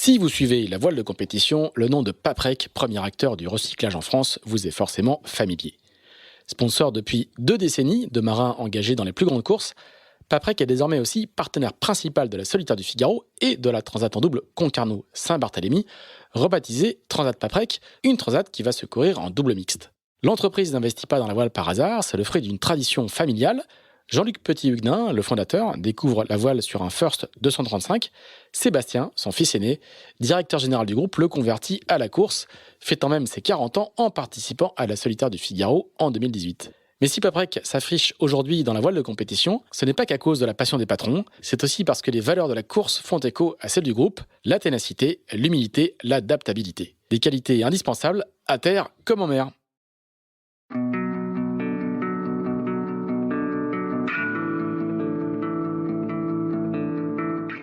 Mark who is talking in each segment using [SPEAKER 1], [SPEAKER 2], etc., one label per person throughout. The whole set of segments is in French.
[SPEAKER 1] Si vous suivez la voile de compétition, le nom de Paprec, premier acteur du recyclage en France, vous est forcément familier. Sponsor depuis 2 décennies de marins engagés dans les plus grandes courses, Paprec est désormais aussi partenaire principal de la Solitaire du Figaro et de la Transat en double Concarneau-Saint-Barthélemy, rebaptisée Transat Paprec, une transat qui va se courir en double mixte. L'entreprise n'investit pas dans la voile par hasard, c'est le fruit d'une tradition familiale. Jean-Luc Petit-Huguenin, le fondateur, découvre la voile sur un First 235. Sébastien, son fils aîné, directeur général du groupe, le convertit à la course, fêtant même ses 40 ans en participant à la Solitaire du Figaro en 2018. Mais si Paprec s'affiche aujourd'hui dans la voile de compétition, ce n'est pas qu'à cause de la passion des patrons, c'est aussi parce que les valeurs de la course font écho à celles du groupe, la ténacité, l'humilité, l'adaptabilité. Des qualités indispensables à terre comme en mer.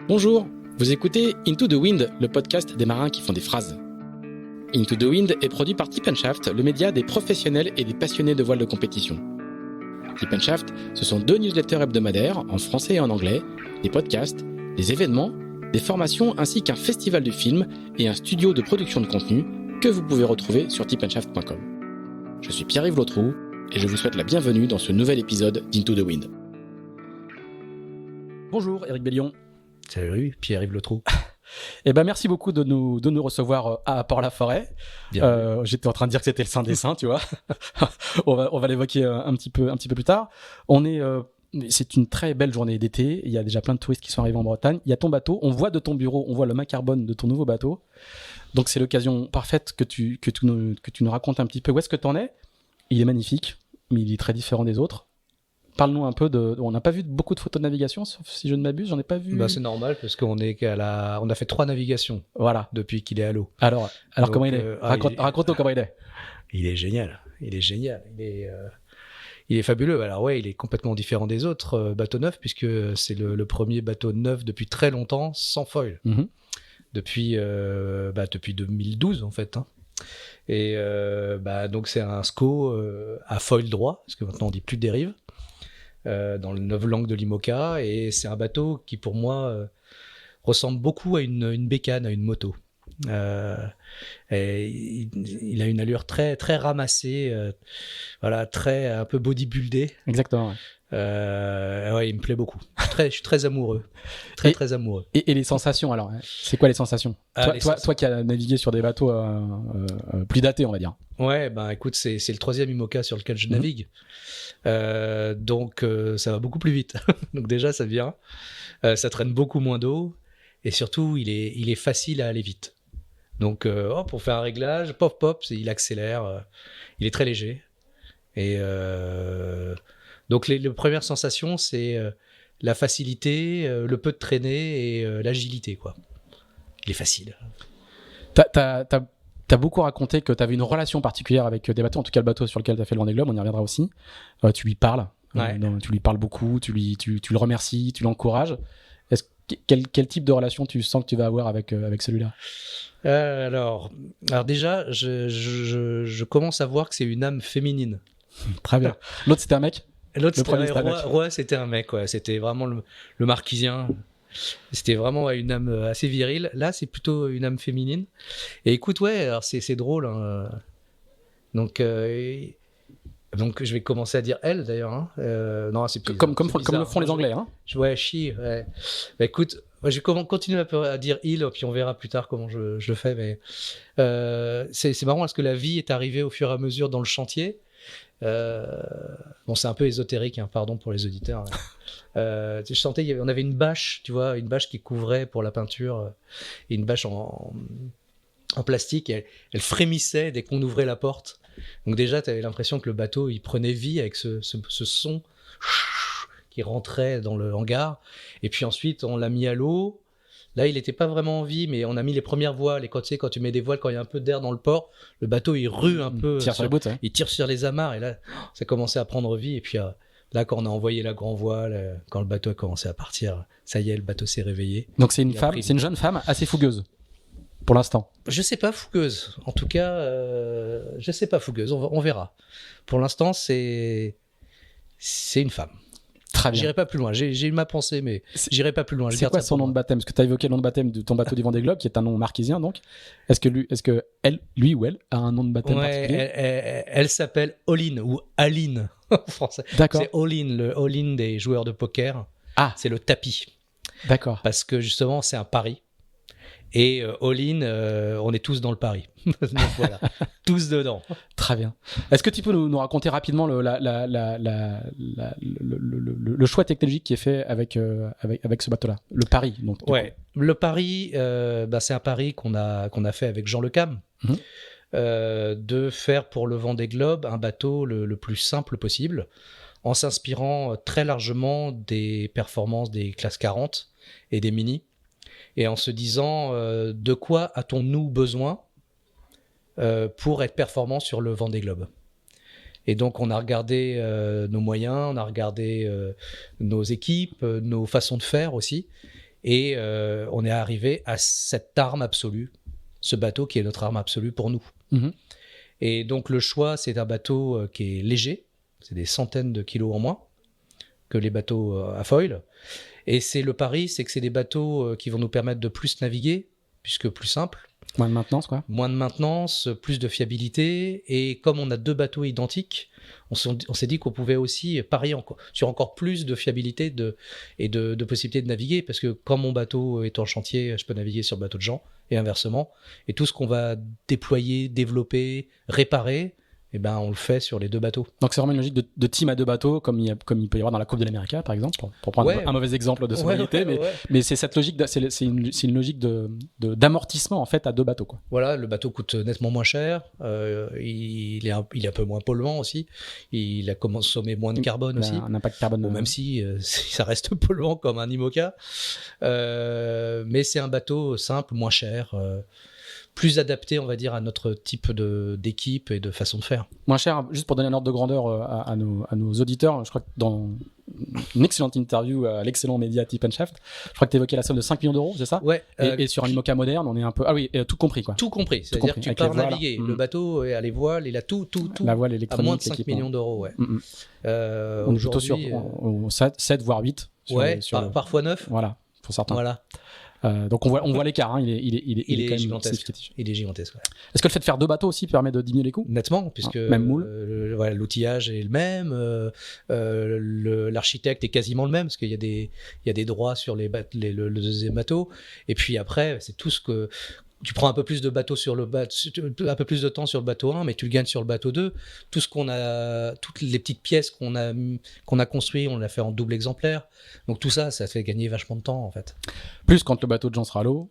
[SPEAKER 1] Bonjour, vous écoutez Into the Wind, le podcast des marins qui font des phrases. Into the Wind est produit par Tip & Shaft, le média des professionnels et des passionnés de voile de compétition. Tip & Shaft, ce sont 2 newsletters hebdomadaires, en français et en anglais, des podcasts, des événements, des formations ainsi qu'un festival du film et un studio de production de contenu que vous pouvez retrouver sur tipandshaft.com. Je suis Pierre-Yves Lautroux et je vous souhaite la bienvenue dans ce nouvel épisode d'Into the Wind. Bonjour Éric Bellion.
[SPEAKER 2] Salut Pierre-Yves Lautroux.
[SPEAKER 1] Eh ben merci beaucoup de nous recevoir à Port-la-Forêt. J'étais en train de dire que c'était le Saint des Saints, tu vois. on va l'évoquer un petit peu plus tard. C'est une très belle journée d'été. Il y a déjà plein de touristes qui sont arrivés en Bretagne. Il y a ton bateau. On voit de ton bureau, on voit le mât carbone de ton nouveau bateau. Donc c'est l'occasion parfaite que tu nous racontes un petit peu où est-ce que tu en es. Il est magnifique, mais il est très différent des autres. Parle-nous un peu on n'a pas vu beaucoup de photos de navigation, sauf si je ne m'abuse, j'en ai pas vu.
[SPEAKER 2] C'est normal parce qu'on a fait 3 navigations.
[SPEAKER 1] Voilà.
[SPEAKER 2] Depuis qu'il est à l'eau.
[SPEAKER 1] Alors donc, comment il est Raconte-nous comment il est.
[SPEAKER 2] Il est génial. Il est fabuleux. Alors ouais, il est complètement différent des autres bateaux neufs puisque c'est le premier bateau neuf depuis très longtemps sans foil. Mm-hmm. Depuis 2012 en fait. Hein. Et donc c'est un SCO à foil droit parce que maintenant on dit plus de dérive. Dans le novlangue de l'IMOCA, et c'est un bateau qui pour moi ressemble beaucoup à une bécane, à une moto. Et il a une allure très, très ramassée, très un peu bodybuildé.
[SPEAKER 1] Exactement. Ouais.
[SPEAKER 2] Il me plaît beaucoup. Je suis très amoureux. Très amoureux.
[SPEAKER 1] Et les sensations alors, c'est quoi les sensations toi qui as navigué sur des bateaux plus datés, on va dire.
[SPEAKER 2] Ouais, écoute, c'est le 3e IMOCA sur lequel je navigue. Donc ça va beaucoup plus vite. Donc déjà ça vient. Ça traîne beaucoup moins d'eau. Et surtout, il est facile à aller vite. Donc pour faire un réglage, pop, il accélère. Il est très léger. Et donc les premières sensations, c'est la facilité, le peu de traînée et l'agilité, quoi. Il est facile.
[SPEAKER 1] T'as beaucoup raconté que tu avais une relation particulière avec des bateaux, en tout cas le bateau sur lequel tu as fait le Vendée Globe, on y reviendra aussi. Tu lui parles,
[SPEAKER 2] ouais.
[SPEAKER 1] Tu lui parles beaucoup, tu le remercies, tu l'encourages. Quel type de relation tu sens que tu vas avoir avec celui-là ?
[SPEAKER 2] Alors déjà, je commence à voir que c'est une âme féminine.
[SPEAKER 1] Très bien. L'autre, c'était un mec ?
[SPEAKER 2] Roy, c'était un mec, ouais. C'était vraiment le marquisien. C'était vraiment une âme assez virile. Là, c'est plutôt une âme féminine. Et écoute, ouais, alors c'est drôle. Hein. Donc, je vais commencer à dire elle, d'ailleurs. Hein. Non, c'est plus,
[SPEAKER 1] comme le font les Anglais. Hein.
[SPEAKER 2] Ouais, she. Ouais. Écoute, je vais continuer à dire il, puis on verra plus tard comment je le fais. Mais c'est marrant parce que la vie est arrivée au fur et à mesure dans le chantier. C'est un peu ésotérique, hein, pardon pour les auditeurs. Je sentais, on avait une bâche, tu vois, une bâche qui couvrait pour la peinture, et une bâche en plastique. Elle frémissait dès qu'on ouvrait la porte. Donc déjà, tu avais l'impression que le bateau, il prenait vie avec ce son qui rentrait dans le hangar. Et puis ensuite, on l'a mis à l'eau. Là, il n'était pas vraiment en vie, mais on a mis les premières voiles. Et quand tu mets des voiles, quand il y a un peu d'air dans le port, le bateau, il rue un peu. Il tire sur les amarres. Et là, ça commençait à prendre vie. Et puis là, quand on a envoyé la grand voile, quand le bateau a commencé à partir, ça y est, le bateau s'est réveillé.
[SPEAKER 1] Donc c'est une jeune femme assez fougueuse, pour l'instant.
[SPEAKER 2] Je sais pas fougueuse. En tout cas, je sais pas fougueuse. On verra. Pour l'instant, c'est une femme.
[SPEAKER 1] Très bien.
[SPEAKER 2] J'irai pas plus loin. J'ai eu ma pensée, mais j'irai pas plus loin.
[SPEAKER 1] C'est quoi son nom de baptême? Parce que tu as évoqué le nom de baptême de ton bateau du Vendée Globe, qui est un nom marquisien, donc. Est-ce que lui ou elle a un nom de baptême particulier?
[SPEAKER 2] Elle s'appelle All-in ou Aline en français.
[SPEAKER 1] D'accord.
[SPEAKER 2] C'est All-in, le All-in des joueurs de poker.
[SPEAKER 1] Ah.
[SPEAKER 2] C'est le tapis.
[SPEAKER 1] D'accord.
[SPEAKER 2] Parce que justement, c'est un pari. Et all-in, on est tous dans le pari. Donc voilà, tous dedans.
[SPEAKER 1] Très bien. Est-ce que tu peux nous raconter rapidement le choix technologique qui est fait avec ce bateau-là, le pari donc,
[SPEAKER 2] ouais, le pari, c'est un pari qu'on a fait avec Jean Le Cam, de faire pour le Vendée Globe un bateau le plus simple possible, en s'inspirant très largement des performances des classes 40 et des mini. Et en se disant de quoi a-t-on-nous besoin pour être performant sur le Vendée Globe. Et donc on a regardé nos moyens, on a regardé nos équipes, nos façons de faire aussi, et on est arrivé à cette arme absolue, ce bateau qui est notre arme absolue pour nous. Et donc le choix, c'est un bateau qui est léger, c'est des centaines de kilos en moins que les bateaux à foil. Et c'est le pari, c'est que c'est des bateaux qui vont nous permettre de plus naviguer, puisque plus simple.
[SPEAKER 1] Moins de maintenance, quoi.
[SPEAKER 2] Moins de maintenance, plus de fiabilité. Et comme on a 2 bateaux identiques, on s'est dit qu'on pouvait aussi parier sur encore plus de fiabilité et de possibilités de naviguer, parce que quand mon bateau est en chantier, je peux naviguer sur le bateau de Jean, et inversement. Et tout ce qu'on va déployer, développer, réparer, eh ben, on le fait sur les 2 bateaux.
[SPEAKER 1] Donc c'est vraiment une logique de team à 2 bateaux, comme il peut y avoir dans la Coupe de l'Amérique, par exemple, pour prendre un mauvais exemple de solidité, mais c'est cette logique, c'est une logique d'amortissement en fait à 2 bateaux, quoi.
[SPEAKER 2] Voilà, le bateau coûte nettement moins cher, il est un peu moins polluant aussi, il a consommé moins de carbone aussi.
[SPEAKER 1] Un impact carbone.
[SPEAKER 2] Même si ça reste polluant comme un IMOCA, mais c'est un bateau simple, moins cher. Plus adapté, on va dire, à notre type d'équipe et de façon de faire.
[SPEAKER 1] Moins cher, juste pour donner un ordre de grandeur à nos auditeurs, je crois que dans une excellente interview à l'excellent média Tip & Shaft, je crois que tu évoquais la somme de 5 millions d'euros, c'est ça?
[SPEAKER 2] Ouais.
[SPEAKER 1] Et sur un IMOCA moderne, on est un peu... Ah oui, tout compris, quoi.
[SPEAKER 2] Tout compris, c'est-à-dire que tu pars naviguer. Le bateau a les voiles, il a tout.
[SPEAKER 1] La voile électronique,
[SPEAKER 2] à moins de 5 millions d'euros, ouais.
[SPEAKER 1] On est plutôt sur 7 voire 8.
[SPEAKER 2] Parfois 9.
[SPEAKER 1] Voilà, pour certains.
[SPEAKER 2] Voilà.
[SPEAKER 1] Donc on voit l'écart, hein, il est quand même
[SPEAKER 2] gigantesque. Il est gigantesque. Ouais.
[SPEAKER 1] Est-ce que le fait de faire 2 bateaux aussi permet de diminuer les coûts?
[SPEAKER 2] Nettement, puisque
[SPEAKER 1] même moule.
[SPEAKER 2] L'outillage est le même, l'architecte est quasiment le même, parce qu'il y a des droits sur le deuxième bateau. Et puis après, c'est tout ce que tu prends un peu plus de bateau un peu plus de temps sur le bateau 1, mais tu le gagnes sur le bateau 2. Toutes les petites pièces qu'on a construites, on l'a fait en double exemplaire. Donc tout ça, ça fait gagner vachement de temps en fait.
[SPEAKER 1] Plus quand le bateau de Jean sera à l'eau,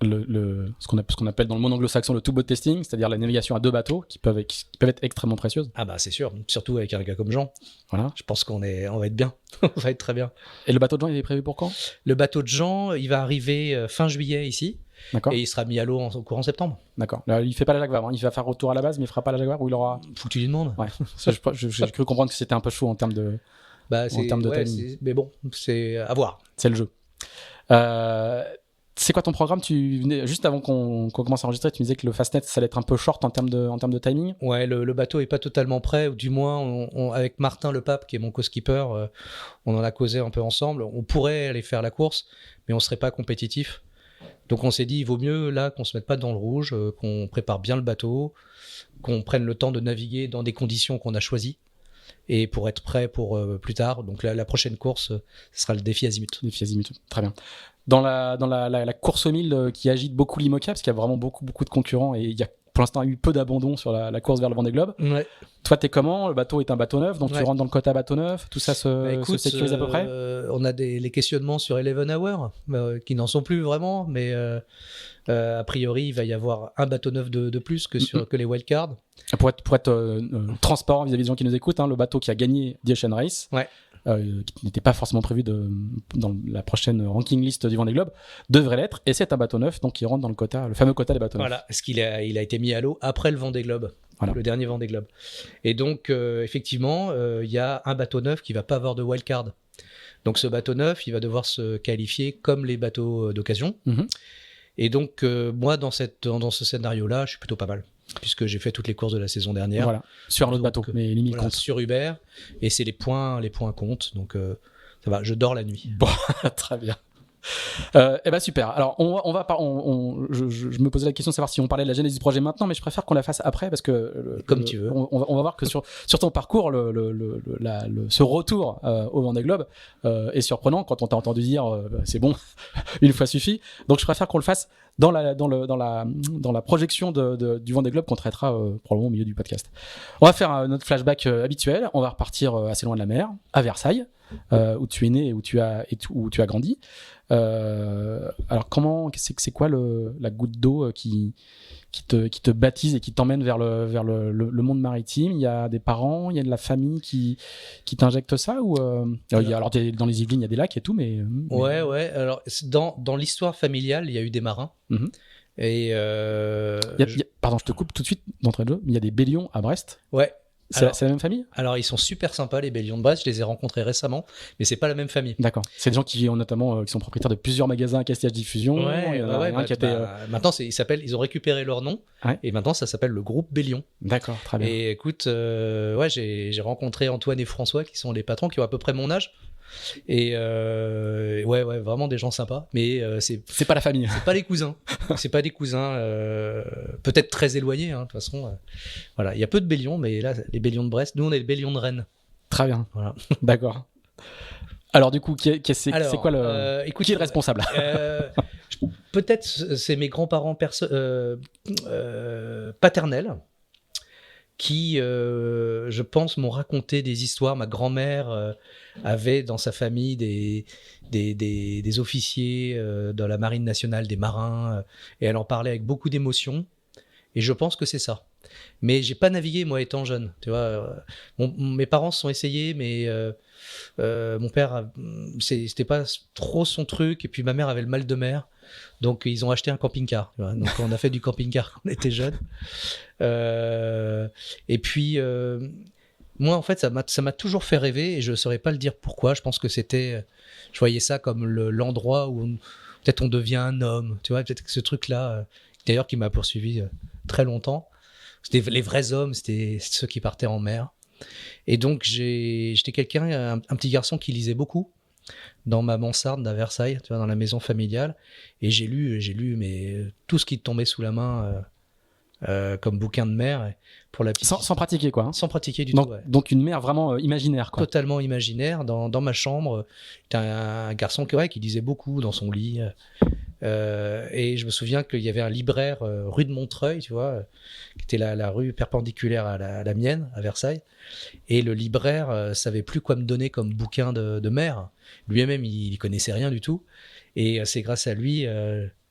[SPEAKER 1] ce qu'on appelle dans le monde anglo-saxon le two-boat testing, c'est-à-dire la navigation à 2 bateaux qui peuvent être extrêmement précieuses.
[SPEAKER 2] Ah bah c'est sûr, surtout avec un gars comme Jean.
[SPEAKER 1] Voilà.
[SPEAKER 2] Je pense qu'on va être bien, on va être très bien.
[SPEAKER 1] Et le bateau de Jean, il est prévu pour quand?
[SPEAKER 2] Le bateau de Jean, il va arriver fin juillet ici.
[SPEAKER 1] D'accord.
[SPEAKER 2] Et il sera mis à l'eau au courant septembre.
[SPEAKER 1] D'accord. Là, il fait pas la Jacques Vabre, hein. Il va faire retour à la base, mais il fera pas la Jacques Vabre, ou il aura...
[SPEAKER 2] Faut que tu lui demandes.
[SPEAKER 1] Ouais. J'ai cru comprendre que c'était un peu chaud en termes de timing.
[SPEAKER 2] Mais bon, c'est à voir.
[SPEAKER 1] C'est le jeu. C'est quoi ton programme? Juste avant qu'on commence à enregistrer, tu me disais que le Fastnet, ça allait être un peu short en termes de timing.
[SPEAKER 2] Ouais, le bateau est pas totalement prêt, ou du moins, avec Martin Le Pape, qui est mon co-skipper, on en a causé un peu ensemble. On pourrait aller faire la course, mais on serait pas compétitif. Donc on s'est dit, il vaut mieux là qu'on se mette pas dans le rouge, qu'on prépare bien le bateau, qu'on prenne le temps de naviguer dans des conditions qu'on a choisies, et pour être prêt pour plus tard. Donc la prochaine course, ce sera le défi Azimut.
[SPEAKER 1] Défi Azimut, très bien. Dans la course au 1000 qui agite beaucoup l'IMOCA, parce qu'il y a vraiment beaucoup de concurrents, et il y a pour l'instant eu peu d'abandon sur la course vers le Vendée Globe.
[SPEAKER 2] Ouais.
[SPEAKER 1] Toi, t'es comment? Le bateau est un bateau neuf, donc tu rentres dans le quota bateau neuf, tout ça se sécurise à peu près?
[SPEAKER 2] On a les questionnements sur 11 Hour, qui n'en sont plus vraiment, mais a priori, il va y avoir un bateau neuf de plus que les wildcards.
[SPEAKER 1] Pour être transparent vis-à-vis des gens qui nous écoutent, hein, le bateau qui a gagné The Ocean Race, qui n'était pas forcément prévu dans la prochaine ranking list du Vendée Globe, devrait l'être, et c'est un bateau neuf, donc il rentre dans le fameux quota des bateaux neufs.
[SPEAKER 2] Voilà, parce qu'il a été mis à l'eau après le Vendée Globe, le dernier Vendée Globe. Et donc, effectivement, il y a un bateau neuf qui ne va pas avoir de wildcard. Donc ce bateau neuf, il va devoir se qualifier comme les bateaux d'occasion. Et donc, moi, dans ce scénario-là, je suis plutôt pas mal, puisque j'ai fait toutes les courses de la saison dernière.
[SPEAKER 1] Voilà, sur un autre bateau, mais limite compte.
[SPEAKER 2] Sur Uber, et c'est les points comptent. Donc Ça va, je dors la nuit.
[SPEAKER 1] Bon, très bien. Eh ben super. Alors je me posais la question de savoir si on parlait de la genèse du projet maintenant, mais je préfère qu'on la fasse après parce que
[SPEAKER 2] Comme tu veux.
[SPEAKER 1] On va voir que sur ton parcours, ce retour au Vendée Globe est surprenant quand on t'a entendu dire c'est bon, une fois suffit. Donc je préfère qu'on le fasse dans la projection du Vendée Globe qu'on traitera probablement au milieu du podcast. On va faire notre flashback habituel. On va repartir assez loin de la mer, à Versailles, où tu es né et où tu as grandi. Alors c'est quoi la goutte d'eau qui te baptise et qui t'emmène vers le monde maritime? Il y a des parents, il y a de la famille qui t'injecte ça ou alors dans les Yvelines il y a des lacs et tout mais
[SPEAKER 2] ouais. Alors dans l'histoire familiale il y a eu des marins.
[SPEAKER 1] Mm-hmm.
[SPEAKER 2] Et
[SPEAKER 1] pardon, je te coupe tout de suite d'entrée de jeu, mais il y a des Bélions à Brest.
[SPEAKER 2] Ouais.
[SPEAKER 1] C'est la même famille?
[SPEAKER 2] Alors, ils sont super sympas, les Bélions de Brest. Je les ai rencontrés récemment, mais c'est pas la même famille.
[SPEAKER 1] D'accord. C'est des gens qui sont propriétaires de plusieurs magasins à Castillage Diffusion.
[SPEAKER 2] Maintenant, ils ont récupéré leur nom, et maintenant, ça s'appelle le groupe Bélion.
[SPEAKER 1] D'accord, très bien.
[SPEAKER 2] Et écoute, j'ai rencontré Antoine et François, qui sont les patrons, qui ont à peu près mon âge. Et vraiment des gens sympas, mais
[SPEAKER 1] c'est pas la famille,
[SPEAKER 2] c'est pas les cousins, peut-être très éloignés, de toute façon. Voilà, il y a peu de Bélions, mais là les Bélions de Brest, nous on est les Bélions de Rennes.
[SPEAKER 1] Très bien,
[SPEAKER 2] voilà.
[SPEAKER 1] D'accord. Alors du coup, c'est quoi qui est le responsable?
[SPEAKER 2] Peut-être c'est mes grands-parents paternels qui, je pense, m'ont raconté des histoires. Ma grand-mère avait dans sa famille des officiers de la marine nationale, des marins, et elle en parlait avec beaucoup d'émotion. Et je pense que c'est ça. Mais j'ai pas navigué, moi, étant jeune. Tu vois, mes parents se sont essayés, mais mon père, c'était pas trop son truc. Et puis ma mère avait le mal de mer. Donc ils ont acheté un camping-car. Donc on a fait du camping-car quand on était jeunes. Et puis moi en fait ça m'a toujours fait rêver et je ne saurais pas le dire pourquoi. Je pense que je voyais ça comme l'endroit où peut-être on devient un homme. Tu vois, peut-être que ce truc-là, d'ailleurs qui m'a poursuivi très longtemps. C'était les vrais hommes, c'était ceux qui partaient en mer. Et donc j'étais un petit garçon qui lisait beaucoup. Dans ma mansarde à Versailles, tu vois, dans la maison familiale, et j'ai lu mais tout ce qui tombait sous la main comme bouquin de mer pour la petite.
[SPEAKER 1] Sans pratiquer quoi.
[SPEAKER 2] Sans pratiquer du tout. Ouais.
[SPEAKER 1] Donc une mer vraiment imaginaire quoi.
[SPEAKER 2] Totalement imaginaire. Dans ma chambre, t'as un garçon qui lisait beaucoup dans son lit. Et je me souviens qu'il y avait un libraire rue de Montreuil, tu vois, qui était la rue perpendiculaire à la mienne, à Versailles. Et le libraire savait plus quoi me donner comme bouquin de mer. Lui-même, il connaissait rien du tout. Et c'est grâce à lui,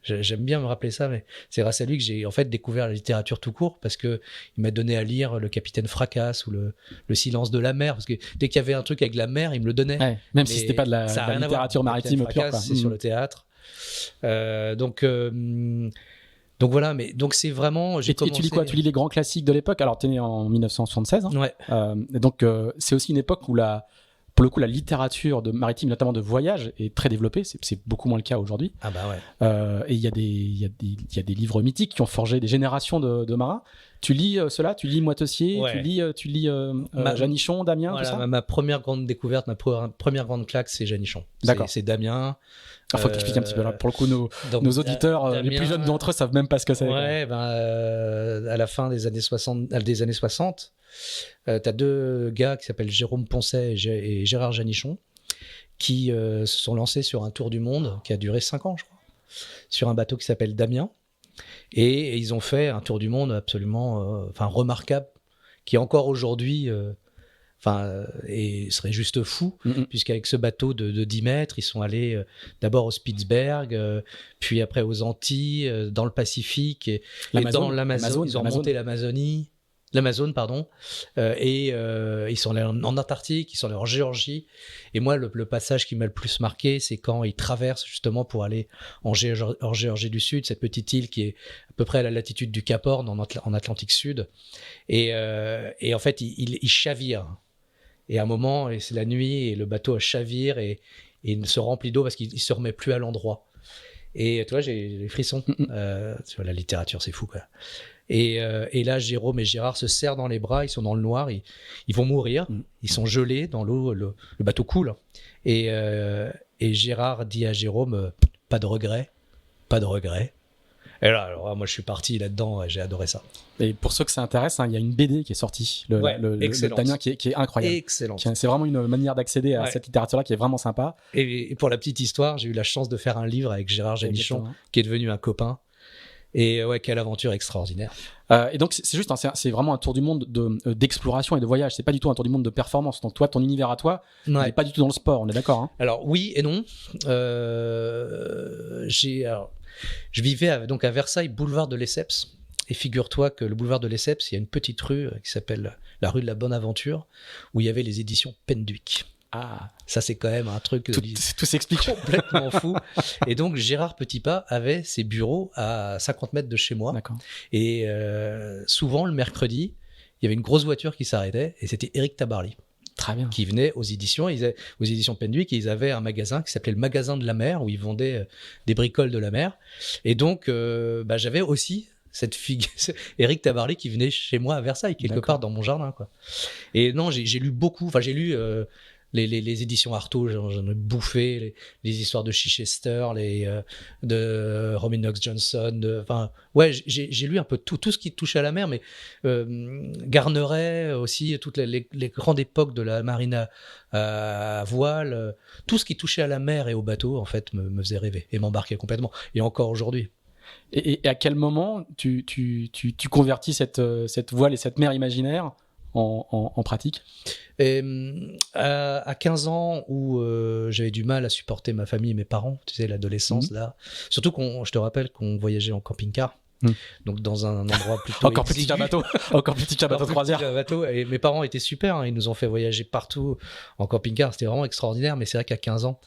[SPEAKER 2] j'aime bien me rappeler ça, mais c'est grâce à lui que j'ai en fait découvert la littérature tout court, parce que il m'a donné à lire Le Capitaine Fracasse ou le Silence de la mer, parce que dès qu'il y avait un truc avec la mer, il me le donnait.
[SPEAKER 1] Ouais, même si c'était pas de la littérature maritime pure.
[SPEAKER 2] C'est sur le théâtre. Donc voilà, mais donc c'est vraiment.
[SPEAKER 1] Et tu lis quoi? Tu lis les grands classiques de l'époque. Alors t'es né en 1976. Hein.
[SPEAKER 2] Ouais.
[SPEAKER 1] Donc c'est aussi une époque où pour le coup, la littérature maritime, notamment de voyage, est très développée. C'est beaucoup moins le cas aujourd'hui.
[SPEAKER 2] Ah bah ouais.
[SPEAKER 1] Et il y a des livres mythiques qui ont forgé des générations de marins. Tu lis cela? Tu lis Moitessier?
[SPEAKER 2] Ouais.
[SPEAKER 1] Tu lis Janichon, Damien,
[SPEAKER 2] voilà,
[SPEAKER 1] tout ça?
[SPEAKER 2] ma première grande découverte, ma première grande claque, c'est Janichon.
[SPEAKER 1] D'accord.
[SPEAKER 2] C'est Damien.
[SPEAKER 1] Il faut t'expliquer un petit peu. Là, pour le coup, nos auditeurs, Damien, les plus jeunes d'entre eux, savent même pas ce que c'est.
[SPEAKER 2] Ouais, à la fin des années 60, t'as deux gars qui s'appellent Jérôme Poncet et Gérard Janichon qui se sont lancés sur un tour du monde qui a duré 5 ans, je crois, sur un bateau qui s'appelle Damien. Et ils ont fait un tour du monde absolument remarquable, qui encore aujourd'hui et serait juste fou, puisqu'avec ce bateau de 10 mètres, ils sont allés d'abord au Spitzberg, puis après aux Antilles, dans le Pacifique, et dans l'Amazone. Ils ont remonté l'Amazone, pardon, et ils sont allés en Antarctique, ils sont allés en Géorgie. Et moi, le passage qui m'a le plus marqué, c'est quand ils traversent justement pour aller en Géorgie du Sud, cette petite île qui est à peu près à la latitude du Cap Horn en Atlantique Sud. Et en fait, ils chavirent. Et à un moment, et c'est la nuit, et le bateau chavire et il se remplit d'eau parce qu'il ne se remet plus à l'endroit. Et tu vois, j'ai les frissons. Tu vois, la littérature, c'est fou, quoi. Et là, Jérôme et Gérard se serrent dans les bras, ils sont dans le noir, ils vont mourir, ils sont gelés dans l'eau, le bateau coule. Et Gérard dit à Jérôme, pas de regret, pas de regret. Et là, alors, moi, je suis parti là-dedans, j'ai adoré ça.
[SPEAKER 1] Et pour ceux que ça intéresse, il y a une BD qui est sortie, le Damien, qui est incroyable.
[SPEAKER 2] Excellent.
[SPEAKER 1] C'est vraiment une manière d'accéder à cette littérature-là qui est vraiment sympa.
[SPEAKER 2] Et pour la petite histoire, j'ai eu la chance de faire un livre avec Gérard Génichon, qui est devenu un copain. Et quelle aventure extraordinaire.
[SPEAKER 1] Et donc, c'est juste, c'est vraiment un tour du monde d'exploration et de voyage. C'est pas du tout un tour du monde de performance. Donc, toi, ton univers à toi, il n'est pas du tout dans le sport, on est d'accord, hein?
[SPEAKER 2] Alors, oui et non. Je vivais donc à Versailles, boulevard de Lesseps. Et figure-toi que le boulevard de Lesseps, il y a une petite rue qui s'appelle la rue de la Bonne Aventure, où il y avait les éditions Penduic.
[SPEAKER 1] Ah,
[SPEAKER 2] ça c'est quand même un truc
[SPEAKER 1] tout s'explique.
[SPEAKER 2] Complètement fou. Et donc Gérard Petitpas avait ses bureaux à 50 mètres de chez moi.
[SPEAKER 1] D'accord.
[SPEAKER 2] Et souvent le mercredi, il y avait une grosse voiture qui s'arrêtait et c'était Éric Tabarly.
[SPEAKER 1] Très bien.
[SPEAKER 2] Qui venait aux éditions Penduic, et ils avaient un magasin qui s'appelait le magasin de la mer, où ils vendaient des bricoles de la mer. Et donc j'avais aussi cette figure, Éric Tabarly, qui venait chez moi à Versailles, quelque part dans mon jardin, quoi. Et non, j'ai lu beaucoup, j'ai lu les éditions Artaud, j'en ai bouffé, les histoires de Chichester, de Romy Knox Johnson, j'ai lu un peu tout ce qui touchait à la mer, mais Garneret aussi, toutes les grandes époques de la marine à voile, tout ce qui touchait à la mer et au bateau, en fait, me faisait rêver et m'embarquait complètement, et encore aujourd'hui.
[SPEAKER 1] Et à quel moment tu convertis cette voile et cette mer imaginaire en pratique?
[SPEAKER 2] À 15 ans, où j'avais du mal à supporter ma famille et mes parents, tu sais, l'adolescence, là. Surtout je te rappelle qu'on voyageait en camping-car. Donc dans un endroit plutôt
[SPEAKER 1] encore plus petit qu'un bateau, de croisière.
[SPEAKER 2] Et mes parents étaient super, hein, ils nous ont fait voyager partout en camping-car, c'était vraiment extraordinaire. Mais c'est vrai qu'à 15 ans,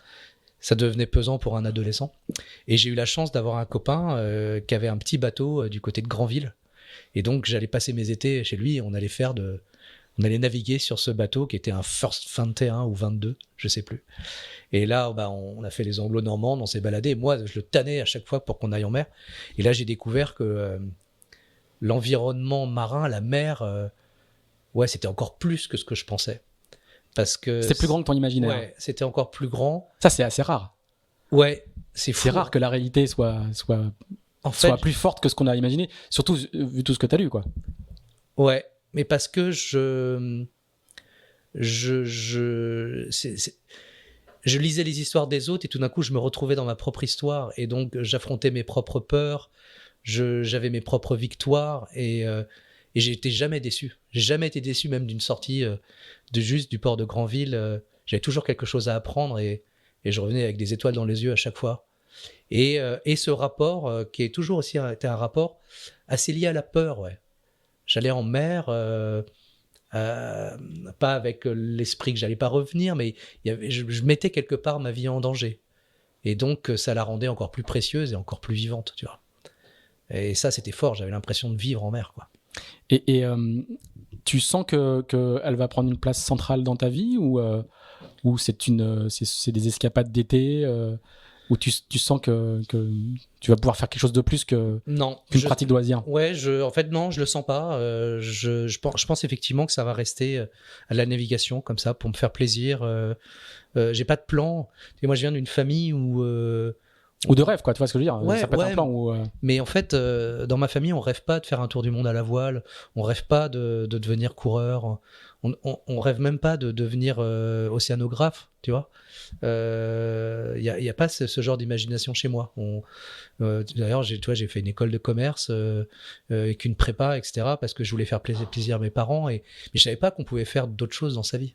[SPEAKER 2] ça devenait pesant pour un adolescent. Et j'ai eu la chance d'avoir un copain qui avait un petit bateau du côté de Granville. Et donc j'allais passer mes étés chez lui et on allait naviguer sur ce bateau qui était un First 21 ou 22, je sais plus. Et là, on a fait les Anglo-Normandes, on s'est baladé. Et moi, je le tannais à chaque fois pour qu'on aille en mer. Et là, j'ai découvert que l'environnement marin, la mer, c'était encore plus que ce que je pensais. Parce que
[SPEAKER 1] c'était plus grand que ton imaginaire.
[SPEAKER 2] Ouais, c'était encore plus grand.
[SPEAKER 1] Ça, c'est assez rare.
[SPEAKER 2] Ouais, c'est fou.
[SPEAKER 1] C'est rare que la réalité soit plus forte que ce qu'on a imaginé. Surtout vu tout ce que tu as lu, quoi.
[SPEAKER 2] Ouais. Mais parce que je lisais les histoires des autres et tout d'un coup je me retrouvais dans ma propre histoire et donc j'affrontais mes propres peurs, j'avais mes propres victoires et j'ai été jamais déçu. J'ai jamais été déçu même d'une sortie du port de Granville. J'avais toujours quelque chose à apprendre et je revenais avec des étoiles dans les yeux à chaque fois. Et ce rapport qui est toujours aussi été un rapport assez lié à la peur, ouais. J'allais en mer, pas avec l'esprit que j'allais pas revenir, mais je mettais quelque part ma vie en danger. Et donc, ça la rendait encore plus précieuse et encore plus vivante, tu vois. Et ça, c'était fort. J'avais l'impression de vivre en mer, quoi.
[SPEAKER 1] Et tu sens qu'elle va prendre une place centrale dans ta vie ou c'est des escapades d'été où tu sens que tu vas pouvoir faire quelque chose de plus qu'une pratique de loisir? Ouais,
[SPEAKER 2] en fait, non, je le sens pas. Je pense effectivement que ça va rester à la navigation, comme ça, pour me faire plaisir. J'ai pas de plan. Et moi, je viens d'une famille où...
[SPEAKER 1] ou de rêve, quoi, tu vois ce que je veux dire?
[SPEAKER 2] Ouais,
[SPEAKER 1] ça peut être un plan
[SPEAKER 2] Mais en fait, dans ma famille, on rêve pas de faire un tour du monde à la voile. On rêve pas de devenir coureur. On rêve même pas de devenir océanographe, tu vois. Y a pas ce genre d'imagination chez moi. D'ailleurs, j'ai fait une école de commerce avec une prépa, etc. parce que je voulais faire plaisir à mes parents. Mais je savais pas qu'on pouvait faire d'autres choses dans sa vie.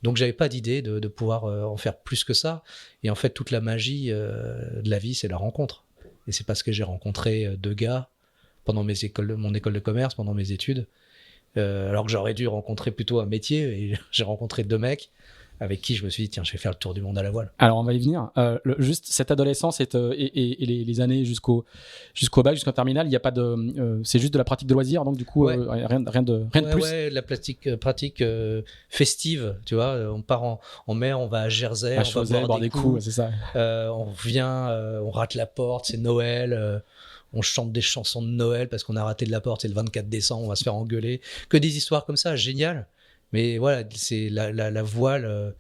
[SPEAKER 2] Donc j'avais pas d'idée de pouvoir en faire plus que ça. Et en fait, toute la magie de la vie, c'est la rencontre. Et c'est parce que j'ai rencontré deux gars pendant mon école de commerce, pendant mes études, alors que j'aurais dû rencontrer plutôt un métier. Et j'ai rencontré deux mecs avec qui je me suis dit, tiens, je vais faire le tour du monde à la voile.
[SPEAKER 1] Alors, on va y venir. Juste cette adolescence et les années jusqu'au bac, jusqu'en terminale, il y a pas de... c'est juste de la pratique de loisirs, donc du coup, rien de plus.
[SPEAKER 2] Ouais, la pratique festive, tu vois. On part en mer, on va à Jersey, on va boire des coups,
[SPEAKER 1] c'est ça.
[SPEAKER 2] on revient, on rate la porte, c'est Noël, on chante des chansons de Noël parce qu'on a raté de la porte, c'est le 24 décembre, on va se faire engueuler. Que des histoires comme ça, génial. Mais voilà, c'est la voile,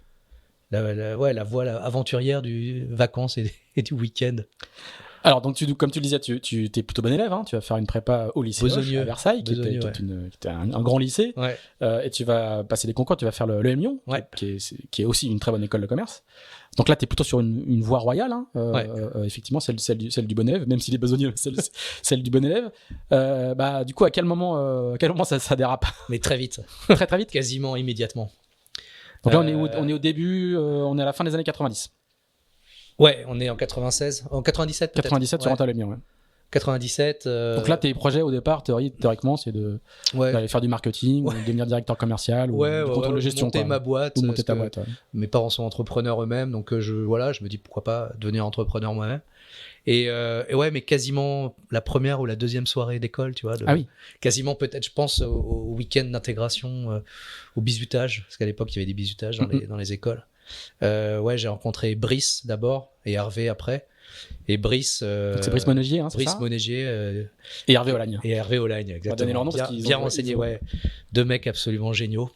[SPEAKER 2] la voile aventurière du vacances et du week-end.
[SPEAKER 1] Alors, donc, comme tu le disais, tu es plutôt bon élève. Hein, tu vas faire une prépa au lycée Hoche, à Versailles, qui était un grand lycée.
[SPEAKER 2] Ouais.
[SPEAKER 1] Et tu vas passer des concours, tu vas faire le Lyon, qui est aussi une très bonne école de commerce. Donc là, tu es plutôt sur une voie royale, hein, effectivement, celle du bon élève, même s'il est besogneux, celle du bon élève. Du coup, à quel moment ça dérape?
[SPEAKER 2] Mais très vite.
[SPEAKER 1] Très, très vite.
[SPEAKER 2] Quasiment immédiatement.
[SPEAKER 1] Donc là, on est au début, on est à la fin des années 90.
[SPEAKER 2] Ouais, on est en 96, en 97 peut-être.
[SPEAKER 1] 97, tu rentres à Lyon, ouais.
[SPEAKER 2] 97.
[SPEAKER 1] Donc là, tes projets au départ, théoriquement, c'est d'aller faire du marketing, ou devenir directeur commercial, ou du contrôle de gestion.
[SPEAKER 2] Monter ma boîte.
[SPEAKER 1] Ou monter ta boîte.
[SPEAKER 2] Mes parents sont entrepreneurs eux-mêmes, donc je me dis pourquoi pas devenir entrepreneur moi-même. Et ouais, mais quasiment la première ou la deuxième soirée d'école, tu vois.
[SPEAKER 1] Oui.
[SPEAKER 2] Quasiment peut-être, je pense, au week-end d'intégration, au bizutage, parce qu'à l'époque, il y avait des bizutages dans les écoles. J'ai rencontré Brice d'abord et Hervé après. Et Brice.
[SPEAKER 1] C'est Brice Monégier, hein, c'est
[SPEAKER 2] Brice
[SPEAKER 1] ça
[SPEAKER 2] Monégier.
[SPEAKER 1] Et Hervé Olagne.
[SPEAKER 2] Et Hervé Olagne, exactement.
[SPEAKER 1] On va donner leur nom parce qu'ils
[SPEAKER 2] bien renseigné, ouais. Deux mecs absolument géniaux,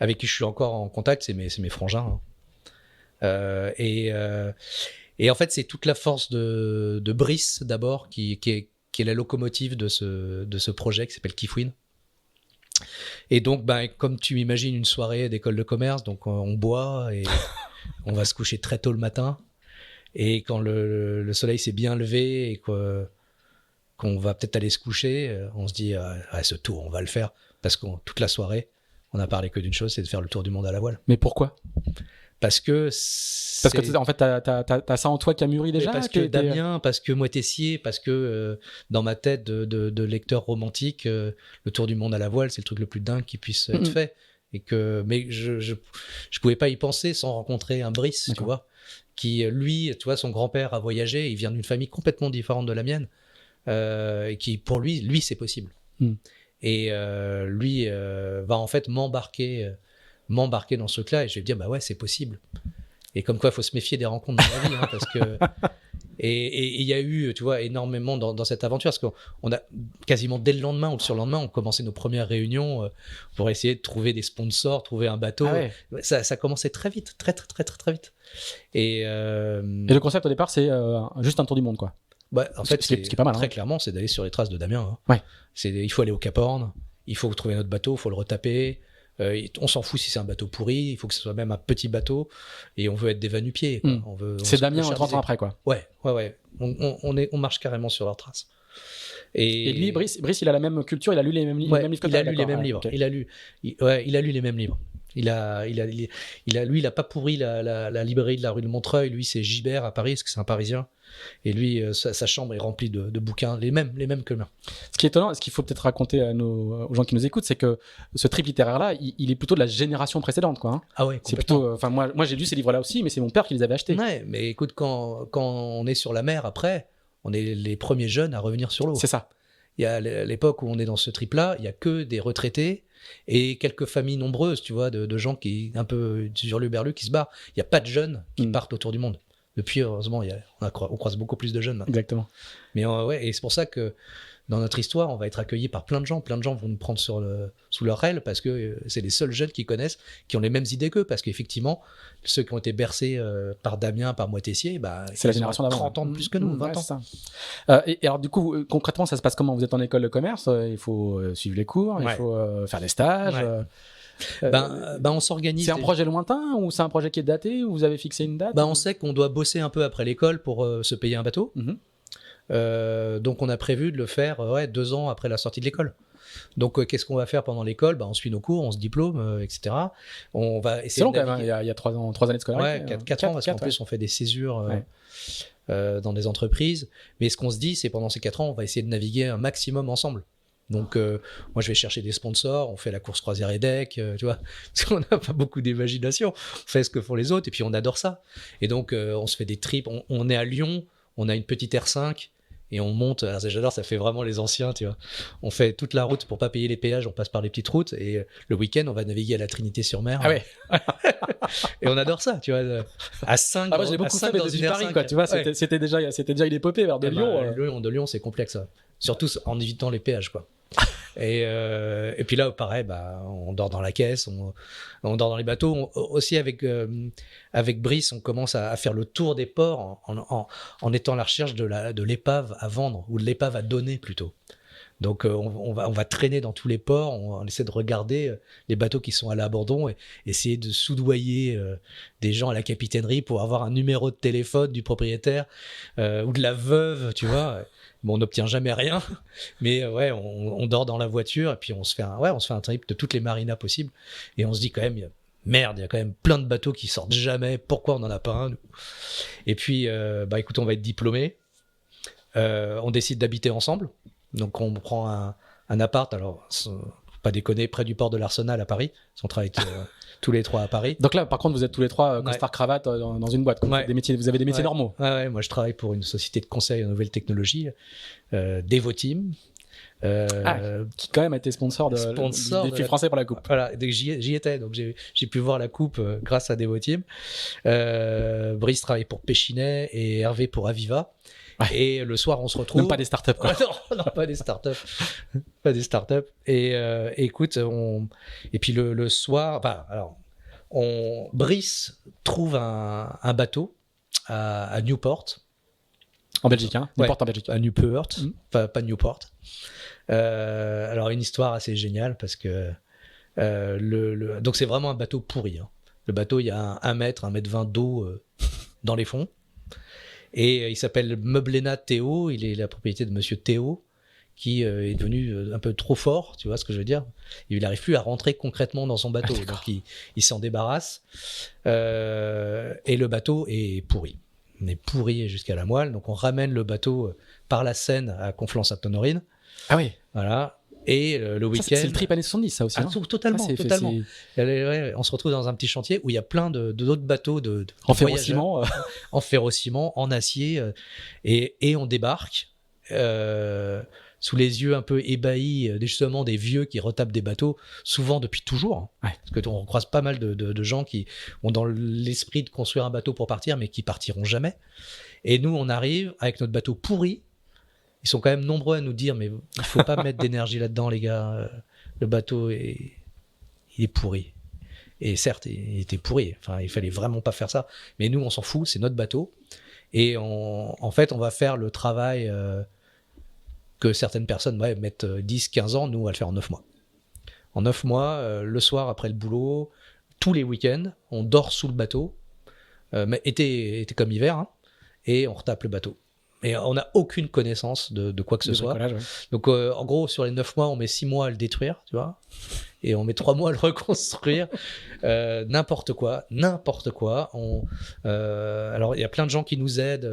[SPEAKER 2] avec qui je suis encore en contact, c'est mes frangins. Hein. Et en fait, c'est toute la force de Brice d'abord qui est la locomotive de ce projet qui s'appelle Kifwin. Et donc, comme tu imagines une soirée d'école de commerce, donc on boit et on va se coucher très tôt le matin. Et quand le soleil s'est bien levé et qu'on va peut-être aller se coucher, on se dit ce tour, on va le faire. Parce que toute la soirée, on n'a parlé que d'une chose, c'est de faire le tour du monde à la voile.
[SPEAKER 1] Mais pourquoi ?
[SPEAKER 2] Parce que
[SPEAKER 1] en fait t'as ça en toi qui a mûri déjà.
[SPEAKER 2] Parce que Damien, parce que moi Tessier, parce que dans ma tête de lecteur romantique, le tour du monde à la voile, c'est le truc le plus dingue qui puisse être fait. Mais je pouvais pas y penser sans rencontrer un Brice, tu vois, qui lui, tu vois, son grand-père a voyagé, il vient d'une famille complètement différente de la mienne, et qui pour lui c'est possible. Et lui va en fait m'embarquer dans ce truc-là, et je vais me dire ouais, c'est possible. Et comme quoi, il faut se méfier des rencontres dans la vie, hein, parce que et il y a eu, tu vois, énormément dans cette aventure, parce qu'on a quasiment dès le lendemain ou le surlendemain, on commençait nos premières réunions pour essayer de trouver des sponsors, trouver un bateau.
[SPEAKER 1] Ah ouais.
[SPEAKER 2] Ça commençait très vite, très vite. Et
[SPEAKER 1] le concept au départ, c'est juste un tour du monde, quoi.
[SPEAKER 2] En fait,
[SPEAKER 1] ce qui est pas mal,
[SPEAKER 2] très
[SPEAKER 1] hein.
[SPEAKER 2] clairement, c'est d'aller sur les traces de Damien. Hein.
[SPEAKER 1] Ouais.
[SPEAKER 2] Il faut aller au Cap Horn, il faut trouver notre bateau, il faut le retaper. On s'en fout si c'est un bateau pourri, il faut que ce soit même un petit bateau, et on veut être des va-nu-pieds.
[SPEAKER 1] C'est Damien 30 ans après, quoi.
[SPEAKER 2] Ouais. On marche carrément sur leurs traces.
[SPEAKER 1] Et lui, Brice, il a la même culture, il a lu les mêmes livres que toi.
[SPEAKER 2] Il a lu les mêmes livres.
[SPEAKER 1] Okay.
[SPEAKER 2] Il a lu les mêmes livres. Il a pas pourri la librairie de la rue de Montreuil. Lui, c'est Gibert à Paris, parce que c'est un Parisien. Et lui, sa chambre est remplie de bouquins, les mêmes que le mien.
[SPEAKER 1] Ce qui est étonnant, ce qu'il faut peut-être raconter aux gens qui nous écoutent, c'est que ce trip littéraire-là, il est plutôt de la génération précédente, quoi. Hein.
[SPEAKER 2] Ah ouais,
[SPEAKER 1] c'est plutôt. Moi, j'ai lu ces livres-là aussi, mais c'est mon père qui les avait achetés.
[SPEAKER 2] Ouais, mais écoute, quand on est sur la mer après, on est les premiers jeunes à revenir sur l'eau.
[SPEAKER 1] C'est ça.
[SPEAKER 2] Il y a l'époque où on est dans ce trip-là, il y a que des retraités et quelques familles nombreuses, tu vois, de gens qui un peu sur le berlu qui se barrent. Il n'y a pas de jeunes qui partent autour du monde. Depuis, heureusement, on croise beaucoup plus de jeunes maintenant.
[SPEAKER 1] Exactement.
[SPEAKER 2] Mais et c'est pour ça que dans notre histoire, on va être accueillis par plein de gens. Plein de gens vont nous prendre sous leur aile parce que c'est les seuls jeunes qui connaissent, qui ont les mêmes idées qu'eux. Parce qu'effectivement, ceux qui ont été bercés par Damien, par moi Tessier,
[SPEAKER 1] c'est la génération d'avant.
[SPEAKER 2] 30 ans de plus que nous, 20 ans.
[SPEAKER 1] Ça. Et alors, du coup, concrètement, ça se passe comment ? Vous êtes en école de commerce, il faut suivre les cours, il faut faire des stages.
[SPEAKER 2] On s'organise.
[SPEAKER 1] C'est un projet lointain ou c'est un projet qui est daté ou vous avez fixé une date ?
[SPEAKER 2] On sait qu'on doit bosser un peu après l'école pour se payer un bateau. Donc on a prévu de le faire 2 ans après la sortie de l'école. Donc qu'est-ce qu'on va faire pendant l'école ? On suit nos cours, on se diplôme, etc. On va essayer.
[SPEAKER 1] C'est long quand même, il y a 3 années de scolarité.
[SPEAKER 2] 4 ans, parce qu'en plus on fait des césures dans des entreprises. Mais ce qu'on se dit, c'est pendant ces 4 ans, on va essayer de naviguer un maximum ensemble. Donc moi je vais chercher des sponsors, on fait la course croisière EDEC, tu vois, parce qu'on n'a pas beaucoup d'imagination, on fait ce que font les autres et puis on adore ça. Et donc on se fait des trips, on est à Lyon, on a une petite R5 et on monte. Alors, j'adore, ça fait vraiment les anciens, tu vois. On fait toute la route pour pas payer les péages, on passe par les petites routes, et le week-end, on va naviguer à la Trinité-sur-Mer.
[SPEAKER 1] Ah ouais.
[SPEAKER 2] Et on adore ça, tu vois. À 5
[SPEAKER 1] Ah, moi, j'ai beaucoup fait
[SPEAKER 2] dans
[SPEAKER 1] depuis
[SPEAKER 2] une
[SPEAKER 1] Paris,
[SPEAKER 2] R5.
[SPEAKER 1] quoi. Tu vois, c'était déjà une épopée vers de Lyon.
[SPEAKER 2] De Lyon, c'est complexe, ça. Surtout en évitant les péages, quoi. Et puis là, pareil, on dort dans la caisse, on dort dans les bateaux. Aussi avec Brice, on commence à faire le tour des ports en étant à la recherche de l'épave à vendre, ou de l'épave à donner plutôt. Donc on va traîner dans tous les ports, on essaie de regarder les bateaux qui sont à l'abandon et essayer de soudoyer des gens à la capitainerie pour avoir un numéro de téléphone du propriétaire ou de la veuve, tu vois. Bon, on n'obtient jamais rien, mais on dort dans la voiture et puis on se fait un trip de toutes les marinas possibles et on se dit quand même, merde, il y a quand même plein de bateaux qui sortent jamais, pourquoi on n'en a pas un, nous? Et puis, écoute, on va être diplômés, on décide d'habiter ensemble, donc on prend un appart, alors, pas déconner, près du port de l'Arsenal à Paris, on travaille tous les trois à Paris.
[SPEAKER 1] Donc là, par contre, vous êtes tous les trois costard cravate dans une boîte. Vous avez des métiers normaux.
[SPEAKER 2] Ouais, moi je travaille pour une société de conseil en nouvelles technologies, Devoteam.
[SPEAKER 1] Qui quand même a été sponsor du défi français pour la coupe.
[SPEAKER 2] Voilà, j'y étais, donc j'ai pu voir la coupe grâce à Devoteam. Brice travaille pour Péchinet et Hervé pour Aviva. Ouais. Et le soir, on se retrouve.
[SPEAKER 1] Même pas des startups, quoi.
[SPEAKER 2] Non, pas des startups. Pas des startups. Et écoute, et puis le soir, Brice trouve un bateau à Newport.
[SPEAKER 1] En Belgique, hein. Newport en Belgique.
[SPEAKER 2] À Newport, pas Newport. Alors, une histoire assez géniale parce que donc c'est vraiment un bateau pourri. Hein. Le bateau, il y a 1 mètre, 1,20 m d'eau dans les fonds. Et il s'appelle Meublena Théo, il est la propriété de monsieur Théo, qui est devenu un peu trop fort, tu vois ce que je veux dire. Il n'arrive plus à rentrer concrètement dans son bateau, donc il s'en débarrasse. Et le bateau est pourri. On est pourri jusqu'à la moelle, donc on ramène le bateau par la Seine à Conflans-Sainte-Honorine.
[SPEAKER 1] Ah oui.
[SPEAKER 2] Voilà. Et le week-end.
[SPEAKER 1] C'est le trip années 70, ça aussi.
[SPEAKER 2] Totalement. On se retrouve dans un petit chantier où il y a plein d'autres bateaux
[SPEAKER 1] en ferrociment,
[SPEAKER 2] en ferrociment, en acier, et on débarque sous les yeux un peu ébahis, justement des vieux qui retapent des bateaux, souvent depuis toujours. Hein, parce qu'on croise pas mal de gens qui ont dans l'esprit de construire un bateau pour partir, mais qui partiront jamais. Et nous, on arrive avec notre bateau pourri. Ils sont quand même nombreux à nous dire, mais il faut pas mettre d'énergie là-dedans, les gars. Le bateau, il est pourri. Et certes, il était pourri. Enfin, il fallait vraiment pas faire ça. Mais nous, on s'en fout. C'est notre bateau. Et en fait, on va faire le travail que certaines personnes mettent 10, 15 ans. Nous, on va le faire en 9 mois. En 9 mois, le soir, après le boulot, tous les week-ends, on dort sous le bateau. Mais été comme hiver. Hein, et on retape le bateau. Et on n'a aucune connaissance de quoi que ce soit. Ouais. Donc, en gros, sur les 9 mois, on met 6 mois à le détruire, tu vois. Et on met 3 mois à le reconstruire. N'importe quoi. Alors, il y a plein de gens qui nous aident.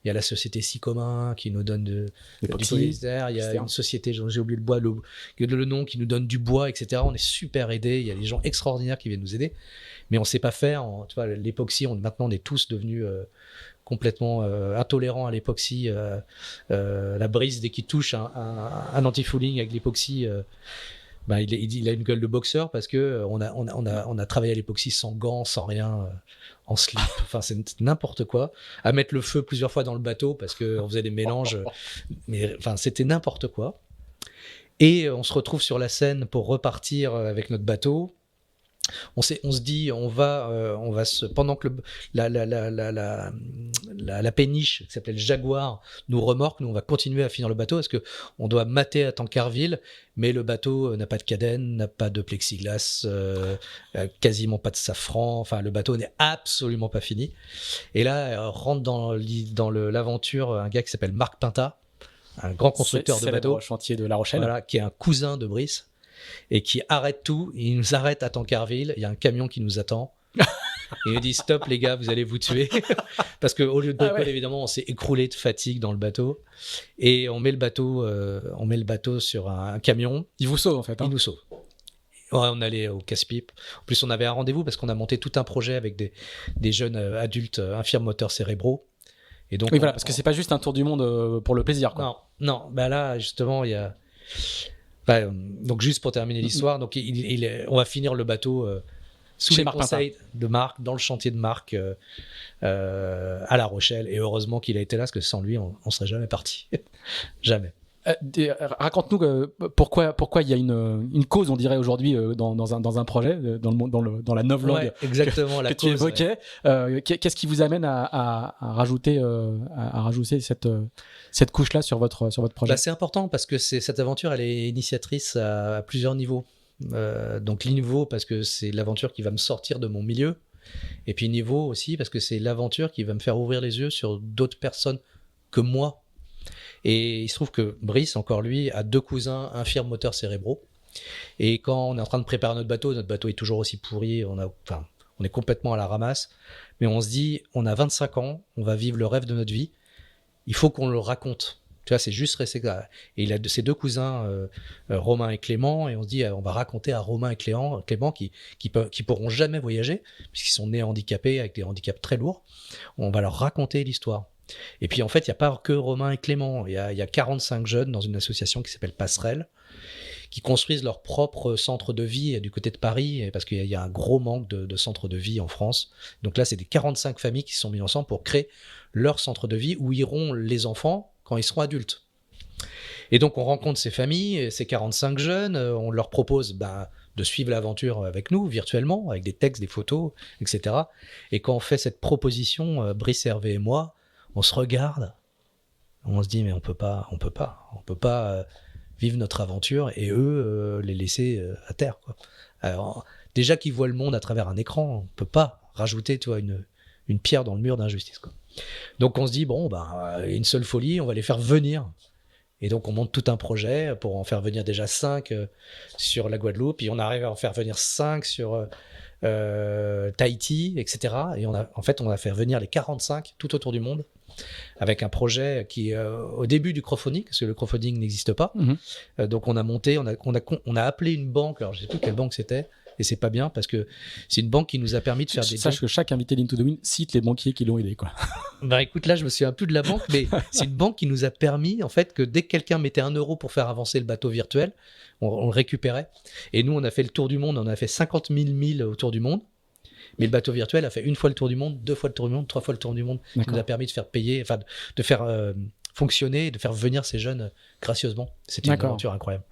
[SPEAKER 2] Il y a la société Sicommun qui nous donne du polyester. Il y a une société, j'ai oublié le nom, qui nous donne du bois, etc. On est super aidés. Il y a des gens extraordinaires qui viennent nous aider. Mais on ne sait pas faire. Tu vois, l'époxy, maintenant, on est tous devenus... complètement intolérant à l'époxy, la brise dès qu'il touche un anti-fouling avec l'époxy, il a une gueule de boxeur parce que on a travaillé à l'époxy sans gants, sans rien, en slip. Enfin, c'est n'importe quoi. À mettre le feu plusieurs fois dans le bateau parce que on faisait des mélanges, mais enfin c'était n'importe quoi. Et on se retrouve sur la Seine pour repartir avec notre bateau. On se dit, pendant que la péniche qui s'appelait le Jaguar nous remorque, nous on va continuer à finir le bateau parce que on doit mater à Tancarville, mais le bateau n'a pas de cadène, n'a pas de plexiglas, quasiment pas de safran. Enfin, le bateau n'est absolument pas fini. Et là, rentre dans l'aventure un gars qui s'appelle Marc Pinta, un grand constructeur de bateaux,
[SPEAKER 1] chantier de La Rochelle,
[SPEAKER 2] voilà, qui est un cousin de Brice. Et qui arrête tout, il nous arrête à Tancarville, il y a un camion qui nous attend. Et il nous dit stop les gars, vous allez vous tuer. Parce qu'au lieu de bricoler, évidemment, on s'est écroulé de fatigue dans le bateau. Et on met le bateau sur un camion.
[SPEAKER 1] Il vous sauve en fait.
[SPEAKER 2] Il nous sauve. Ouais, on allait au casse-pipe. En plus, on avait un rendez-vous parce qu'on a monté tout un projet avec des jeunes adultes infirmes moteurs cérébraux. Et donc,
[SPEAKER 1] Oui, voilà, parce que c'est pas juste un tour du monde pour le plaisir, quoi.
[SPEAKER 2] Non. Bah là, justement, il y a. Donc, juste pour terminer l'histoire, donc on va finir le bateau sous
[SPEAKER 1] Chez
[SPEAKER 2] les
[SPEAKER 1] Marc
[SPEAKER 2] conseils de Marc, dans le chantier de Marc, à La Rochelle. Et heureusement qu'il a été là, parce que sans lui, on serait jamais parti. Jamais.
[SPEAKER 1] Raconte-nous pourquoi il y a une cause, on dirait aujourd'hui, dans un projet, dans la novlangue
[SPEAKER 2] Ouais, exactement,
[SPEAKER 1] que tu évoquais. Ouais. Qu'est-ce qui vous amène à rajouter cette couche-là sur votre projet?
[SPEAKER 2] Bah, c'est important parce que cette aventure, elle est initiatrice à plusieurs niveaux. Donc niveau parce que c'est l'aventure qui va me sortir de mon milieu, et puis niveau aussi parce que c'est l'aventure qui va me faire ouvrir les yeux sur d'autres personnes que moi. Et il se trouve que Brice, encore lui, a 2 cousins infirmes moteurs cérébraux. Et quand on est en train de préparer notre bateau est toujours aussi pourri, on est complètement à la ramasse, mais on se dit, on a 25 ans, on va vivre le rêve de notre vie, il faut qu'on le raconte. Tu vois, c'est juste resté là. Et il a ses 2 cousins, Romain et Clément, et on se dit, on va raconter à Romain et Clément qui pourront jamais voyager, puisqu'ils sont nés handicapés, avec des handicaps très lourds. On va leur raconter l'histoire. Et puis en fait, il n'y a pas que Romain et Clément, il y a 45 jeunes dans une association qui s'appelle Passerelle, qui construisent leur propre centre de vie du côté de Paris, parce qu'il y a un gros manque de centres de vie en France. Donc là, c'est des 45 familles qui se sont mises ensemble pour créer leur centre de vie où iront les enfants quand ils seront adultes. Et donc on rencontre ces familles, ces 45 jeunes, on leur propose de suivre l'aventure avec nous, virtuellement, avec des textes, des photos, etc. Et quand on fait cette proposition, Brice, Hervé et moi, on se regarde, on se dit mais on peut pas vivre notre aventure et eux les laisser à terre, quoi. Alors déjà qu'ils voient le monde à travers un écran, on peut pas rajouter, tu vois, une pierre dans le mur d'injustice, quoi. Donc on se dit une seule folie, on va les faire venir. Et donc on monte tout un projet pour en faire venir déjà 5 sur la Guadeloupe, puis on arrive à en faire venir 5 sur Tahiti, etc. Et on a fait venir les 45 tout autour du monde, avec un projet qui est au début du crowdfunding, parce que le crowdfunding n'existe pas. Donc on a monté, on a appelé une banque, alors je sais plus quelle banque c'était, et c'est pas bien parce que c'est une banque qui nous a permis de faire des...
[SPEAKER 1] Sache que chaque invité d'Into the Wind cite les banquiers qui l'ont aidé, quoi.
[SPEAKER 2] Écoute, là je me souviens plus de la banque, mais c'est une banque qui nous a permis en fait que dès que quelqu'un mettait 1 euro pour faire avancer le bateau virtuel, on le récupérait. Et nous on a fait le tour du monde, on a fait 50 000 milles autour du monde. Mais le bateau virtuel a fait 1 fois le tour du monde, 2 fois le tour du monde, 3 fois le tour du monde. D'accord. Qui nous a permis de faire payer, de faire fonctionner, de faire venir ces jeunes gracieusement. C'était une aventure incroyable.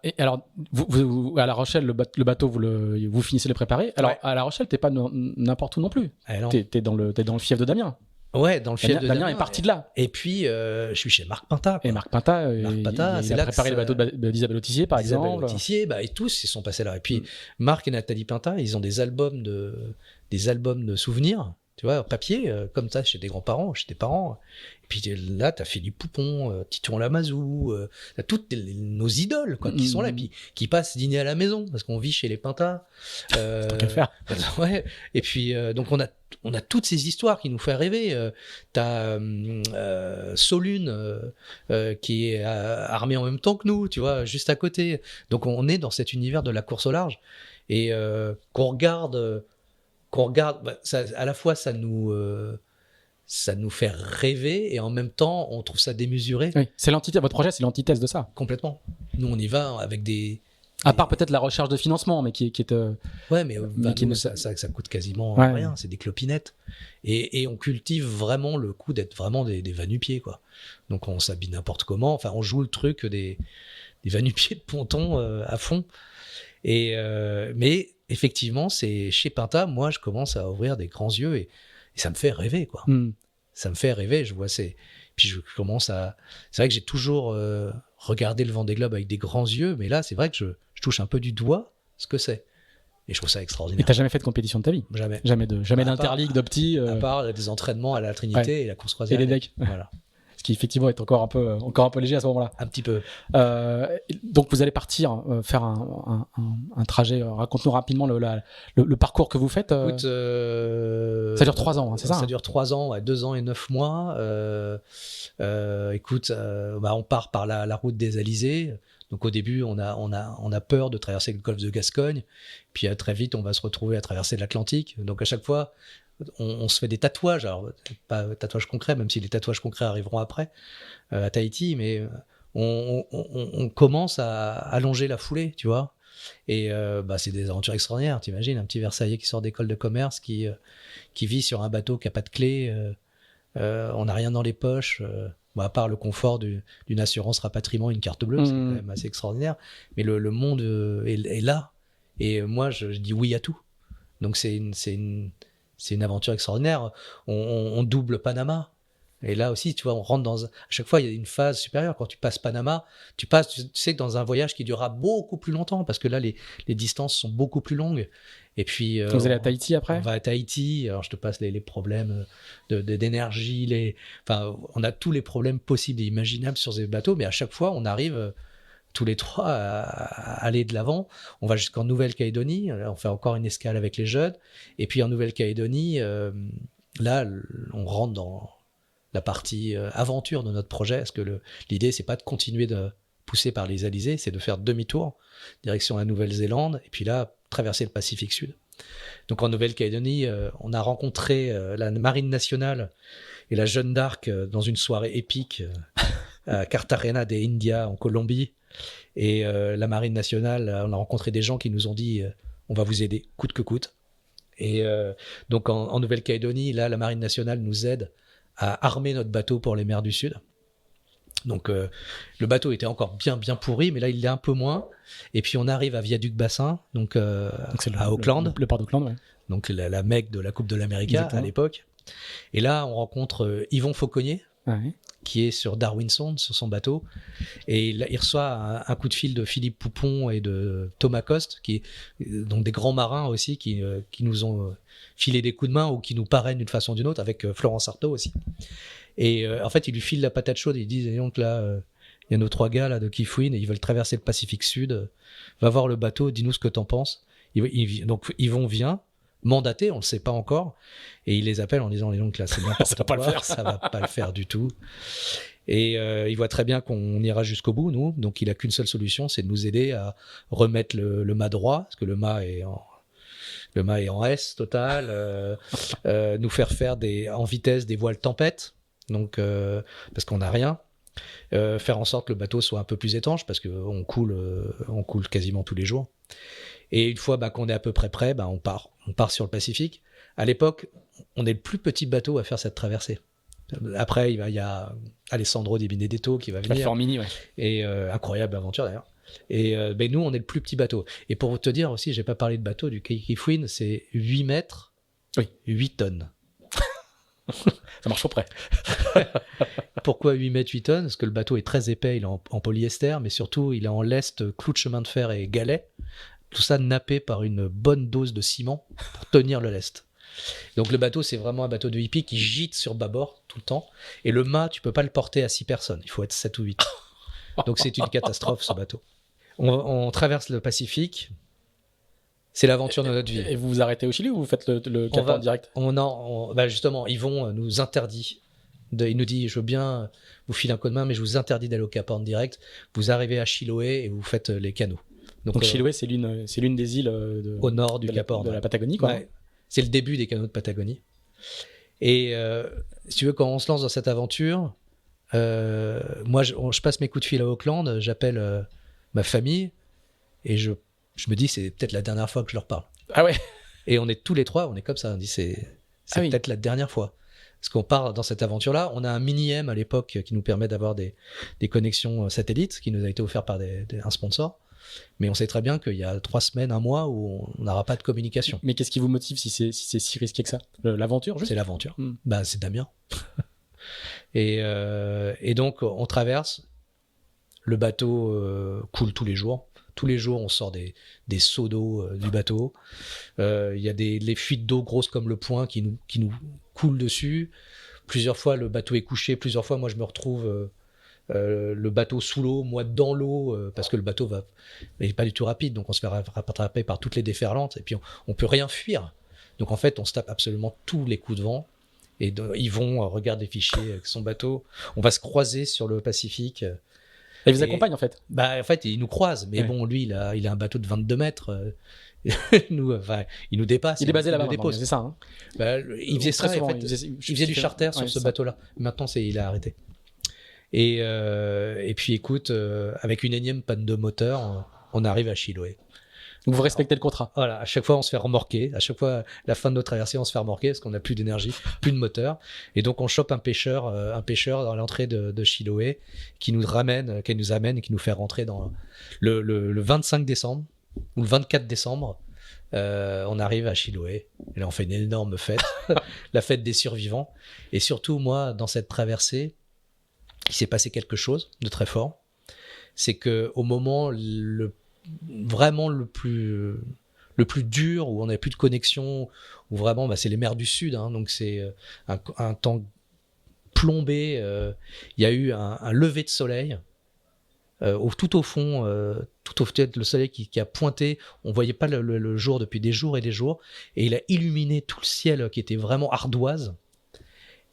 [SPEAKER 1] Et alors, vous, à La Rochelle, le bateau, vous finissez de le préparer. Alors, ouais. À La Rochelle, t'es pas n'importe où non plus. T'es dans le fief de Damien.
[SPEAKER 2] Ouais, dans le fief de Damien.
[SPEAKER 1] Damien est parti de là.
[SPEAKER 2] Et puis, je suis chez Marc Pinta, quoi.
[SPEAKER 1] Et Marc Pinta, il a préparé le bateau d'Isabelle Autissier, par exemple.
[SPEAKER 2] Isabelle Autissier, et tous, ils sont passés là. Et puis, Marc et Nathalie Pinta, ils ont des albums de souvenirs, tu vois, papier, comme ça, chez des grands-parents, chez tes parents. Et puis là, t'as Philippe Poupon, Titon Lamazou, t'as toutes nos idoles, quoi, qui sont là, et puis qui passent dîner à la maison, parce qu'on vit chez les Pinta.
[SPEAKER 1] Tant qu'à faire.
[SPEAKER 2] Ouais. Et puis, donc, on a toutes ces histoires qui nous font rêver. T'as Solune qui est armé en même temps que nous, tu vois, juste à côté. Donc on est dans cet univers de la course au large. Et qu'on regarde, ça, à la fois ça nous fait rêver et en même temps on trouve ça démesuré.
[SPEAKER 1] Oui, c'est l'antithèse. Votre projet, c'est l'antithèse de ça.
[SPEAKER 2] Complètement. Nous, on y va avec
[SPEAKER 1] à part peut-être la recherche de financement, mais qui est...
[SPEAKER 2] Ouais, mais ça coûte quasiment rien, c'est des clopinettes. Et on cultive vraiment le coup d'être vraiment des va-nu-pieds, quoi. Donc on s'habille n'importe comment, enfin on joue le truc des va-nu-pieds de ponton à fond. Mais effectivement, c'est chez Pinta, moi je commence à ouvrir des grands yeux et ça me fait rêver, quoi. Ça me fait rêver, je vois puis je commence à... C'est vrai que j'ai toujours regardé le Vendée Globe avec des grands yeux, mais là c'est vrai que je touche un peu du doigt ce que c'est. Et je trouve ça extraordinaire.
[SPEAKER 1] Et t'as jamais fait de compétition de ta vie?
[SPEAKER 2] Jamais.
[SPEAKER 1] Jamais d'interligue, d'opti.
[SPEAKER 2] À part des entraînements à la Trinité et la course croisière.
[SPEAKER 1] Et les decks.
[SPEAKER 2] Voilà.
[SPEAKER 1] Ce qui effectivement est encore un peu léger à ce moment-là.
[SPEAKER 2] Un petit peu.
[SPEAKER 1] Donc vous allez partir faire un trajet. Raconte-nous rapidement le parcours que vous faites.
[SPEAKER 2] Écoute,
[SPEAKER 1] ça dure 3 ans, hein, c'est ça?
[SPEAKER 2] Ça dure 3 ans, 2 ans et 9 mois. Écoute, on part par la route des Alizés. Donc au début, on a peur de traverser le golfe de Gascogne. Puis très vite, on va se retrouver à traverser l'Atlantique. Donc à chaque fois, on se fait des tatouages, alors pas tatouages concrets, même si les tatouages concrets arriveront après à Tahiti, mais on commence à allonger la foulée, tu vois. Et c'est des aventures extraordinaires, t'imagines, un petit Versaillais qui sort d'école de commerce, qui vit sur un bateau qui n'a pas de clé, on n'a rien dans les poches, à part le confort d'une assurance rapatriement, une carte bleue, c'est quand même assez extraordinaire. Mais le monde est là, et moi je dis oui à tout. Donc c'est une aventure extraordinaire. On double Panama. Et là aussi, tu vois, on rentre à chaque fois, il y a une phase supérieure. Quand tu passes Panama, tu sais que dans un voyage qui durera beaucoup plus longtemps, parce que là, les distances sont beaucoup plus longues. Et puis,
[SPEAKER 1] vous allez à Tahiti après ?
[SPEAKER 2] On va à Tahiti. Alors, je te passe les problèmes d'énergie. On a tous les problèmes possibles et imaginables sur ces bateaux, mais à chaque fois, on arrive tous les trois à aller de l'avant. On va jusqu'en Nouvelle-Calédonie. On fait encore une escale avec les jeunes. Et puis, en Nouvelle-Calédonie, là, on rentre dans la partie aventure de notre projet, parce que l'idée, c'est pas de continuer de pousser par les Alizés, c'est de faire demi-tour, direction la Nouvelle-Zélande, et puis là, traverser le Pacifique Sud. Donc en Nouvelle-Calédonie, on a rencontré la Marine nationale et la Jeanne d'Arc dans une soirée épique à Cartagena de India, en Colombie. Et la Marine nationale, on a rencontré des gens qui nous ont dit on va vous aider, coûte que coûte. Et donc en Nouvelle-Calédonie, là, la Marine nationale nous aide à armer notre bateau pour les mers du Sud. Donc le bateau était encore bien pourri, mais là il l'est un peu moins. Et puis on arrive à Viaduc-Bassin, donc à Auckland.
[SPEAKER 1] Le port d'Auckland, ouais.
[SPEAKER 2] Donc la Mecque de la Coupe de l'Amérique à l'époque. Et là on rencontre Yvon Fauconnier, qui est sur Darwin Sound, sur son bateau. Et là, il reçoit un coup de fil de Philippe Poupon et de Thomas Coste, donc des grands marins aussi, qui nous ont filé des coups de main ou qui nous parrainent d'une façon ou d'une autre, avec Florence Artaud aussi. Et en fait, il lui file la patate chaude et ils disent donc là, il y a nos 3 gars là, de Kifouine et ils veulent traverser le Pacifique Sud. Va voir le bateau, dis-nous ce que t'en penses. Donc Yvon vient, mandaté, on le sait pas encore, et il les appelle en disant donc là, c'est n'importe
[SPEAKER 1] ça va pas le faire.
[SPEAKER 2] Ça va pas le faire du tout. Et il voit très bien qu'on ira jusqu'au bout, nous. Donc il a qu'une seule solution, c'est de nous aider à remettre le mât droit, parce que le mât est en S total, nous faire en vitesse des voiles tempête, donc parce qu'on n'a rien, faire en sorte que le bateau soit un peu plus étanche, parce qu'on coule quasiment tous les jours. Et une fois qu'on est à peu près prêt, on part sur le Pacifique. À l'époque, on est le plus petit bateau à faire cette traversée. Après, il y a Alessandro Di Benedetto qui va venir.
[SPEAKER 1] Formini, ouais.
[SPEAKER 2] Et incroyable aventure d'ailleurs. Et nous, on est le plus petit bateau. Et pour te dire aussi, j'ai pas parlé de bateau, du Kifouine, c'est 8 mètres, 8 tonnes.
[SPEAKER 1] Ça marche au près.
[SPEAKER 2] Pourquoi 8 mètres, 8 tonnes ? Parce que le bateau est très épais, il est en polyester, mais surtout, il est en lest, clous de chemin de fer et galets. Tout ça nappé par une bonne dose de ciment pour tenir le lest. Donc le bateau, c'est vraiment un bateau de hippie qui gîte sur bâbord tout le temps. Et le mât, tu peux pas le porter à 6 personnes. Il faut être 7 ou 8. Donc c'est une catastrophe, ce bateau. On traverse le Pacifique. C'est l'aventure de notre vie.
[SPEAKER 1] Et vous vous arrêtez au Chili ou vous faites le Cap Horn direct ?
[SPEAKER 2] Justement, Yvon nous interdit. Il nous dit, je veux bien vous filer un coup de main, mais je vous interdis d'aller au Cap Horn direct. Vous arrivez à Chiloé et vous faites les canaux.
[SPEAKER 1] Donc Chiloé, c'est l'une des îles
[SPEAKER 2] au nord du Cap Horn,
[SPEAKER 1] de la Patagonie, quoi.
[SPEAKER 2] Ouais. C'est le début des canaux de Patagonie. Et si tu veux, quand on se lance dans cette aventure, moi, je passe mes coups de fil à Auckland, j'appelle ma famille et je me dis, c'est peut-être la dernière fois que je leur parle.
[SPEAKER 1] Ah ouais.
[SPEAKER 2] Et on est tous les trois, on est comme ça, on dit, c'est peut-être la dernière fois. Parce qu'on part dans cette aventure-là, on a un mini-M à l'époque qui nous permet d'avoir des connexions satellites, qui nous a été offert par un sponsor. Mais on sait très bien qu'il y a 3 semaines, 1 mois où on n'aura pas de communication.
[SPEAKER 1] Mais qu'est-ce qui vous motive si c'est si risqué que ça ? L'aventure, juste ?
[SPEAKER 2] C'est l'aventure. C'est Damien. Et donc, on traverse. Le bateau coule tous les jours. Tous les jours, on sort des seaux d'eau du bateau. Il y a les fuites d'eau grosses comme le poing qui nous coulent dessus. Plusieurs fois, le bateau est couché. Plusieurs fois, moi, je me retrouve... le bateau sous l'eau, moi dans l'eau, parce que le bateau n'est pas du tout rapide, donc on se fait rattraper par toutes les déferlantes, et puis on peut rien fuir. Donc en fait, on se tape absolument tous les coups de vent, et Yvon regarde les fichiers avec son bateau. On va se croiser sur le Pacifique,
[SPEAKER 1] Et ils vous accompagnent en fait.
[SPEAKER 2] Bah, en fait, il nous croise. Mais
[SPEAKER 1] Ouais.
[SPEAKER 2] bon, lui, il a un bateau de 22 mètres. Nous, enfin, il nous dépasse.
[SPEAKER 1] Il est basé
[SPEAKER 2] nous
[SPEAKER 1] là-bas, maintenant,
[SPEAKER 2] dépose.
[SPEAKER 1] c'est ça. Hein.
[SPEAKER 2] Bah, il faisait
[SPEAKER 1] Très
[SPEAKER 2] ça,
[SPEAKER 1] souvent,
[SPEAKER 2] en fait, il faisait du charter sur
[SPEAKER 1] ouais,
[SPEAKER 2] ce
[SPEAKER 1] c'est ça.
[SPEAKER 2] bateau-là. Maintenant, il a arrêté. Et puis, écoute, avec une énième panne de moteur, on arrive à Chiloé.
[SPEAKER 1] Donc vous respectez le contrat.
[SPEAKER 2] Voilà, à chaque fois, on se fait remorquer. À chaque fois, la fin de notre traversée, on se fait remorquer parce qu'on n'a plus d'énergie, plus de moteur. Et donc, on chope un pêcheur dans l'entrée de Chiloé qui nous amène et qui nous fait rentrer dans le 25 décembre ou le 24 décembre. On arrive à Chiloé. Et là, on fait une énorme fête, la fête des survivants. Et surtout, moi, dans cette traversée, il s'est passé quelque chose de très fort. C'est que au moment vraiment le plus dur, où on n'avait plus de connexion, où vraiment c'est les mers du Sud, hein, donc c'est un temps plombé. Il y a eu un lever de soleil tout au fond, le soleil qui a pointé. On voyait pas le jour depuis des jours et des jours, et il a illuminé tout le ciel qui était vraiment ardoise.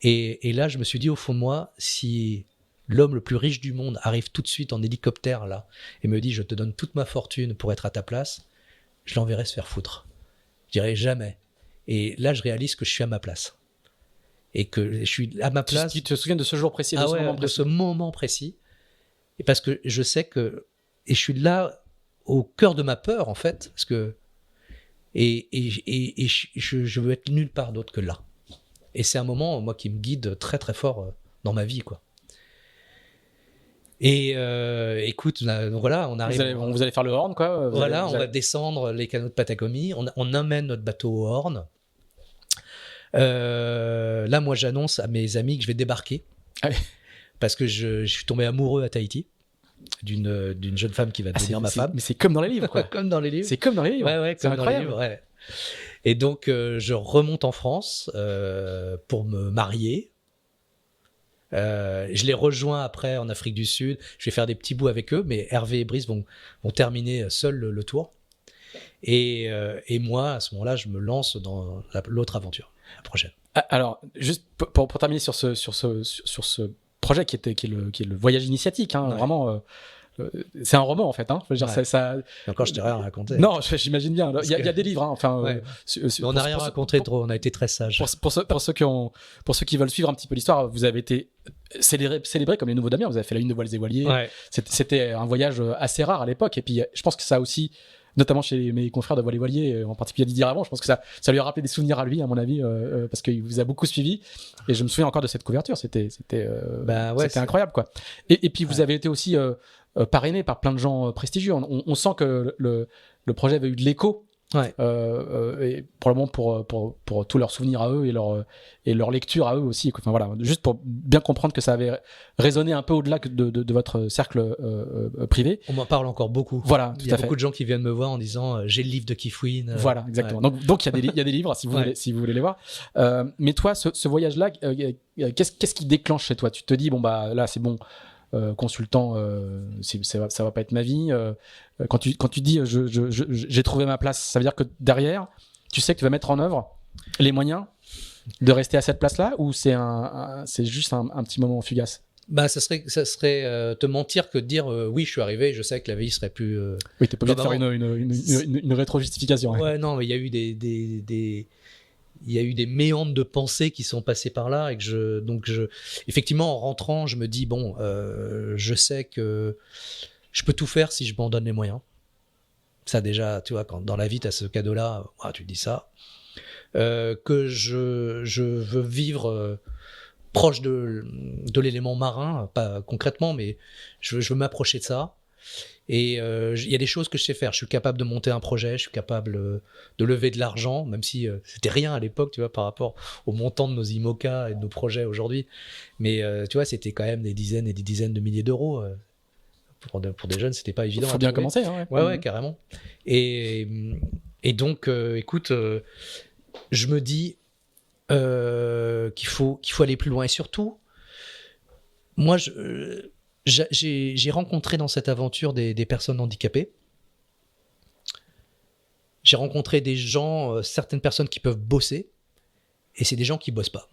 [SPEAKER 2] Et là, je me suis dit au fond de moi, si l'homme le plus riche du monde arrive tout de suite en hélicoptère là et me dit je te donne toute ma fortune pour être à ta place, je l'enverrai se faire foutre. Je dirais jamais. Et là, je réalise que je suis à ma place. Et que je suis à ma place.
[SPEAKER 1] Tu te souviens de ce jour précis,
[SPEAKER 2] de ce moment précis. Et parce que je sais que. Et je suis là au cœur de ma peur, en fait. Parce que. Et je veux être nulle part d'autre que là. Et c'est un moment, moi, qui me guide très, très fort dans ma vie, quoi. Et écoute, voilà, on arrive.
[SPEAKER 1] Vous allez faire le Horn, quoi.
[SPEAKER 2] On va descendre les canaux de Patagonie. On amène notre bateau au Horn. Là, moi, j'annonce à mes amis que je vais débarquer.
[SPEAKER 1] Allez.
[SPEAKER 2] Parce que je suis tombé amoureux à Tahiti d'une jeune femme qui va devenir ma femme.
[SPEAKER 1] Mais c'est comme dans les livres, quoi.
[SPEAKER 2] Comme dans les livres.
[SPEAKER 1] C'est comme dans les livres.
[SPEAKER 2] Ouais,
[SPEAKER 1] c'est
[SPEAKER 2] comme
[SPEAKER 1] incroyable.
[SPEAKER 2] dans les livres, ouais. Et donc, je remonte en France pour me marier. Je les rejoins après en Afrique du Sud. Je vais faire des petits bouts avec eux, mais Hervé et Brice vont terminer seuls le tour. Et moi, à ce moment-là, je me lance dans l'autre aventure, la prochaine.
[SPEAKER 1] Alors, juste pour terminer sur ce projet qui est le voyage initiatique, hein,
[SPEAKER 2] Ouais.
[SPEAKER 1] Vraiment. C'est un roman en fait. Hein. Je veux dire,
[SPEAKER 2] Ouais.
[SPEAKER 1] ça...
[SPEAKER 2] Et encore, je t'ai rien raconté.
[SPEAKER 1] Non, j'imagine bien. Il y a
[SPEAKER 2] que-
[SPEAKER 1] des livres. Hein, enfin,
[SPEAKER 2] Ouais. On n'a rien raconté trop. On a été très sages.
[SPEAKER 1] Pour ceux qui veulent suivre un petit peu l'histoire, vous avez été célébré comme les nouveaux Damiens. Vous avez fait la une de Voiles et Voiliers.
[SPEAKER 2] Ouais.
[SPEAKER 1] C'était un voyage assez rare à l'époque. Et puis, je pense que ça a aussi, notamment chez mes confrères de Voiles et Voiliers, en particulier Didier Ravon, je pense que ça lui a rappelé des souvenirs à lui, à mon avis, parce qu'il vous a beaucoup suivi. Et je me souviens encore de cette couverture. C'était incroyable, quoi. Et puis, vous avez été aussi parrainé par plein de gens prestigieux. On sent que le projet avait eu de l'écho.
[SPEAKER 2] Ouais.
[SPEAKER 1] Et probablement pour tous leurs souvenirs à eux et leur lecture à eux aussi. Enfin, voilà, juste pour bien comprendre que ça avait résonné un peu au-delà de votre cercle privé.
[SPEAKER 2] On m'en parle encore beaucoup.
[SPEAKER 1] Voilà,
[SPEAKER 2] Il y a beaucoup de gens qui viennent me voir en disant j'ai le livre de Kifouine.
[SPEAKER 1] Voilà, exactement. Ouais. Donc il y a des livres si vous voulez les voir. Mais toi, ce voyage-là, qu'est-ce qui déclenche chez toi? Tu te dis bon bah là c'est bon. Consultant, ça va pas être ma vie. Quand tu dis j'ai trouvé ma place, ça veut dire que derrière, tu sais que tu vas mettre en œuvre les moyens de rester à cette place-là, ou c'est juste un petit moment fugace?
[SPEAKER 2] Bah, ça serait te mentir que de dire oui, je suis arrivé, je sais que la vie serait plus.
[SPEAKER 1] Oui, t'es pas obligé de faire une rétro-justification.
[SPEAKER 2] Ouais, non, mais il y a eu il y a eu des méandres de pensée qui sont passés par là et effectivement, en rentrant, je me dis bon, je sais que je peux tout faire si je m'en donne les moyens. Ça déjà, tu vois, quand dans la vie t'as ce cadeau-là, tu te dis ça. Que je veux vivre proche de l'élément marin, pas concrètement, mais je veux m'approcher de ça. Et il y a des choses que je sais faire. Je suis capable de monter un projet, je suis capable de lever de l'argent, même si c'était rien à l'époque, tu vois, par rapport au montant de nos IMOCA et de nos projets aujourd'hui. Mais tu vois, c'était quand même des dizaines et des dizaines de milliers d'euros. Pour des jeunes, c'était pas évident.
[SPEAKER 1] Il faut bien commencer. Hein,
[SPEAKER 2] ouais, carrément. Et donc, écoute, je me dis qu'il faut aller plus loin. Et surtout, moi, j'ai rencontré dans cette aventure des personnes handicapées. J'ai rencontré des gens, certaines personnes qui peuvent bosser, et c'est des gens qui bossent pas.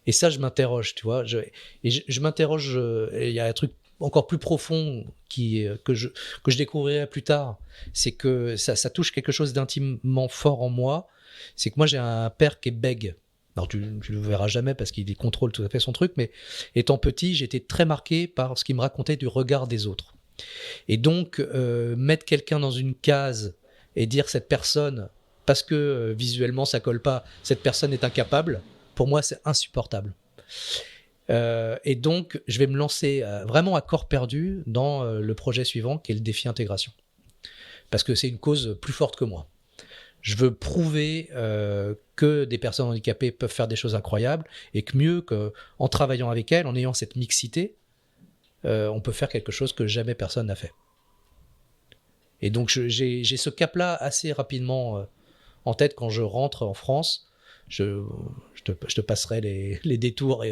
[SPEAKER 2] Et ça, je m'interroge, tu vois. Je m'interroge. Il y a un truc encore plus profond que je découvrirai plus tard, c'est que ça touche quelque chose d'intimement fort en moi. C'est que moi, j'ai un père qui est bègue. Alors, tu le verras jamais parce qu'il contrôle tout à fait son truc, mais étant petit, j'étais très marqué par ce qu'il me racontait du regard des autres. Et donc, mettre quelqu'un dans une case et dire cette personne, parce que visuellement ça colle pas, cette personne est incapable, pour moi, c'est insupportable. Et donc, je vais me lancer vraiment à corps perdu dans le projet suivant, qui est le défi intégration. Parce que c'est une cause plus forte que moi. Je veux prouver que des personnes handicapées peuvent faire des choses incroyables et que mieux qu'en travaillant avec elles, en ayant cette mixité, on peut faire quelque chose que jamais personne n'a fait. Et donc, j'ai ce cap-là assez rapidement en tête quand je rentre en France. Je te passerai les détours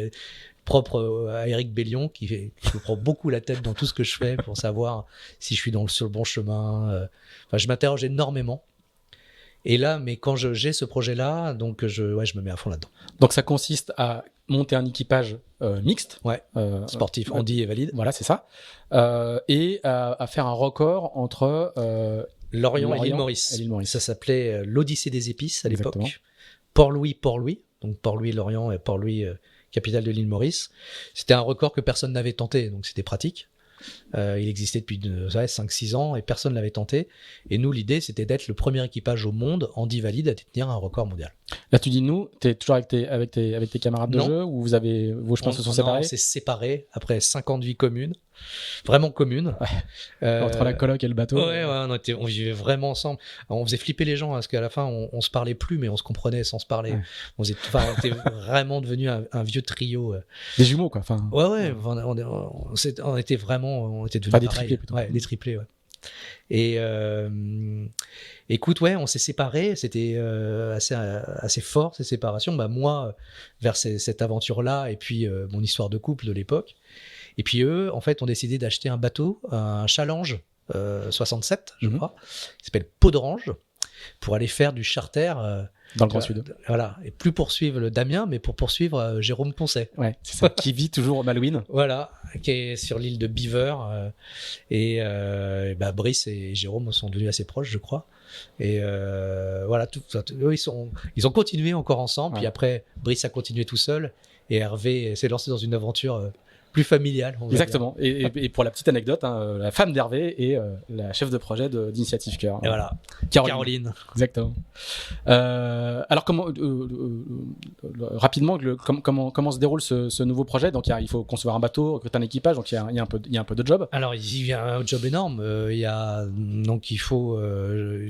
[SPEAKER 2] propres à Éric Bellion, qui me prend beaucoup la tête dans tout ce que je fais pour savoir si je suis sur le bon chemin. Enfin, je m'interroge énormément. Et là, mais quand j'ai ce projet-là, donc je me mets à fond là-dedans.
[SPEAKER 1] Donc ça consiste à monter un équipage mixte.
[SPEAKER 2] Sportif, handi et valide.
[SPEAKER 1] Voilà, c'est ça. Et à faire un record entre
[SPEAKER 2] Lorient et l'île Maurice. Ça s'appelait l'Odyssée des épices à l'époque. Port-Louis. Donc Port-Louis, Lorient et Port-Louis, capitale de l'île Maurice. C'était un record que personne n'avait tenté, donc c'était pratique. Il existait depuis 5-6 ans et personne ne l'avait tenté. Et nous, l'idée, c'était d'être le premier équipage au monde handi valide à détenir un record mondial.
[SPEAKER 1] Là, tu dis nous, tu es toujours avec tes camarades de jeu ou vous avez vos chemins se sont séparés?
[SPEAKER 2] On s'est séparés après 5 ans de vie commune. Vraiment commune.
[SPEAKER 1] Ouais. Entre la coloc et le bateau.
[SPEAKER 2] On vivait vraiment ensemble. On faisait flipper les gens parce qu'à la fin, on se parlait plus, mais on se comprenait sans se parler. Ouais. On était vraiment devenu un vieux trio.
[SPEAKER 1] Des jumeaux, quoi.
[SPEAKER 2] On était devenus
[SPEAKER 1] des triplés plutôt.
[SPEAKER 2] Ouais, des triplés, ouais. Et écoute, on s'est séparés. C'était assez fort ces séparations. Moi, vers cette aventure-là, et puis mon histoire de couple de l'époque. Et puis eux, en fait, ont décidé d'acheter un bateau, un Challenge 67, je crois, qui s'appelle Peau d'Orange, pour aller faire du charter
[SPEAKER 1] dans le Grand Sud.
[SPEAKER 2] Voilà, et plus poursuivre le Damien, mais pour poursuivre Jérôme Poncet.
[SPEAKER 1] Ouais, c'est ça. Qui vit toujours au Malouine.
[SPEAKER 2] Voilà, qui est sur l'île de Beaver. Brice et Jérôme sont devenus assez proches, je crois. Et voilà, eux, ils ont continué encore ensemble. Ouais. Puis après, Brice a continué tout seul. Et Hervé s'est lancé dans une aventure plus familiale.
[SPEAKER 1] Exactement. Et pour la petite anecdote, la femme d'Hervé est la chef de projet d'Initiative Cœur.
[SPEAKER 2] Et voilà, Caroline.
[SPEAKER 1] Exactement. Alors rapidement, comment se déroule ce nouveau projet? Donc il faut concevoir un bateau, recruter un équipage, donc il y a un peu de job.
[SPEAKER 2] Alors il y a un job énorme. Donc il faut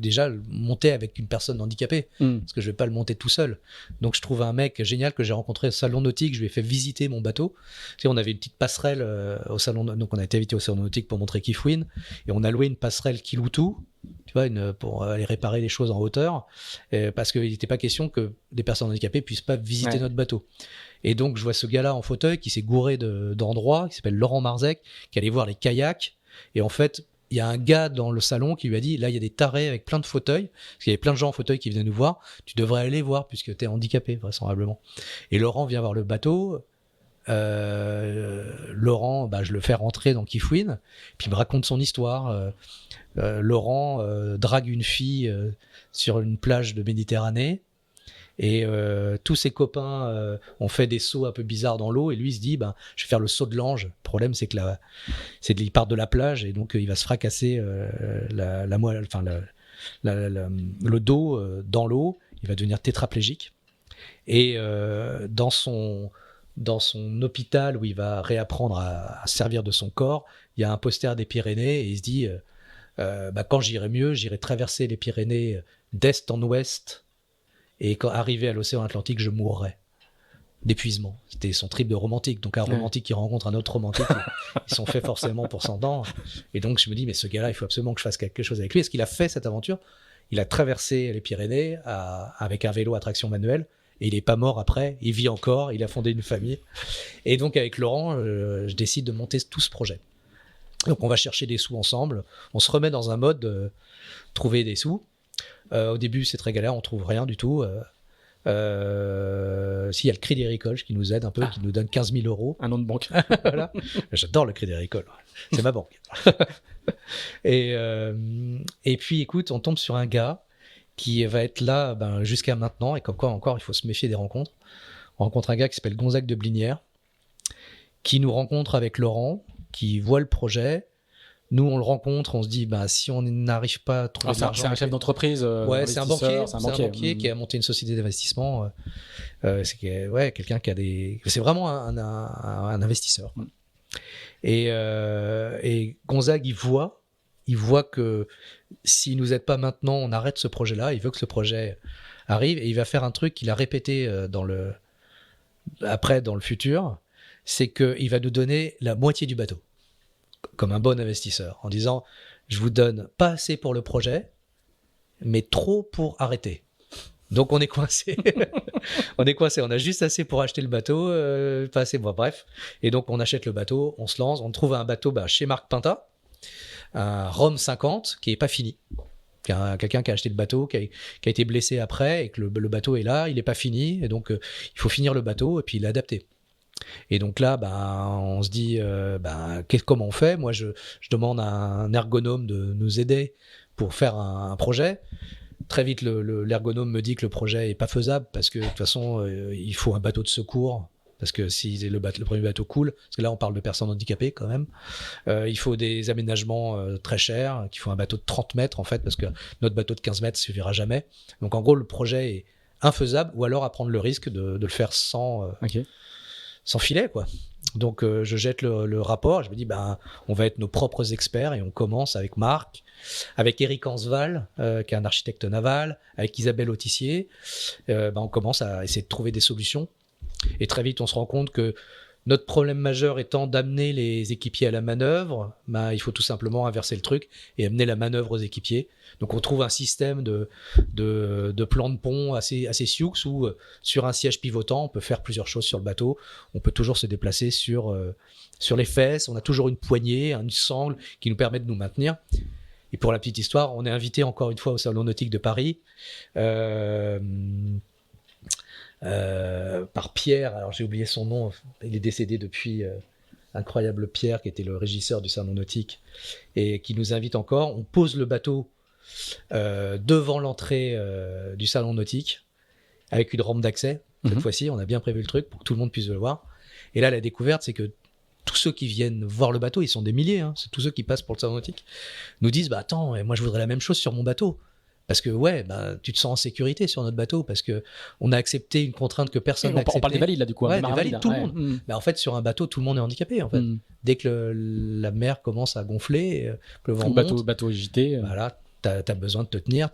[SPEAKER 2] déjà monter avec une personne handicapée, parce que je vais pas le monter tout seul. Donc je trouve un mec génial que j'ai rencontré au salon nautique. Je lui ai fait visiter mon bateau. Tu sais, on avait une petite passerelle au salon, donc on a été invité au salon nautique pour montrer Kifwin, et on a loué une passerelle Kiloutou, tu vois, pour aller réparer les choses en hauteur, parce qu'il n'était pas question que des personnes handicapées puissent pas visiter notre bateau. Et donc je vois ce gars-là en fauteuil qui s'est gouré d'endroits, qui s'appelle Laurent Marzec, qui allait voir les kayaks, et en fait il y a un gars dans le salon qui lui a dit, là il y a des tarés avec plein de fauteuils, parce qu'il y avait plein de gens en fauteuil qui venaient nous voir, tu devrais aller voir puisque tu es handicapé vraisemblablement. Et Laurent vient voir le bateau. Laurent, je le fais rentrer dans Kifwin, puis il me raconte son histoire. Laurent drague une fille sur une plage de Méditerranée, et tous ses copains ont fait des sauts un peu bizarres dans l'eau, et lui il se dit, je vais faire le saut de l'ange. Le problème c'est que il part de la plage, et donc il va se fracasser le dos dans l'eau, il va devenir tétraplégique, et dans son hôpital où il va réapprendre à servir de son corps, il y a un poster des Pyrénées, et il se dit quand j'irai mieux, j'irai traverser les Pyrénées d'est en ouest, et quand arrivé à l'océan Atlantique, je mourrai d'épuisement. C'était son trip de romantique, donc un romantique qui rencontre un autre romantique, ils sont faits forcément pour s'entendre. Et donc je me dis, mais ce gars-là, il faut absolument que je fasse quelque chose avec lui. Est-ce qu'il a fait cette aventure? Il a traversé les Pyrénées avec un vélo à traction manuelle, et il n'est pas mort après, il vit encore, il a fondé une famille. Et donc avec Laurent, je décide de monter tout ce projet. Donc on va chercher des sous ensemble, on se remet dans un mode trouver des sous. Au début c'est très galère, on trouve rien du tout. S'il y a le Crédit Agricole qui nous aide un peu, qui nous donne 15 000 euros.
[SPEAKER 1] Un nom de banque.
[SPEAKER 2] Voilà. J'adore le Crédit Agricole. C'est ma banque. Et puis, écoute, on tombe sur un gars qui va être là jusqu'à maintenant. Et comme quoi, encore, il faut se méfier des rencontres. On rencontre un gars qui s'appelle Gonzague de Blinière, qui nous rencontre avec Laurent, qui voit le projet. Nous, on le rencontre, on se dit, si on n'arrive pas à trouver de l'argent...
[SPEAKER 1] C'est un chef d'entreprise,
[SPEAKER 2] ouais, c'est un banquier
[SPEAKER 1] Mmh.
[SPEAKER 2] qui a monté une société d'investissement. C'est quelqu'un qui a des... C'est vraiment un investisseur.
[SPEAKER 1] Mmh.
[SPEAKER 2] Et Gonzague, il voit que s'il nous aide pas maintenant, on arrête ce projet-là. Il veut que ce projet arrive et il va faire un truc qu'il a répété dans le futur, c'est qu'il va nous donner la moitié du bateau, comme un bon investisseur, en disant je vous donne pas assez pour le projet, mais trop pour arrêter. Donc on est coincé. On a juste assez pour acheter le bateau, pas assez, bref. Et donc on achète le bateau, on se lance, on trouve un bateau chez Marc Pinta, un Rome 50 qui est pas fini. Quelqu'un qui a acheté le bateau, qui a été blessé après, et que le bateau est là, il n'est pas fini, et donc il faut finir le bateau et puis l'adapter. Et donc là, on se dit, comment on fait ? Moi, je demande à un ergonome de nous aider pour faire un projet. Très vite, l'ergonome me dit que le projet n'est pas faisable parce que de toute façon, il faut un bateau de secours. Parce que si le premier bateau coule, parce que là on parle de personnes handicapées quand même, il faut des aménagements très chers, qu'il faut un bateau de 30 mètres en fait, parce que notre bateau de 15 mètres ne suffira jamais. Donc en gros, le projet est infaisable, ou alors à prendre le risque de le faire sans filet, quoi. Donc je jette le rapport, je me dis on va être nos propres experts, et on commence avec Marc, avec Eric Ansval, qui est un architecte naval, avec Isabelle Autissier. On commence à essayer de trouver des solutions. Et très vite, on se rend compte que notre problème majeur étant d'amener les équipiers à la manœuvre, il faut tout simplement inverser le truc et amener la manœuvre aux équipiers. Donc on trouve un système de plan de pont assez sioux où sur un siège pivotant, on peut faire plusieurs choses sur le bateau. On peut toujours se déplacer sur les fesses. On a toujours une poignée, une sangle qui nous permet de nous maintenir. Et pour la petite histoire, on est invité encore une fois au Salon Nautique de Paris. Par Pierre, alors j'ai oublié son nom, il est décédé depuis, incroyable Pierre, qui était le régisseur du Salon Nautique, et qui nous invite encore. On pose le bateau devant l'entrée du Salon Nautique, avec une rampe d'accès. Cette fois-ci, on a bien prévu le truc pour que tout le monde puisse le voir. Et là, la découverte, c'est que tous ceux qui viennent voir le bateau, ils sont des milliers, c'est tous ceux qui passent pour le Salon Nautique, nous disent attends, moi je voudrais la même chose sur mon bateau. Parce que tu te sens en sécurité sur notre bateau, parce que on a accepté une contrainte que personne n'a acceptée.
[SPEAKER 1] On parle des valides là du coup.
[SPEAKER 2] Ouais, des valides, tout le monde. En fait, sur un bateau, tout le monde est handicapé. En fait, dès que la mer commence à gonfler, que le vent monte,
[SPEAKER 1] bateau agité.
[SPEAKER 2] Voilà, t'as besoin de te tenir,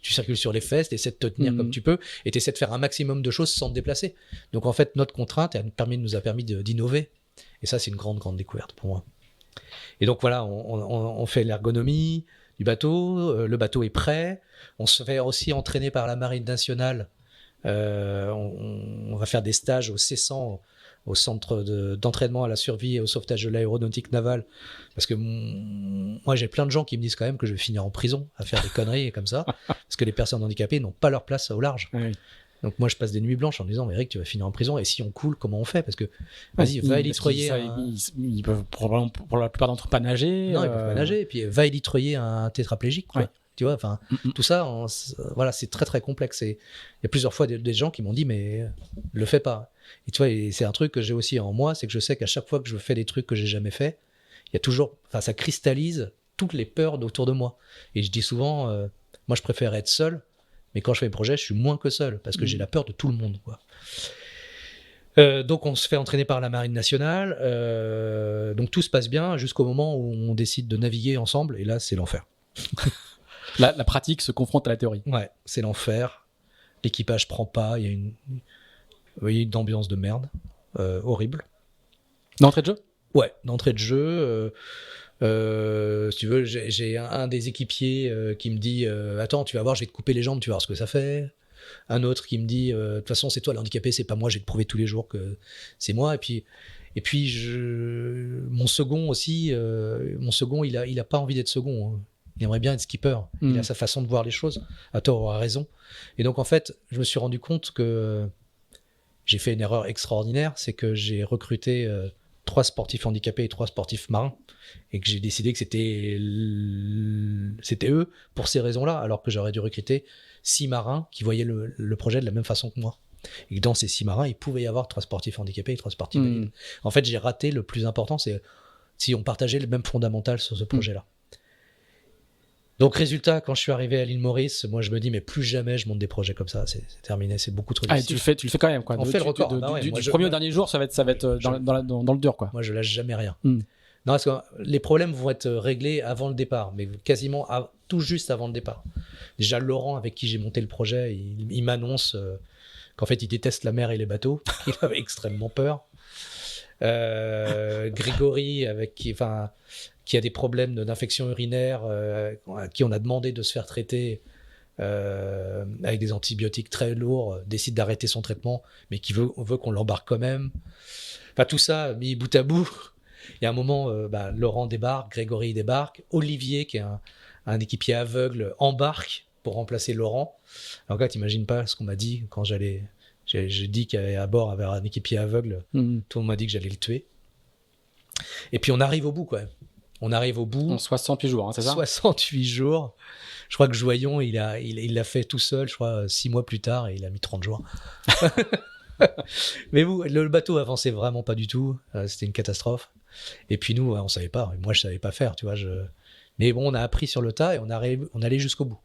[SPEAKER 2] tu circules sur les fesses, t'essaies de te tenir comme tu peux, et t'essaies de faire un maximum de choses sans te déplacer. Donc en fait, notre contrainte nous a permis d'innover, et ça, c'est une grande découverte pour moi. Et donc voilà, on fait l'ergonomie du bateau, le bateau est prêt. On se fait aussi entraîner par la Marine nationale. On va faire des stages au C100, au centre d'entraînement à la survie et au sauvetage de l'aéronautique navale. Parce que moi, j'ai plein de gens qui me disent quand même que je vais finir en prison à faire des conneries comme ça. Parce que les personnes handicapées n'ont pas leur place au large. Oui. Donc moi, je passe des nuits blanches en me disant, mais Eric, tu vas finir en prison. Et si on coule, comment on fait ? Parce que, vas-y, va élitreiller.
[SPEAKER 1] Ils peuvent probablement, pour la plupart d'entre eux, pas nager.
[SPEAKER 2] Non, ils peuvent pas nager. Et puis, va élitreiller un tétraplégique, quoi. Ouais. Tu vois, tout ça, voilà, c'est très très complexe. Et il y a plusieurs fois des gens qui m'ont dit, mais le fais pas. Et tu vois, c'est un truc que j'ai aussi en moi, c'est que je sais qu'à chaque fois que je fais des trucs que j'ai jamais fait, il y a toujours, ça cristallise toutes les peurs autour de moi. Et je dis souvent, moi je préfère être seul, mais quand je fais un projet, je suis moins que seul, parce que j'ai la peur de tout le monde, quoi. Donc on se fait entraîner par la Marine nationale, donc tout se passe bien jusqu'au moment où on décide de naviguer ensemble, et là c'est l'enfer.
[SPEAKER 1] La pratique se confronte à la théorie.
[SPEAKER 2] Ouais, c'est l'enfer. L'équipage prend pas, il y a une ambiance de merde, horrible.
[SPEAKER 1] D'entrée de jeu ?
[SPEAKER 2] Ouais, d'entrée de jeu. Si tu veux, j'ai un des équipiers qui me dit attends, tu vas voir, je vais te couper les jambes, tu vas voir ce que ça fait. Un autre qui me dit de toute façon, c'est toi l'handicapé, c'est pas moi, je vais te prouver tous les jours que c'est moi. Et puis mon second aussi, il a pas envie d'être second, hein. Il aimerait bien être skipper. Il a sa façon de voir les choses, à tort ou à raison. Et donc, en fait, je me suis rendu compte que j'ai fait une erreur extraordinaire, c'est que j'ai recruté 3 sportifs handicapés et 3 sportifs marins, et que j'ai décidé que c'était eux pour ces raisons-là, alors que j'aurais dû recruter 6 marins qui voyaient le projet de la même façon que moi. Et que dans ces 6 marins, il pouvait y avoir 3 sportifs handicapés et 3 sportifs valides. En fait, j'ai raté le plus important, c'est si on partageait le même fondamental sur ce projet-là. Donc, résultat, quand je suis arrivé à l'île Maurice, moi, je me dis, mais plus jamais je monte des projets comme ça. C'est terminé, c'est beaucoup trop difficile.
[SPEAKER 1] Tu le fais quand même, quoi.
[SPEAKER 2] On fait le record.
[SPEAKER 1] Du premier au dernier jour, ça va être dans le dur, quoi.
[SPEAKER 2] Moi, je lâche jamais rien. Non, parce que les problèmes vont être réglés avant le départ, mais quasiment tout juste avant le départ. Déjà, Laurent, avec qui j'ai monté le projet, il m'annonce qu'en fait, il déteste la mer et les bateaux. Il avait extrêmement peur. Grégory, qui a des problèmes d'infection urinaire, à qui on a demandé de se faire traiter avec des antibiotiques très lourds, décide d'arrêter son traitement, mais qui veut qu'on l'embarque quand même. Enfin, tout ça mis bout à bout. Il y a un moment, Laurent débarque, Grégory débarque, Olivier, qui est un équipier aveugle, embarque pour remplacer Laurent. Alors là, t'imagines pas ce qu'on m'a dit quand j'ai dit qu'à bord avait un équipier aveugle. Tout le monde m'a dit que j'allais le tuer. Et puis on arrive au bout, quoi. On arrive au bout.
[SPEAKER 1] En 68 jours, hein, c'est ça ?
[SPEAKER 2] 68 jours. Je crois que Joyon, il l'a fait tout seul, je crois, 6 mois plus tard, et il a mis 30 jours. Mais le bateau avançait vraiment pas du tout. C'était une catastrophe. Et puis nous, on savait pas. Moi, je savais pas faire, tu vois. Mais bon, on a appris sur le tas et on allait jusqu'au bout.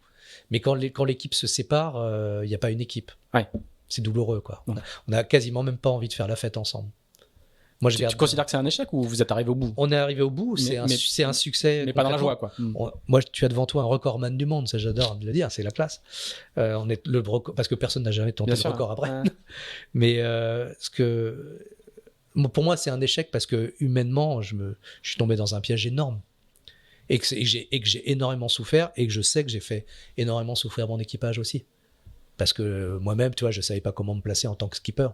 [SPEAKER 2] Mais quand l'équipe se sépare, il n'y a pas une équipe.
[SPEAKER 1] Ouais.
[SPEAKER 2] C'est douloureux, quoi. On a quasiment même pas envie de faire la fête ensemble. Moi, tu
[SPEAKER 1] considères que c'est un échec ou vous êtes arrivé au bout ?
[SPEAKER 2] On est arrivé au bout, c'est un succès.
[SPEAKER 1] Mais pas dans la joie, quoi.
[SPEAKER 2] Moi, tu as devant toi un recordman du monde, ça j'adore de le dire, c'est la classe. On est parce que personne n'a jamais tenté le record après. Mais pour moi, c'est un échec parce que humainement, je suis tombé dans un piège énorme. Et que j'ai énormément souffert et que je sais que j'ai fait énormément souffrir mon équipage aussi. Parce que moi-même, tu vois, je savais pas comment me placer en tant que skipper.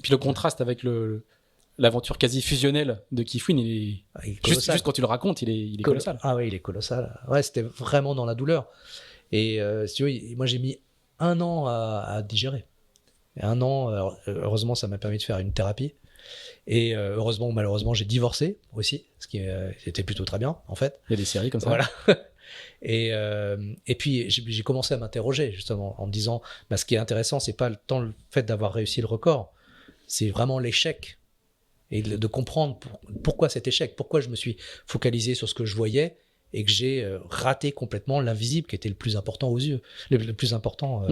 [SPEAKER 1] Puis le contraste avec l'aventure quasi fusionnelle de Kifwin, il est juste quand tu le racontes, il est colossal.
[SPEAKER 2] Ah oui, il est colossal. Ouais, c'était vraiment dans la douleur. Et si tu veux, moi j'ai mis 1 an à digérer. Et 1 an, alors, heureusement, ça m'a permis de faire une thérapie. Et heureusement ou malheureusement, j'ai divorcé aussi, ce qui était plutôt très bien, en fait.
[SPEAKER 1] Il y a des séries comme ça.
[SPEAKER 2] Voilà. Et puis j'ai commencé à m'interroger justement en me disant ce qui est intéressant, c'est pas tant le fait d'avoir réussi le record, c'est vraiment l'échec et de comprendre pourquoi cet échec, pourquoi je me suis focalisé sur ce que je voyais et que j'ai raté complètement l'invisible qui était le plus important aux yeux, le plus important.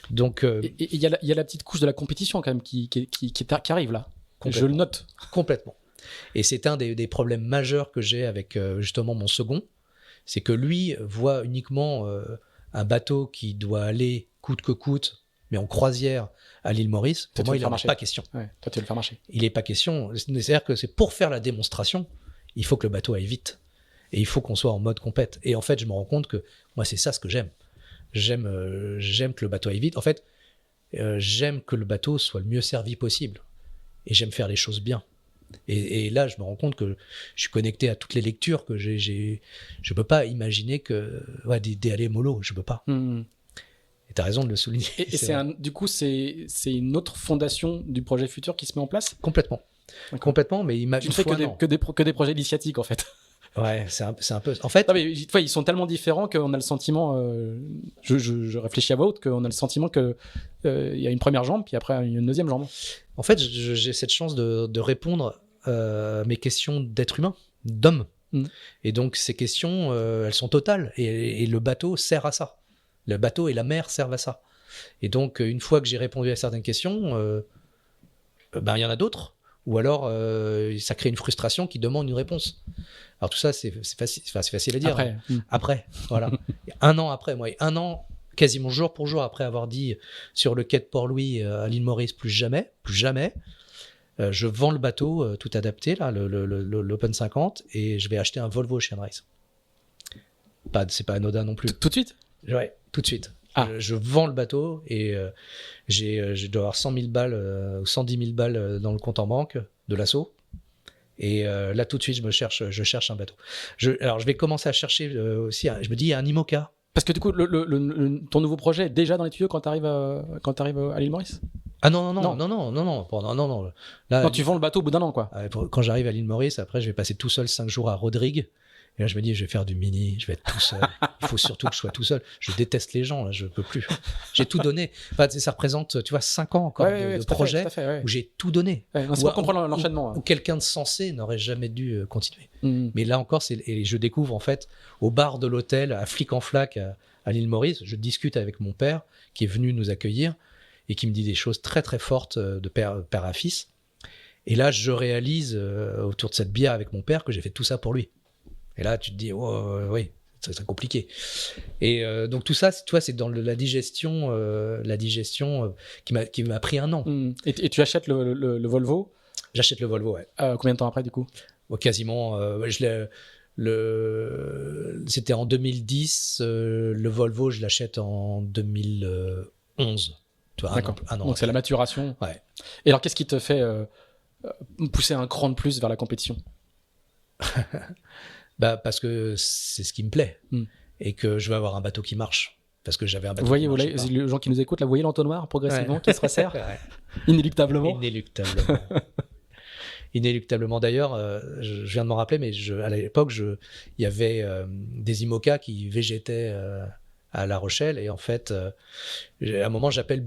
[SPEAKER 2] Donc
[SPEAKER 1] il y a la petite couche de la compétition quand même qui arrive là. Je le note
[SPEAKER 2] complètement. Et c'est un des problèmes majeurs que j'ai avec justement mon second. C'est que lui voit uniquement un bateau qui doit aller coûte que coûte, mais en croisière à l'île Maurice. Pour moi, il n'en est pas question.
[SPEAKER 1] Ouais, toi, tu veux le faire marcher.
[SPEAKER 2] Il n'est pas question. C'est-à-dire que c'est pour faire la démonstration, il faut que le bateau aille vite. Et il faut qu'on soit en mode compète. Et en fait, je me rends compte que moi, c'est ça ce que j'aime. J'aime que le bateau aille vite. En fait, j'aime que le bateau soit le mieux servi possible. Et j'aime faire les choses bien. Et là, je me rends compte que je suis connecté à toutes les lectures que j'ai. Je peux pas imaginer que des allées mollo, je peux pas. Et t'as raison de le souligner.
[SPEAKER 1] Et du coup, c'est une autre fondation du projet futur qui se met en place ?
[SPEAKER 2] Complètement. Complètement, mais
[SPEAKER 1] tu ne fais que des projets initiatiques en fait.
[SPEAKER 2] Ouais, c'est un peu. En fait,
[SPEAKER 1] non, mais, ils sont tellement différents qu'on a le sentiment. Je réfléchis à voix haute qu'on a le sentiment que y a une première jambe, puis après une deuxième jambe.
[SPEAKER 2] En fait, j'ai cette chance de répondre à mes questions d'être humain, d'homme. Et donc ces questions, elles sont totales. Et le bateau sert à ça. Le bateau et la mer servent à ça. Et donc une fois que j'ai répondu à certaines questions, il y en a d'autres. Ou alors ça crée une frustration qui demande une réponse. Alors tout ça, c'est facile à dire. Après, voilà. 1 an après, moi, 1 an, quasiment jour pour jour après avoir dit sur le quai de Port-Louis à l'île Maurice, plus jamais, je vends le bateau tout adapté, là, l'Open 50, et je vais acheter un Volvo Ocean Race. C'est pas anodin non plus.
[SPEAKER 1] Tout de suite ?
[SPEAKER 2] Ouais, tout de suite. Je vends le bateau et je dois avoir 100 000 balles ou 110 000 balles dans le compte en banque de l'assaut. Et là, tout de suite, je cherche un bateau. Alors, je vais commencer à chercher aussi. Je me dis, il y a un IMOCA.
[SPEAKER 1] Parce que du coup, ton nouveau projet est déjà dans les tuyaux quand tu arrives à l'île Maurice.
[SPEAKER 2] Ah non. Là,
[SPEAKER 1] Non, tu vends le bateau au bout d'un an, quoi.
[SPEAKER 2] Quand j'arrive à l'île Maurice, après, je vais passer tout seul 5 jours à Rodrigue. Et là, je me dis, je vais faire du mini, je vais être tout seul. Il faut surtout que je sois tout seul. Je déteste les gens, là, je peux plus. J'ai tout donné. Enfin, ça représente, tu vois, 5 ans encore de projet
[SPEAKER 1] fait,
[SPEAKER 2] où j'ai tout donné.
[SPEAKER 1] Ouais, non, c'est pour comprendre l'enchaînement.
[SPEAKER 2] Où quelqu'un de sensé n'aurait jamais dû continuer. Mais là encore, et je découvre en fait au bar de l'hôtel, à Flic en Flac, à l'île Maurice, je discute avec mon père qui est venu nous accueillir et qui me dit des choses très très fortes de père à fils. Et là, je réalise autour de cette bière avec mon père que j'ai fait tout ça pour lui. Et là, tu te dis, oh, oui, c'est compliqué. Et donc tout ça, tu vois, c'est dans la digestion qui m'a pris un an.
[SPEAKER 1] Et tu achètes le Volvo?
[SPEAKER 2] J'achète le Volvo, ouais.
[SPEAKER 1] Combien de temps après, du coup?
[SPEAKER 2] Quasiment. C'était en 2010. Le Volvo, je l'achète en 2011. Tu vois,
[SPEAKER 1] d'accord.
[SPEAKER 2] Un an
[SPEAKER 1] donc
[SPEAKER 2] après.
[SPEAKER 1] C'est la maturation.
[SPEAKER 2] Ouais.
[SPEAKER 1] Et alors, qu'est-ce qui te fait pousser un cran de plus vers la compétition?
[SPEAKER 2] Parce que c'est ce qui me plaît et que je veux avoir un bateau qui marche. Parce que j'avais un bateau.
[SPEAKER 1] Vous voyez, les gens qui nous écoutent, là, vous voyez l'entonnoir progressivement qui se resserre
[SPEAKER 2] ouais.
[SPEAKER 1] Inéluctablement.
[SPEAKER 2] Inéluctablement. D'ailleurs, je viens de m'en rappeler, mais à l'époque, il y avait des IMOCA qui végétaient à La Rochelle. Et en fait, à un moment, j'appelle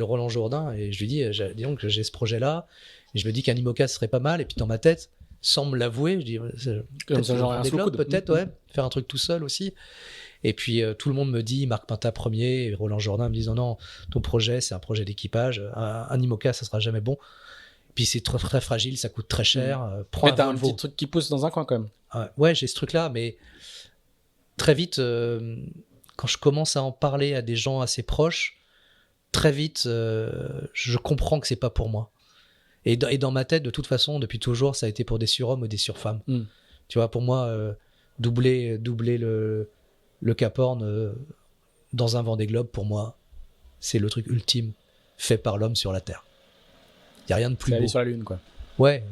[SPEAKER 2] Roland Jourdain, et je lui dis, dis donc, j'ai ce projet-là. Et je me dis qu'un IMOCA, ce serait pas mal. Et puis dans ma tête, sans me l'avouer, je dis,
[SPEAKER 1] comme ça, genre un slow coude.
[SPEAKER 2] Peut-être, ouais, faire un truc tout seul aussi. Et puis tout le monde me dit, Marc Pinta premier, et Roland Jourdain me disent, non, ton projet, c'est un projet d'équipage. Un IMOCA, ça sera jamais bon. Puis c'est très, très fragile, ça coûte très cher. Prends
[SPEAKER 1] mais t'as un petit truc qui pousse dans un coin quand même.
[SPEAKER 2] Ouais, j'ai ce truc-là, mais très vite, quand je commence à en parler à des gens assez proches, très vite, je comprends que c'est pas pour moi. Et dans ma tête, de toute façon, depuis toujours, ça a été pour des surhommes ou des surfemmes. Tu vois, pour moi, doubler le Cap Horn dans un Vendée Globe, pour moi, c'est le truc ultime fait par l'homme sur la Terre. Il n'y a rien de plus beau.
[SPEAKER 1] C'est aller sur la Lune, quoi.
[SPEAKER 2] Ouais,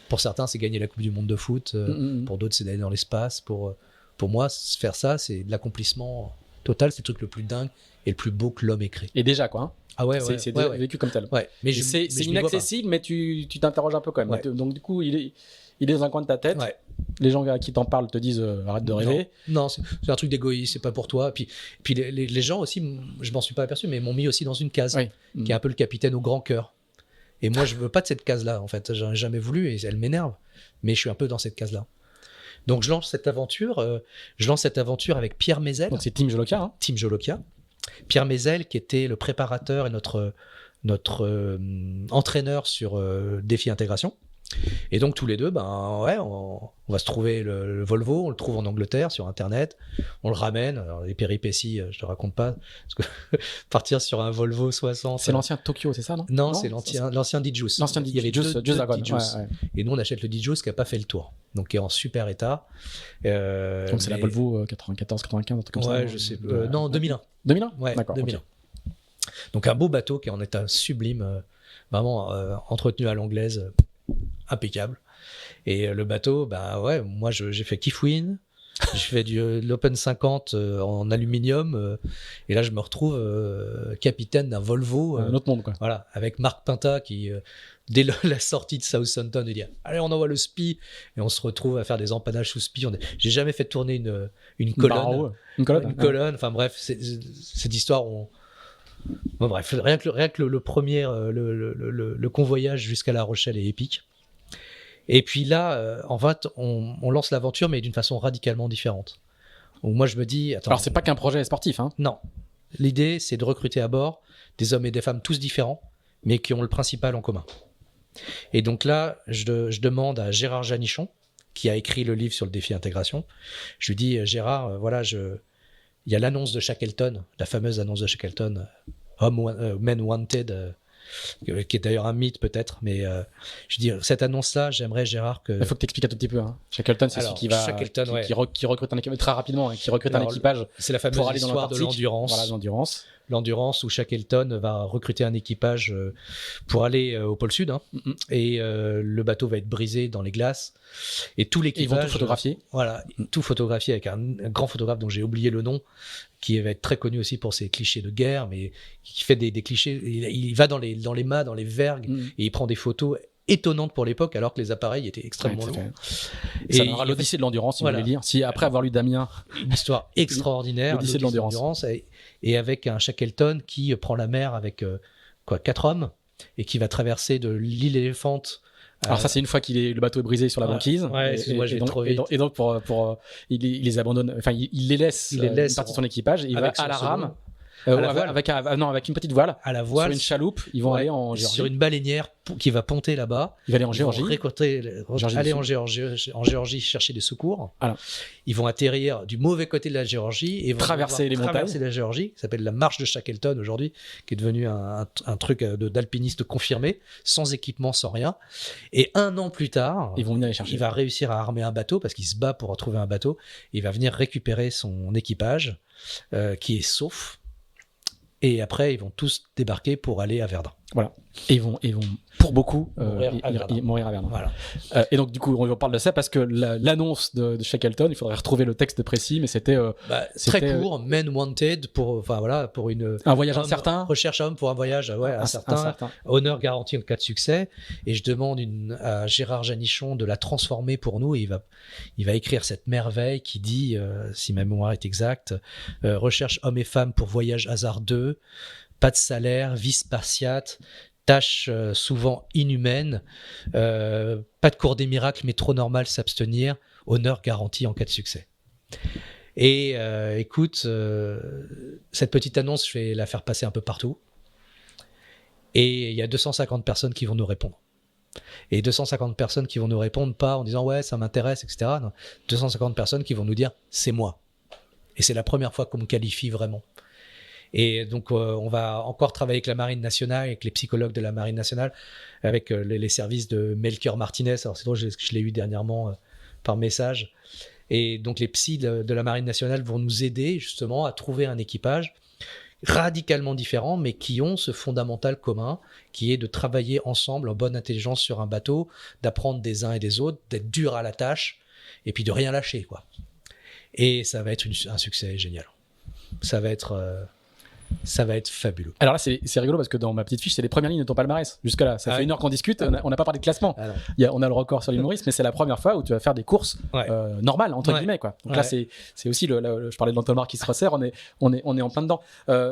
[SPEAKER 2] pour certains, c'est gagner la Coupe du Monde de foot. Pour d'autres, c'est d'aller dans l'espace. Pour moi, faire ça, c'est de l'accomplissement total. C'est le truc le plus dingue et le plus beau que l'homme ait créé.
[SPEAKER 1] Et déjà, quoi. Hein.
[SPEAKER 2] Ah ouais,
[SPEAKER 1] c'est déjà vécu comme tel.
[SPEAKER 2] Ouais. Mais
[SPEAKER 1] c'est inaccessible, mais tu t'interroges un peu quand même.
[SPEAKER 2] Ouais.
[SPEAKER 1] Donc, du coup, il est dans un coin de ta tête.
[SPEAKER 2] Ouais.
[SPEAKER 1] Les gens à qui t'en parlent te disent arrête de rêver.
[SPEAKER 2] Non, c'est un truc d'égoïsme, c'est pas pour toi. Puis les gens aussi, je m'en suis pas aperçu, mais m'ont mis aussi dans une case qui est un peu le capitaine au grand cœur. Et moi, je veux pas de cette case-là, en fait. J'en ai jamais voulu et elle m'énerve. Mais je suis un peu dans cette case-là. Donc, je lance cette aventure avec Pierre Mézel.
[SPEAKER 1] Donc, c'est Team Jolokia. Hein.
[SPEAKER 2] Team Jolokia. Pierre Mézel, qui était le préparateur et notre entraîneur sur Défi Intégration. Et donc tous les deux, on va se trouver le Volvo, on le trouve en Angleterre sur Internet, on le ramène. Alors, les péripéties, je te raconte pas, parce que partir sur un Volvo 60.
[SPEAKER 1] C'est l'ancien Tokyo, c'est ça, non?
[SPEAKER 2] Non, c'est l'ancien Dijus.
[SPEAKER 1] L'ancien Dijus.
[SPEAKER 2] Il y avait deux Dijus.
[SPEAKER 1] Ouais.
[SPEAKER 2] Et nous, on achète le Dijus qui n'a pas fait le tour, donc qui est en super état.
[SPEAKER 1] Donc c'est la Volvo 94, 95, un truc comme ça.
[SPEAKER 2] Ouais, je sais. Non, 2001.
[SPEAKER 1] 2001.
[SPEAKER 2] Ouais,
[SPEAKER 1] d'accord.
[SPEAKER 2] 2001.
[SPEAKER 1] Okay.
[SPEAKER 2] Donc un beau bateau qui est en état sublime, vraiment entretenu à l'anglaise. Impeccable. Et le bateau, moi j'ai fait Kifwin, j'ai fait de l'Open 50 en aluminium, et là je me retrouve capitaine d'un Volvo.
[SPEAKER 1] Un autre monde, quoi.
[SPEAKER 2] Voilà, avec Marc Pinta qui, dès la sortie de Southampton, il dit allez, on envoie le SPI, et on se retrouve à faire des empanages sous SPI. J'ai jamais fait tourner une colonne. Une colonne, enfin bref, cette histoire. Bon, bref, rien que le premier, le convoyage jusqu'à La Rochelle est épique. Et puis là, en fait, on lance l'aventure, mais d'une façon radicalement différente. Donc moi, je me dis... Attends,
[SPEAKER 1] alors, c'est pas qu'un projet sportif, hein.
[SPEAKER 2] Non. L'idée, c'est de recruter à bord des hommes et des femmes tous différents, mais qui ont le principal en commun. Et donc là, je demande à Gérard Janichon, qui a écrit le livre sur le défi intégration. Je lui dis, Gérard, il y a l'annonce de Shackleton, la fameuse annonce de Shackleton, Men Wanted, qui est d'ailleurs un mythe peut-être, mais je dis cette annonce-là, j'aimerais, Gérard, que...
[SPEAKER 1] Il faut que tu expliques un tout petit peu. Hein. Shackleton, c'est celui qui recrute un équipage très rapidement, qui recrute un équipage
[SPEAKER 2] c'est la fameuse
[SPEAKER 1] pour aller
[SPEAKER 2] histoire
[SPEAKER 1] dans
[SPEAKER 2] de l'endurance.
[SPEAKER 1] Voilà, l'endurance.
[SPEAKER 2] l'Endurance où Shackleton va recruter un équipage pour aller au pôle Sud. Et le bateau va être brisé dans les glaces. Et tout l'équipage...
[SPEAKER 1] Ils vont tout photographier.
[SPEAKER 2] Voilà, tout photographié avec un grand photographe dont j'ai oublié le nom, qui va être très connu aussi pour ses clichés de guerre, mais qui fait des clichés. Il va dans les mâts, dans les vergues, et il prend des photos étonnantes pour l'époque, alors que les appareils étaient extrêmement lourds.
[SPEAKER 1] Et ça donnera l'Odyssée de l'Endurance, si vous voulez lire. Si après avoir lu Damien...
[SPEAKER 2] Une histoire extraordinaire,
[SPEAKER 1] l'Odyssée de l'Endurance.
[SPEAKER 2] Et avec un Shackleton qui prend la mer avec 4 hommes, et qui va traverser de l'île éléphante.
[SPEAKER 1] Alors ça, c'est une fois le bateau est brisé sur la banquise.
[SPEAKER 2] Ouais, excuse-moi, j'ai trop vite.
[SPEAKER 1] Et donc il les abandonne, enfin il les laisse, une partie de son équipage, et il va à la rame. Avec une petite voile,
[SPEAKER 2] à la voile,
[SPEAKER 1] sur une chaloupe, ils vont aller en Géorgie.
[SPEAKER 2] Sur une baleinière qui va ponter là-bas.
[SPEAKER 1] Il va aller en Géorgie.
[SPEAKER 2] Aller en Géorgie chercher des secours. Alors. Ils vont atterrir du mauvais côté de la Géorgie et vont
[SPEAKER 1] traverser les montagnes.
[SPEAKER 2] Traverser la Géorgie, qui s'appelle la marche de Shackleton aujourd'hui, qui est devenu un truc d'alpiniste confirmé, sans équipement, sans rien. Et 1 an plus tard,
[SPEAKER 1] ils vont venir les chercher.
[SPEAKER 2] Il va réussir à armer un bateau parce qu'il se bat pour retrouver un bateau. Il va venir récupérer son équipage qui est sauf. Et après, ils vont tous débarquer pour aller à Verdun.
[SPEAKER 1] Voilà. Et ils vont pour beaucoup,
[SPEAKER 2] mourir
[SPEAKER 1] à Verdun.
[SPEAKER 2] Voilà.
[SPEAKER 1] Et donc, du coup, on parle de ça parce que l'annonce de Shackleton, il faudrait retrouver le texte précis, mais c'était...
[SPEAKER 2] très court, Men Wanted, pour
[SPEAKER 1] un voyage incertain.
[SPEAKER 2] Recherche à homme pour un voyage incertain. Honneur garanti en cas de succès. Et je demande à Gérard Janichon de la transformer pour nous. Et il va écrire cette merveille qui dit, si ma mémoire est exacte, recherche hommes et femmes pour voyage hasardeux, pas de salaire, vie spartiate, tâches souvent inhumaines, pas de cours des miracles, mais trop normal s'abstenir, honneur garanti en cas de succès. Et écoute, cette petite annonce, je vais la faire passer un peu partout. Et il y a 250 personnes qui vont nous répondre. Et 250 personnes qui vont nous répondre pas en disant « ouais, ça m'intéresse », etc. Non, 250 personnes qui vont nous dire « c'est moi ». Et c'est la première fois qu'on me qualifie vraiment. Et donc, on va encore travailler avec la Marine nationale, avec les psychologues de la Marine nationale, avec les services de Melchior Martinez. Alors, c'est drôle, je l'ai eu dernièrement par message. Et donc, les psys de la Marine nationale vont nous aider justement à trouver un équipage radicalement différent, mais qui ont ce fondamental commun, qui est de travailler ensemble en bonne intelligence sur un bateau, d'apprendre des uns et des autres, d'être dur à la tâche, et puis de rien lâcher, quoi. Et ça va être un succès génial. Ça va être fabuleux.
[SPEAKER 1] Alors là, c'est rigolo parce que dans ma petite fiche, c'est les premières lignes de ton palmarès. Jusque-là, ça fait 1 heure qu'on discute, on n'a pas parlé de classement. On a le record sur l'humoriste, mais c'est la première fois où tu vas faire des courses normales, entre guillemets, quoi. Donc là, c'est aussi, je parlais de l'entonnoir qui se resserre, on est en plein dedans.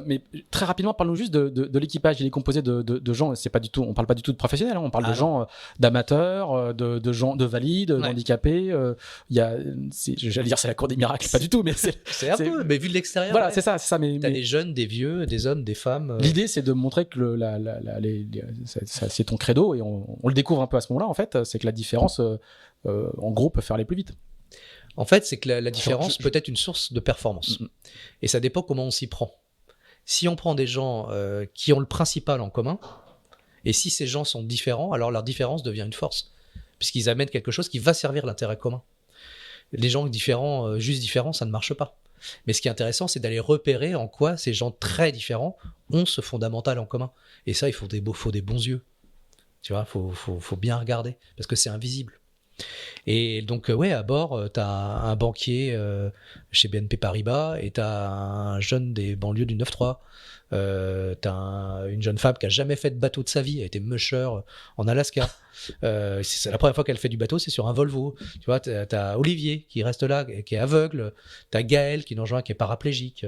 [SPEAKER 1] Mais très rapidement, parle-nous juste de l'équipage. Il est composé de gens, on parle pas du tout de professionnels, on parle de gens d'amateurs, de gens de valides, d'handicapés. J'allais dire c'est la cour des miracles, pas du tout, mais
[SPEAKER 2] c'est un peu, mais vu de l'extérieur.
[SPEAKER 1] Voilà, c'est ça. Mais
[SPEAKER 2] t'as des jeunes, des vieux, des hommes, des femmes.
[SPEAKER 1] L'idée, c'est de montrer que c'est ton credo, et on le découvre un peu à ce moment-là, en fait, c'est que la différence, en gros, peut faire aller plus vite.
[SPEAKER 2] En fait, c'est que la différence peut être une source de performance. Et ça dépend comment on s'y prend. Si on prend des gens qui ont le principal en commun, et si ces gens sont différents, alors leur différence devient une force, puisqu'ils amènent quelque chose qui va servir l'intérêt commun. Les gens différents, juste différents, ça ne marche pas. Mais ce qui est intéressant, c'est d'aller repérer en quoi ces gens très différents ont ce fondamental en commun. Et ça, il faut des bons yeux. Tu vois, faut bien regarder, parce que c'est invisible. Et donc, à bord, tu as un banquier chez BNP Paribas, et tu as un jeune des banlieues du 9-3. Tu as une jeune femme qui a jamais fait de bateau de sa vie, elle a été musher en Alaska. C'est la première fois qu'elle fait du bateau, c'est sur un Volvo. Tu vois, t'as Olivier qui reste là, qui est aveugle. T'as Gaël qui nous rejoint, qui est paraplégique.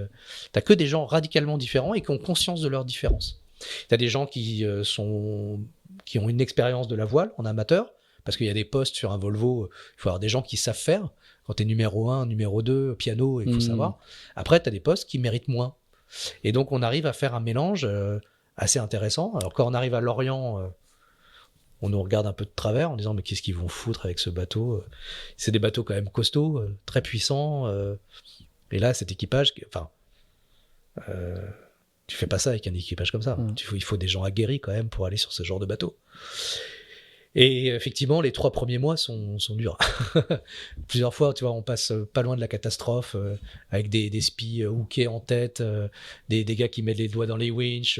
[SPEAKER 2] T'as que des gens radicalement différents et qui ont conscience de leurs différences. T'as des gens qui ont une expérience de la voile en amateur, parce qu'il y a des postes sur un Volvo, il faut avoir des gens qui savent faire. Quand t'es numéro 1, numéro 2, piano, il faut savoir. Après, t'as des postes qui méritent moins. Et donc, on arrive à faire un mélange assez intéressant. Alors, quand on arrive à Lorient, on nous regarde un peu de travers en disant « mais qu'est-ce qu'ils vont foutre avec ce bateau ?» C'est des bateaux quand même costauds, très puissants. Et là, cet équipage... tu fais pas ça avec un équipage comme ça. Il faut des gens aguerris quand même pour aller sur ce genre de bateau. Et effectivement, les 3 premiers mois sont durs. Plusieurs fois, tu vois, on passe pas loin de la catastrophe, avec des spies hookés en tête, des gars qui mettent les doigts dans les winches,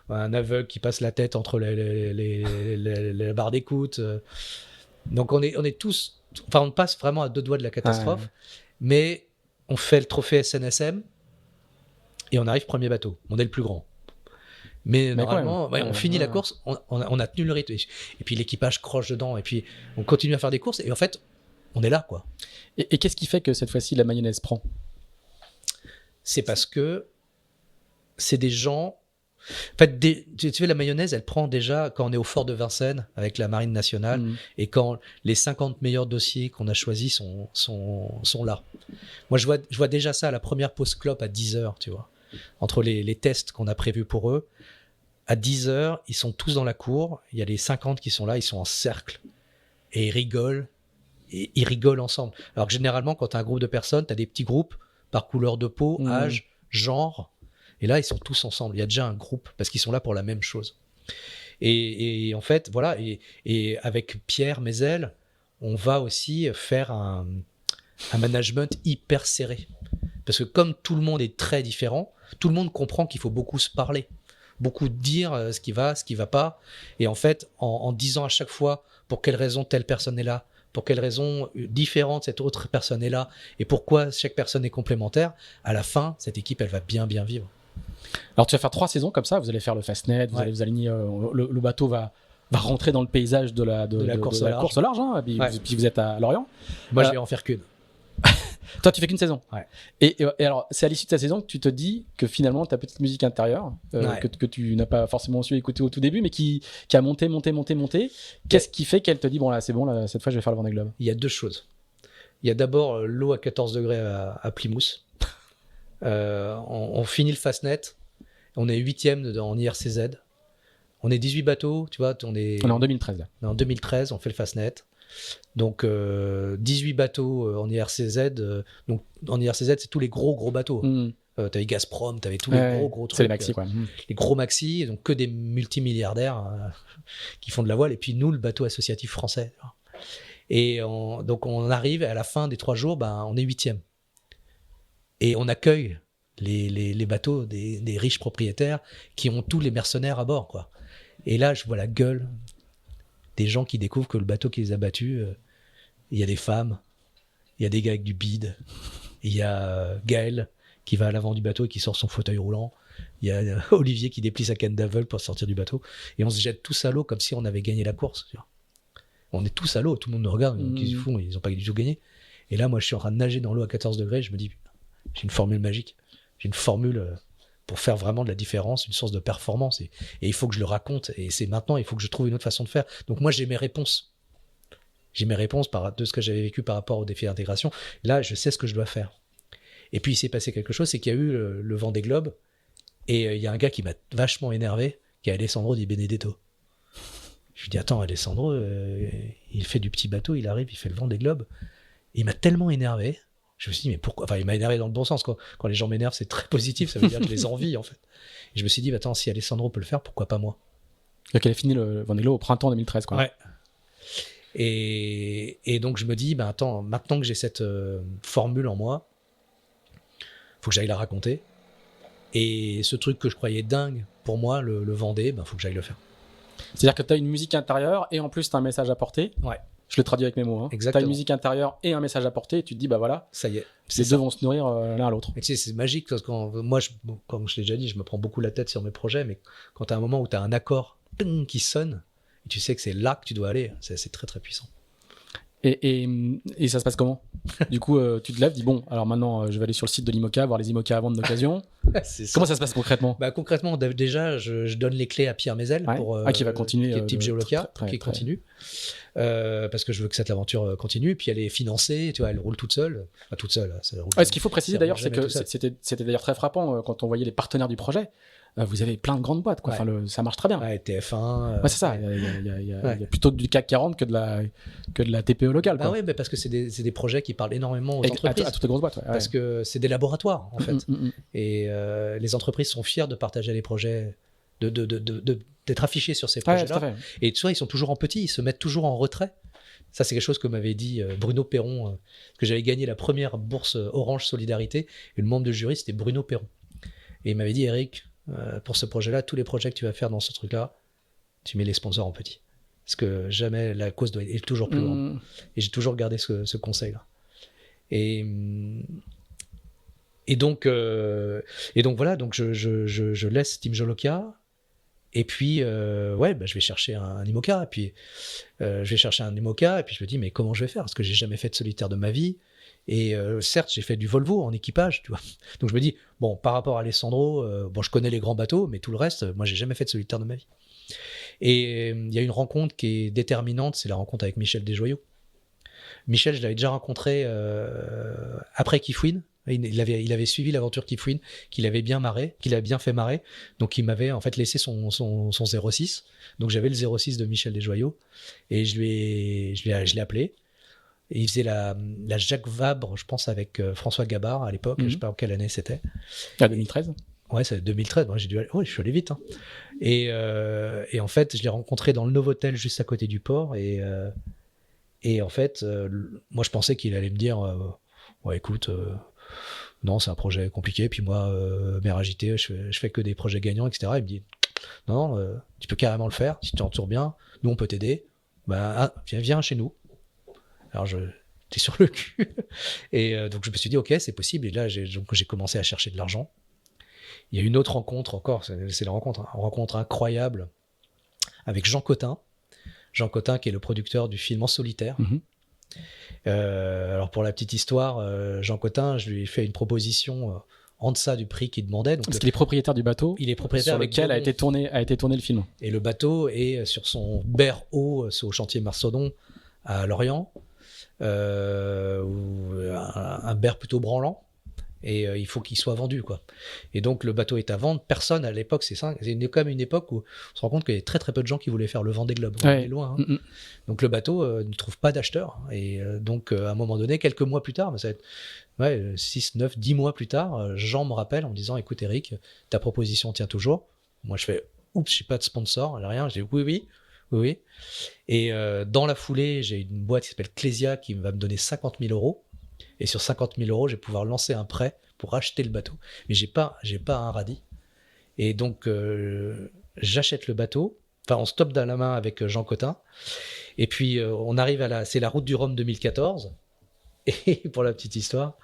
[SPEAKER 2] un aveugle qui passe la tête entre les barres d'écoute. Donc on est tous... Enfin, on passe vraiment à 2 doigts de la catastrophe, mais on fait le trophée SNSM et on arrive premier bateau. On est le plus grand. Mais normalement, on finit la course, on a tenu le rythme. Et puis l'équipage croche dedans, et puis on continue à faire des courses, et en fait, on est là, quoi.
[SPEAKER 1] Et qu'est-ce qui fait que cette fois-ci, la mayonnaise prend ?
[SPEAKER 2] C'est parce que c'est des gens... En fait, tu sais, la mayonnaise, elle prend déjà quand on est au fort de Vincennes, avec la Marine nationale, et quand les 50 meilleurs dossiers qu'on a choisis sont là. Moi, je vois déjà ça à la première pause clope à 10h, tu vois. Entre les tests qu'on a prévus pour eux, à 10h, ils sont tous dans la cour, il y a les 50 qui sont là, ils sont en cercle, et ils rigolent ensemble. Alors que généralement, quand tu as un groupe de personnes, tu as des petits groupes par couleur de peau, âge, genre, et là, ils sont tous ensemble, il y a déjà un groupe, parce qu'ils sont là pour la même chose. Et en fait, voilà, et avec Pierre Mézel, on va aussi faire un management hyper serré. Parce que comme tout le monde est très différent, tout le monde comprend qu'il faut beaucoup se parler, beaucoup dire ce qui va pas. Et en fait, en disant à chaque fois pour quelle raison telle personne est là, pour quelle raison différente cette autre personne est là, et pourquoi chaque personne est complémentaire, à la fin, cette équipe, elle va bien vivre.
[SPEAKER 1] Alors tu vas faire 3 saisons comme ça, vous allez faire le Fastnet, vous allez vous aligner, le bateau va rentrer dans le paysage de la course au large, hein, puis vous êtes à Lorient.
[SPEAKER 2] Moi, je vais en faire qu'une.
[SPEAKER 1] Toi, tu fais qu'une saison.
[SPEAKER 2] Ouais.
[SPEAKER 1] Et alors, c'est à l'issue de ta saison que tu te dis que finalement, ta petite musique intérieure, que tu n'as pas forcément su écouter au tout début, mais qui a monté. Qu'est-ce qui fait qu'elle te dit, bon là, c'est bon, là, cette fois, je vais faire le Vendée Globe ?
[SPEAKER 2] Il y a 2 choses. Il y a d'abord l'eau à 14 degrés à Plymouth. On finit le Fastnet. On est 8e en IRCZ. On est 18 bateaux, tu vois. On est
[SPEAKER 1] en 2013, là.
[SPEAKER 2] En 2013, on fait le Fastnet. Donc 18 bateaux en IRCZ. Donc en IRCZ, c'est tous les gros bateaux. T'avais Gazprom, t'avais tous les gros trucs.
[SPEAKER 1] C'est les maxi, quoi.
[SPEAKER 2] Les gros maxi, donc que des multimilliardaires qui font de la voile. Et puis nous, le bateau associatif français. Et donc on arrive, et à la fin des 3 jours, on est 8e. Et on accueille les bateaux des riches propriétaires qui ont tous les mercenaires à bord, quoi. Et là, je vois la gueule des gens qui découvrent que le bateau qui les a battus, il y a des femmes, il y a des gars avec du bide, il y a Gaël qui va à l'avant du bateau et qui sort son fauteuil roulant, il y a Olivier qui déplie sa canne d'aveugle pour sortir du bateau, et on se jette tous à l'eau comme si on avait gagné la course, tu vois. On est tous à l'eau, tout le monde nous regarde, qu'est-ce qu'ils font, ils n'ont pas du tout gagné. Et là, moi, je suis en train de nager dans l'eau à 14 degrés, je me dis, j'ai une formule magique, j'ai une formule pour faire vraiment de la différence, une source de performance, et il faut que je le raconte, et c'est maintenant, il faut que je trouve une autre façon de faire. Donc moi, j'ai mes réponses de ce que j'avais vécu par rapport au défi d'intégration. Là, je sais ce que je dois faire. Et puis il s'est passé quelque chose, c'est qu'il y a eu le Vendée Globe, et il y a un gars qui m'a vachement énervé, qui est Alessandro Di Benedetto. Je lui dis, attends, Alessandro, il fait du petit bateau, il arrive, il fait le Vendée Globe. Et il m'a tellement énervé. Je me suis dit, mais pourquoi ? Enfin, il m'a énervé dans le bon sens. Quand les gens m'énervent, c'est très positif. Ça veut dire que je les envie, en fait. Et je me suis dit, attends, si Alessandro peut le faire, pourquoi pas moi ?
[SPEAKER 1] Donc, elle a fini le Vendée Globe au printemps 2013, quoi.
[SPEAKER 2] Ouais. Et donc, je me dis, attends, maintenant que j'ai cette formule en moi, faut que j'aille la raconter. Et ce truc que je croyais dingue pour moi, le Vendée, faut que j'aille le faire.
[SPEAKER 1] C'est-à-dire que tu as une musique intérieure et en plus, tu as un message à porter.
[SPEAKER 2] Ouais.
[SPEAKER 1] Je le traduis avec mes mots. Hein. Tu as une musique intérieure et un message à porter, et tu te dis, voilà,
[SPEAKER 2] ça y est.
[SPEAKER 1] Les deux vont se nourrir l'un à l'autre.
[SPEAKER 2] Et tu sais, c'est magique, parce que moi, comme je l'ai déjà dit, je me prends beaucoup la tête sur mes projets, mais quand tu as un moment où tu as un accord qui sonne, et tu sais que c'est là que tu dois aller, c'est très très puissant.
[SPEAKER 1] Et ça se passe comment ? Du coup, tu te lèves, dis bon, alors maintenant, je vais aller sur le site de l'IMOCA, voir les IMOCA à vendre d'occasion. Comment ça se passe concrètement ?
[SPEAKER 2] Concrètement, déjà, je donne les clés à Pierre Mézel,
[SPEAKER 1] qui va continuer,
[SPEAKER 2] qui est type Géoloca, qui continue, parce que je veux que cette aventure continue. Puis elle est financée, tu vois, elle roule toute seule. Enfin, toute seule.
[SPEAKER 1] Ce qu'il faut préciser d'ailleurs, c'est que c'était d'ailleurs très frappant quand on voyait les partenaires du projet. Vous avez plein de grandes boîtes, quoi. Enfin, ça marche très bien.
[SPEAKER 2] Ouais, TF1.
[SPEAKER 1] C'est ça. Il y a plutôt du CAC 40 que de la TPE locale. Quoi.
[SPEAKER 2] Oui, parce que c'est des projets qui parlent énormément aux entreprises.
[SPEAKER 1] À toutes les grosses boîtes.
[SPEAKER 2] Parce que c'est des laboratoires, en fait. Et les entreprises sont fières de partager les projets d'être affiché sur ces
[SPEAKER 1] Ouais,
[SPEAKER 2] projets-là.
[SPEAKER 1] tout à fait.
[SPEAKER 2] Et tu vois, ils sont toujours en petit, ils se mettent toujours en retrait. Ça, c'est quelque chose que m'avait dit Bruno Perron, que j'avais gagné la première bourse Orange Solidarité, et le membre de jury, c'était Bruno Perron. Et il m'avait dit, Eric, pour ce projet-là, tous les projets que tu vas faire dans ce truc-là, tu mets les sponsors en petit. Parce que jamais la cause doit être toujours plus grande. Et j'ai toujours gardé ce conseil-là. Et donc voilà, donc je laisse Team Jolokia. Et puis, je vais chercher un IMOCA. Et puis, je me dis, mais comment je vais faire? Parce que j'ai jamais fait de solitaire de ma vie. Et certes, j'ai fait du Volvo en équipage, tu vois. Donc je me dis, bon, par rapport à Alessandro, je connais les grands bateaux, mais tout le reste, moi, j'ai jamais fait de solitaire de ma vie. Et il y a une rencontre qui est déterminante, c'est la rencontre avec Michel Desjoyaux. Michel, je l'avais déjà rencontré après Kifouine. Il avait suivi l'aventure Kifouine, qu'il avait bien fait marrer. Donc il m'avait en fait laissé son 06. Donc j'avais le 06 de Michel Desjoyaux et je l'ai appelé. Et il faisait la Jacques Vabre, je pense, avec François Gabard à l'époque. Je sais pas en quelle année c'était.
[SPEAKER 1] 2013.
[SPEAKER 2] Ouais, c'est 2013. Moi, je suis allé vite. Hein. Et en fait, je l'ai rencontré dans le Novotel juste à côté du port. Et en fait, moi, je pensais qu'il allait me dire ouais, écoute, non, c'est un projet compliqué. Puis moi, mère agitée, je fais que des projets gagnants, etc. Il me dit non, tu peux carrément le faire. Si tu t'entoures bien, nous, on peut t'aider. Viens chez nous. Alors, j'étais sur le cul. Et donc, je me suis dit, OK, c'est possible. Et là, j'ai commencé à chercher de l'argent. Il y a une autre rencontre encore, c'est la rencontre incroyable avec Jean Cotin. Jean Cotin, qui est le producteur du film En solitaire. Alors, pour la petite histoire, Jean Cotin, je lui ai fait une proposition en deçà du prix qu'il demandait. Donc,
[SPEAKER 1] parce qu'il est propriétaire du bateau.
[SPEAKER 2] Il est propriétaire
[SPEAKER 1] sur lequel a été tourné le film.
[SPEAKER 2] Et le bateau est sur son berre haut, c'est au chantier Marsodon à Lorient. Un berre plutôt branlant. Et il faut qu'il soit vendu, quoi. Et donc le bateau est à vendre. Personne à l'époque, c'est quand même une époque où on se rend compte qu'il y a très très peu de gens qui voulaient faire le Vendée Globe. On est loin. Hein. Donc le bateau ne trouve pas d'acheteur. Et donc à un moment donné, quelques mois plus tard, mais ça va être 6, 9, 10 mois plus tard, Jean me rappelle en me disant, écoute Eric, ta proposition tient toujours. Moi je fais, oups, j'ai pas de sponsor, rien. Je dis oui. Et dans la foulée, j'ai une boîte qui s'appelle Clésia qui va me donner 50 000 euros. Et sur 50 000 euros, je vais pouvoir lancer un prêt pour acheter le bateau. Mais j'ai pas un radis. Et donc, j'achète le bateau. Enfin, on se stoppe dans la main avec Jean Cotin. Et puis, on arrive c'est la route du Rhum 2014. Et pour la petite histoire,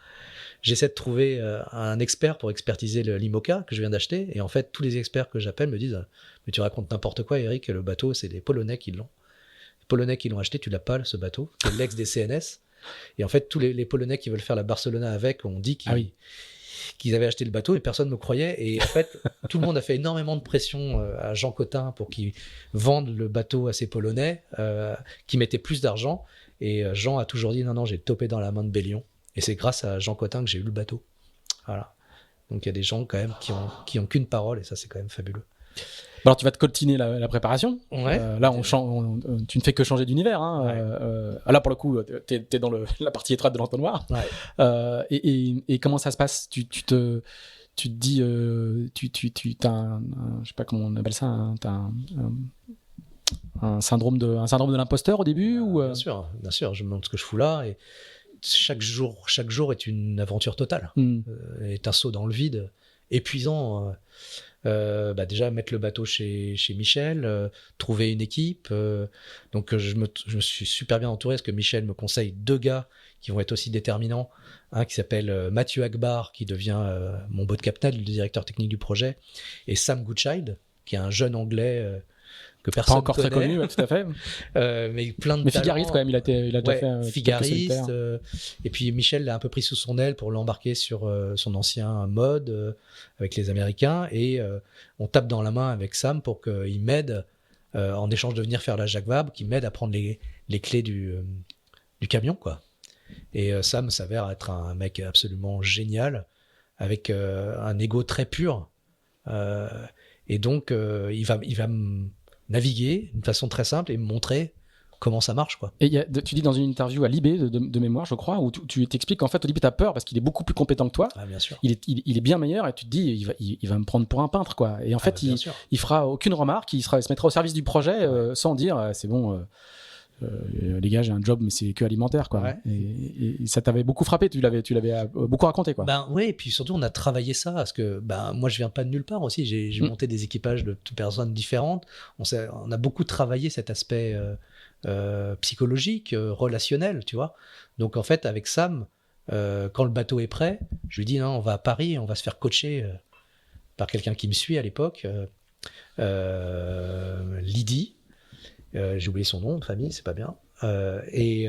[SPEAKER 2] j'essaie de trouver un expert pour expertiser l'IMOCA que je viens d'acheter. Et en fait, tous les experts que j'appelle me disent « Mais tu racontes n'importe quoi, Eric, le bateau, c'est des Polonais qui l'ont. Les Polonais qui l'ont acheté, tu l'as pas, ce bateau. C'est l'ex des CNS. » Et en fait, tous les Polonais qui veulent faire la Barcelona avec ont dit qu'ils avaient acheté le bateau et personne ne me croyait. Et en fait, tout le monde a fait énormément de pression à Jean Cotin pour qu'il vende le bateau à ces Polonais, qui mettaient plus d'argent. Et Jean a toujours dit non, j'ai topé dans la main de Bellion. Et c'est grâce à Jean Cotin que j'ai eu le bateau. Voilà. Donc il y a des gens quand même qui ont qu'une parole et ça, c'est quand même fabuleux.
[SPEAKER 1] Alors tu vas te coltiner la préparation.
[SPEAKER 2] Ouais.
[SPEAKER 1] Là, tu ne fais que changer d'univers. Hein.
[SPEAKER 2] Ouais.
[SPEAKER 1] Là, pour le coup, t'es dans la partie étroite de l'entonnoir.
[SPEAKER 2] Ouais.
[SPEAKER 1] Et comment ça se passe? Tu te dis, t'as je sais pas comment on appelle ça, t'as un syndrome de l'imposteur au début ou
[SPEAKER 2] Bien sûr. Je me demande ce que je fous là et chaque jour est une aventure totale. Est un saut dans le vide, épuisant. Déjà mettre le bateau chez Michel, trouver une équipe. Donc je me suis super bien entouré parce que Michel me conseille 2 gars qui vont être aussi déterminants. Un qui s'appelle Mathieu Akbar, qui devient mon boat captain, le directeur technique du projet, et Sam Goodchild, qui est un jeune anglais que personne
[SPEAKER 1] pas encore
[SPEAKER 2] connaît.
[SPEAKER 1] très connu, tout à fait.
[SPEAKER 2] Mais plein de
[SPEAKER 1] mais
[SPEAKER 2] talents.
[SPEAKER 1] Figariste quand même, il a déjà fait
[SPEAKER 2] Figariste. Et puis Michel l'a un peu pris sous son aile pour l'embarquer sur son ancien mode avec les Américains. Et on tape dans la main avec Sam pour qu'il m'aide, en échange de venir faire la Jacques Vabre, qu'il m'aide à prendre les clés du camion, quoi. Et Sam s'avère être un mec absolument génial, avec un ego très pur. Et donc, il va me naviguer d'une façon très simple et me montrer comment ça marche, quoi.
[SPEAKER 1] Et tu dis dans une interview à Libé de mémoire, je crois, où tu t'expliques qu'en fait, au début, tu as peur parce qu'il est beaucoup plus compétent que toi.
[SPEAKER 2] Ah, bien sûr.
[SPEAKER 1] Il est bien meilleur et tu te dis, il va me prendre pour un peintre, quoi. Et en fait, il fera aucune remarque, il se mettra au service du projet sans dire, c'est bon, les gars, j'ai un job, mais c'est que alimentaire, quoi.
[SPEAKER 2] Ouais.
[SPEAKER 1] Et ça t'avait beaucoup frappé, tu l'avais beaucoup raconté, quoi.
[SPEAKER 2] Oui, et puis surtout, on a travaillé ça, parce que moi, je viens pas de nulle part aussi. J'ai monté des équipages de personnes différentes. On a beaucoup travaillé cet aspect psychologique, relationnel, tu vois. Donc, en fait, avec Sam, quand le bateau est prêt, je lui dis, non, on va à Paris, on va se faire coacher par quelqu'un qui me suit à l'époque, Lydie. J'ai oublié son nom de famille, c'est pas bien. Et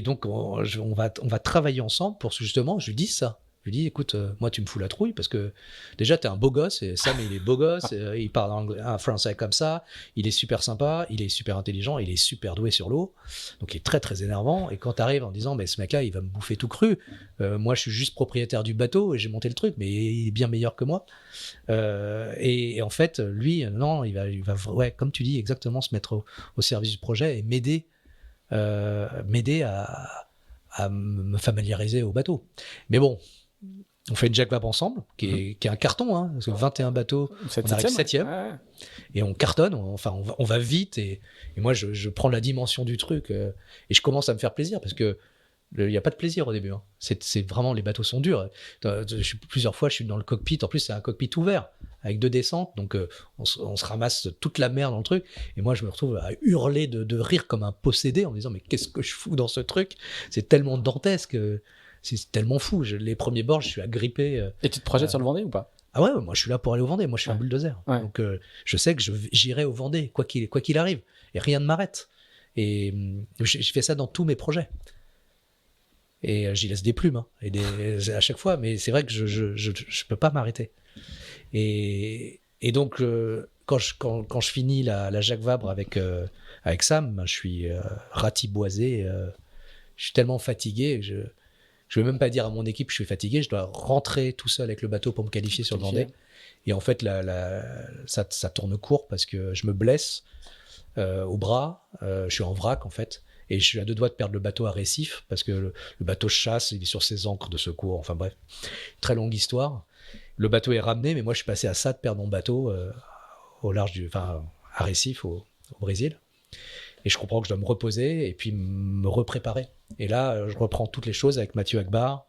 [SPEAKER 2] donc, on va travailler ensemble pour justement, je lui dis ça. Je lui dis, écoute, moi, tu me fous la trouille parce que déjà, t'es un beau gosse, et Sam, il est beau gosse, il parle un français comme ça, il est super sympa, il est super intelligent, il est super doué sur l'eau, donc il est très, très énervant. Et quand t'arrives en disant, mais ce mec-là, il va me bouffer tout cru, moi, je suis juste propriétaire du bateau et j'ai monté le truc, mais il est bien meilleur que moi. Et en fait, lui, non, il va ouais, comme tu dis, exactement se mettre au service du projet et m'aider à me familiariser au bateau. Mais bon, on fait une Jacques Vabre ensemble, qui est un carton, hein, parce que 21 bateaux, on arrive 7e, et on cartonne, on va vite, et moi je prends la dimension du truc, et je commence à me faire plaisir, parce que il n'y a pas de plaisir au début, hein. C'est vraiment, les bateaux sont durs. Plusieurs fois, je suis dans le cockpit, en plus c'est un cockpit ouvert, avec 2 descentes, donc on se ramasse toute la mer dans le truc, et moi je me retrouve à hurler de rire comme un possédé, en me disant mais qu'est-ce que je fous dans ce truc, c'est tellement dantesque, c'est tellement fou. Les premiers bords, je suis agrippé.
[SPEAKER 1] Et tu te projettes sur le Vendée ou pas?
[SPEAKER 2] Ah ouais, moi je suis là pour aller au Vendée. Moi je suis un bulldozer.
[SPEAKER 1] Ouais.
[SPEAKER 2] Donc je sais que j'irai au Vendée, quoi qu'il arrive. Et rien ne m'arrête. Et je fais ça dans tous mes projets. Et j'y laisse des plumes, hein, à chaque fois. Mais c'est vrai que je peux pas m'arrêter. Et donc quand je finis la Jacques Vabre avec Sam, je suis ratiboisé. Je suis tellement fatigué que je ne vais même pas dire à mon équipe que je suis fatigué, je dois rentrer tout seul avec le bateau pour me qualifier sur le Vendée. Et en fait, ça tourne court parce que je me blesse au bras, je suis en vrac en fait, et je suis à 2 doigts de perdre le bateau à Récif parce que le bateau chasse, il est sur ses ancres de secours, enfin bref, très longue histoire. Le bateau est ramené, mais moi je suis passé à ça de perdre mon bateau au large à Récif, au Brésil. Et je comprends que je dois me reposer et puis me repréparer. Et là, je reprends toutes les choses avec Mathieu Akbar.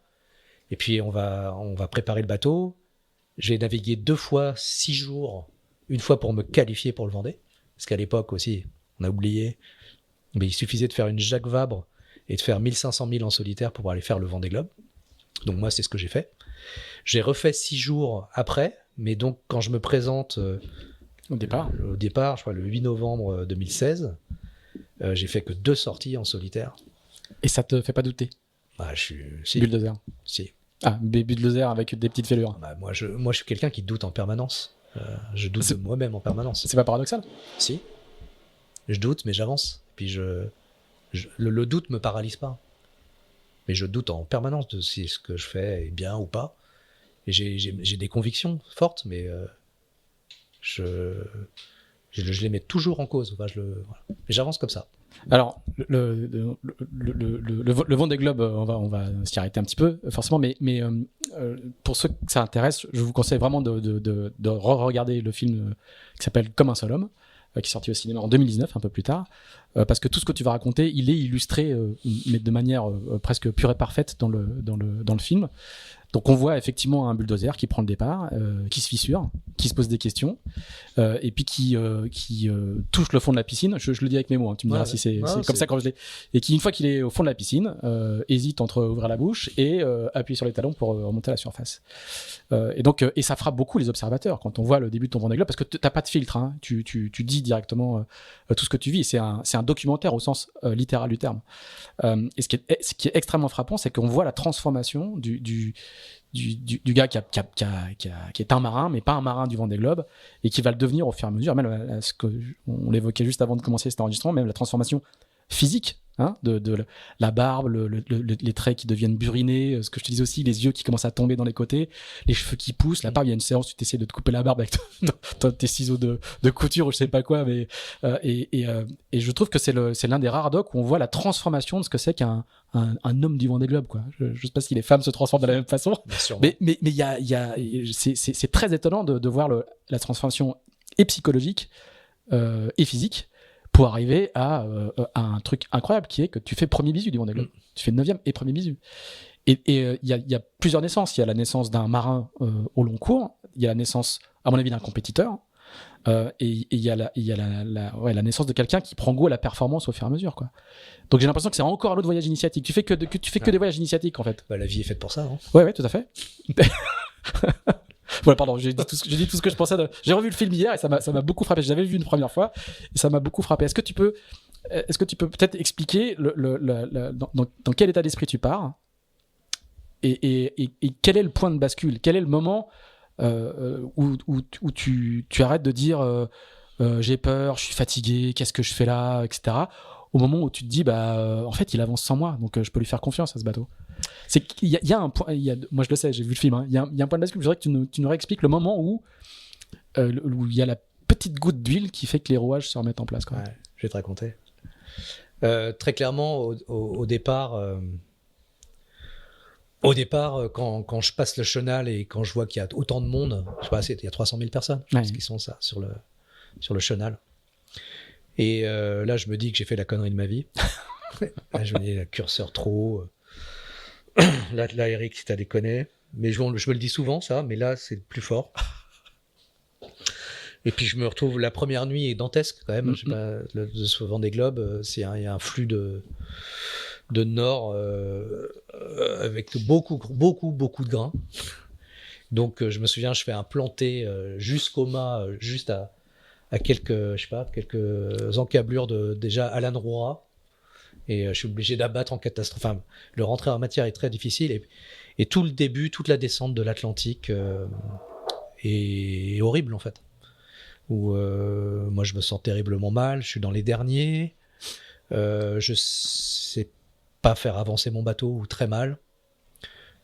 [SPEAKER 2] Et puis, on va préparer le bateau. J'ai navigué 2 fois 6 jours. Une fois pour me qualifier pour le Vendée. Parce qu'à l'époque aussi, on a oublié. Mais il suffisait de faire une Jacques Vabre et de faire 1500 milles en solitaire pour aller faire le Vendée Globe. Donc moi, c'est ce que j'ai fait. J'ai refait 6 jours après. Mais donc, quand je me présente au départ, je crois le 8 novembre 2016, j'ai fait que 2 sorties en solitaire.
[SPEAKER 1] Et ça te fait pas douter?
[SPEAKER 2] Si.
[SPEAKER 1] Bulldozer.
[SPEAKER 2] Si.
[SPEAKER 1] Ah, bulldozer avec des petites fêlures.
[SPEAKER 2] Moi, je suis quelqu'un qui doute en permanence. Je doute de moi-même en permanence.
[SPEAKER 1] C'est pas paradoxal?
[SPEAKER 2] Si. Je doute, mais j'avance. Puis le doute me paralyse pas. Mais je doute en permanence de si ce que je fais est bien ou pas. Et j'ai des convictions fortes, mais je les mets toujours en cause. Voilà. Mais j'avance comme ça.
[SPEAKER 1] Alors, le Vendée Globe, on va s'y arrêter un petit peu, forcément, mais pour ceux que ça intéresse, je vous conseille vraiment de regarder le film qui s'appelle Comme un seul homme, qui est sorti au cinéma en 2019, un peu plus tard, parce que tout ce que tu vas raconter, il est illustré, mais de manière presque pure et parfaite dans le film. Donc on voit effectivement un bulldozer qui prend le départ, qui se fissure, qui se pose des questions, et puis qui touche le fond de la piscine. Je le dis avec mes mots, hein, tu me diras si c'est comme ça quand je l'ai. Et qui, une fois qu'il est au fond de la piscine, hésite entre ouvrir la bouche et appuyer sur les talons pour remonter à la surface. Et ça frappe beaucoup les observateurs quand on voit le début de ton Vendée Globe, parce que t'as pas de filtre, hein, tu dis directement tout ce que tu vis. C'est un documentaire au sens littéral du terme. Et ce qui est extrêmement frappant, c'est qu'on voit la transformation du gars qui est un marin, mais pas un marin du Vendée Globe, et qui va le devenir au fur et à mesure. Même ce que on l'évoquait juste avant de commencer cet enregistrement, même la transformation physique hein, de la barbe, les traits qui deviennent burinés, ce que je te disais aussi, les yeux qui commencent à tomber dans les côtés, les cheveux qui poussent, la barbe, il y a une séance où tu essaies de te couper la barbe avec tes ciseaux de couture ou je sais pas quoi, mais et je trouve que c'est l'un des rares docs où on voit la transformation de ce que c'est qu'un homme du Vendée Globe, quoi. Je sais pas si les femmes se transforment de la même façon, mais il y a c'est très étonnant de voir la transformation et psychologique et physique pour arriver à un truc incroyable qui est que tu fais premier bisu du Vendée Globe. Tu fais 9e et premier bisu. Et il y a plusieurs naissances. Il y a la naissance d'un marin au long cours, il y a la naissance, à mon avis, d'un compétiteur, et il y a la naissance de quelqu'un qui prend goût à la performance au fur et à mesure, quoi. Donc j'ai l'impression que c'est encore un autre voyage initiatique. Tu fais que des voyages initiatiques, en fait.
[SPEAKER 2] Bah, la vie est faite pour ça, hein.
[SPEAKER 1] Ouais, tout à fait. Voilà, pardon, j'ai dit tout ce que je pensais. J'ai revu le film hier et ça m'a beaucoup frappé. J'avais vu une première fois et ça m'a beaucoup frappé. Est-ce que tu peux peut-être expliquer dans quel état d'esprit tu pars et quel est le point de bascule? Quel est le moment où tu arrêtes de dire j'ai peur, je suis fatigué, qu'est-ce que je fais là, etc. Au moment où tu te dis en fait il avance sans moi, donc je peux lui faire confiance à ce bateau. C'est qu'il y a un point, moi je le sais, j'ai vu le film, hein, il y a un point de bascule. Je voudrais que tu nous réexpliques le moment où il y a la petite goutte d'huile qui fait que les rouages se remettent en place, quoi.
[SPEAKER 2] Ouais, je vais te raconter. Très clairement, au départ, quand je passe le chenal et quand je vois qu'il y a autant de monde, je sais pas, il y a 300 000 personnes, je pense qu'ils sont ça sur le chenal. Et là, je me dis que j'ai fait la connerie de ma vie. Là, je me dis, le curseur trop haut. Là, Eric, t'as déconné. Mais je me le dis souvent, ça, mais là, c'est plus fort. Et puis, je me retrouve, la première nuit est dantesque, quand même. Je sais pas, de ce Vendée Globe, il y a un flux de nord avec beaucoup de grains. Donc, je me souviens, je fais un planté jusqu'au mât, juste à quelques encablures déjà Alan Roura. Et je suis obligé d'abattre en catastrophe. Enfin, le rentrer en matière est très difficile. Et tout le début, toute la descente de l'Atlantique est horrible, en fait. Où moi, je me sens terriblement mal. Je suis dans les derniers. Je sais pas faire avancer mon bateau, ou très mal.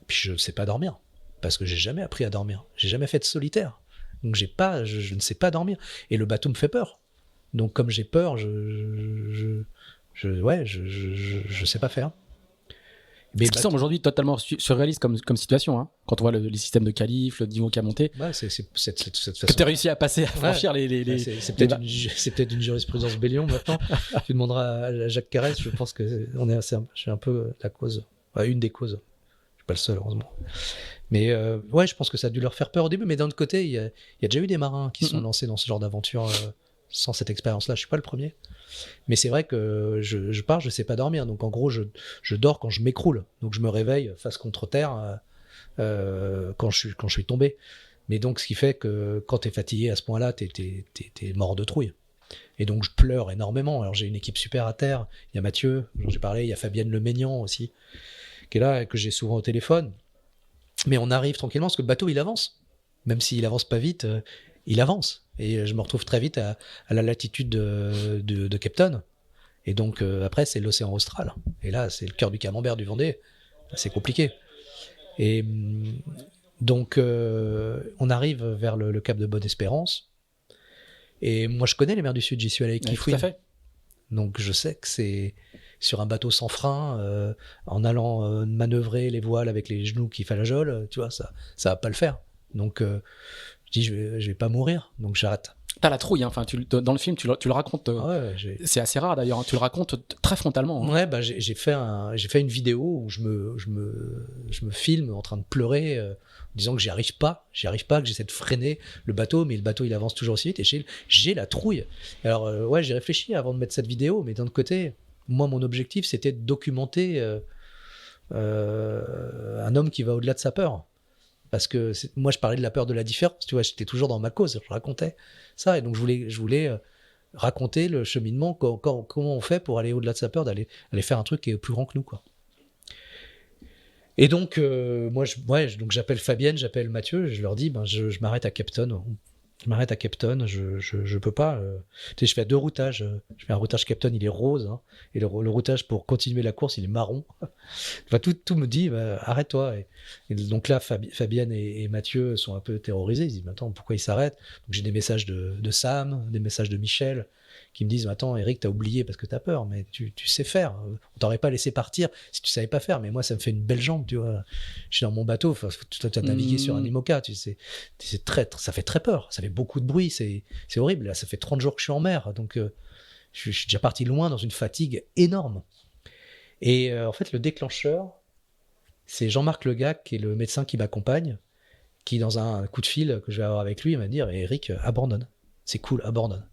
[SPEAKER 2] Puis je sais pas dormir. Parce que j'ai jamais appris à dormir. J'ai jamais fait de solitaire. Donc je ne sais pas dormir. Et le bateau me fait peur. Donc comme j'ai peur, je sais pas faire.
[SPEAKER 1] Mais ce qui semble aujourd'hui totalement surréaliste comme situation, hein. Quand on voit les systèmes de qualif, le niveau qui a monté.
[SPEAKER 2] Ouais, c'est cette façon.
[SPEAKER 1] Que tu as réussi à passer, à franchir les.
[SPEAKER 2] C'est peut-être une jurisprudence Bélion maintenant. Tu demanderas à Jacques Carès, je pense que je suis un peu la cause. Ouais, une des causes. Je suis pas le seul, heureusement. Mais ouais, je pense que ça a dû leur faire peur au début. Mais d'un autre côté, il y a déjà eu des marins qui sont lancés dans ce genre d'aventure sans cette expérience-là. Je suis pas le premier. Mais c'est vrai que je pars, je sais pas dormir. Donc en gros, je dors quand je m'écroule. Donc je me réveille face contre terre quand je suis tombé. Mais donc ce qui fait que quand t'es fatigué à ce point-là, t'es mort de trouille. Et donc je pleure énormément. Alors j'ai une équipe super à terre. Il y a Mathieu, dont j'ai parlé. Il y a Fabienne Leménian aussi, qui est là et que j'ai souvent au téléphone. Mais on arrive tranquillement parce que le bateau il avance. Même s'il avance pas vite, il avance. Et je me retrouve très vite à la latitude de Cape Town. Et donc après c'est l'océan austral. Et là c'est le cœur du camembert du Vendée. C'est compliqué. Et donc on arrive vers le cap de Bonne-Espérance. Et moi je connais les mers du Sud, j'y suis allé avec Kifouine.
[SPEAKER 1] Tout à fait.
[SPEAKER 2] Donc je sais que c'est sur un bateau sans frein, en allant manœuvrer les voiles avec les genoux qui falageolent, tu vois, ça va pas le faire. Donc je dis je vais pas mourir, donc j'arrête.
[SPEAKER 1] T'as la trouille, hein. Enfin, dans le film, tu le racontes.
[SPEAKER 2] Ouais,
[SPEAKER 1] c'est assez rare d'ailleurs, hein. Tu le racontes très frontalement, hein.
[SPEAKER 2] Ouais, bah j'ai fait une vidéo où je me filme en train de pleurer, en disant que j'y arrive pas, que j'essaie de freiner le bateau, mais le bateau il avance toujours aussi vite et j'ai la trouille. Alors ouais, j'ai réfléchi avant de mettre cette vidéo, mais d'un autre côté, moi mon objectif c'était de documenter un homme qui va au-delà de sa peur. Parce que moi, je parlais de la peur de la différence, tu vois, j'étais toujours dans ma cause, je racontais ça, et donc je voulais raconter le cheminement, comment on fait pour aller au-delà de sa peur, d'aller faire un truc qui est plus grand que nous, quoi. Et donc, donc j'appelle Fabienne, j'appelle Mathieu, je leur dis, je m'arrête à Cape Town, Je m'arrête à Capton, je peux pas. Tu sais, je fais 2 routages. Je fais un routage Capton, il est rose, hein, et le routage pour continuer la course, il est marron. Enfin, tout me dit, bah, arrête-toi. Et donc là, Fabienne et Mathieu sont un peu terrorisés. Ils se disent, mais attends, pourquoi ils s'arrêtent? Donc j'ai des messages de Sam, des messages de Michel, qui me disent, attends, Eric, t'as oublié parce que t'as peur, mais tu sais faire. On t'aurait pas laissé partir si tu savais pas faire. Mais moi, ça me fait une belle jambe, tu vois. Je suis dans mon bateau. Toi, tu as navigué sur un IMOCA, tu sais. Ça fait très peur. Ça fait beaucoup de bruit. C'est horrible. Là, ça fait 30 jours que je suis en mer. Donc, je suis déjà parti loin dans une fatigue énorme. Et en fait, le déclencheur, c'est Jean-Marc Legac, qui est le médecin qui m'accompagne, qui, dans un coup de fil que je vais avoir avec lui, il m'a dit, Eric, abandonne. C'est cool, abandonne.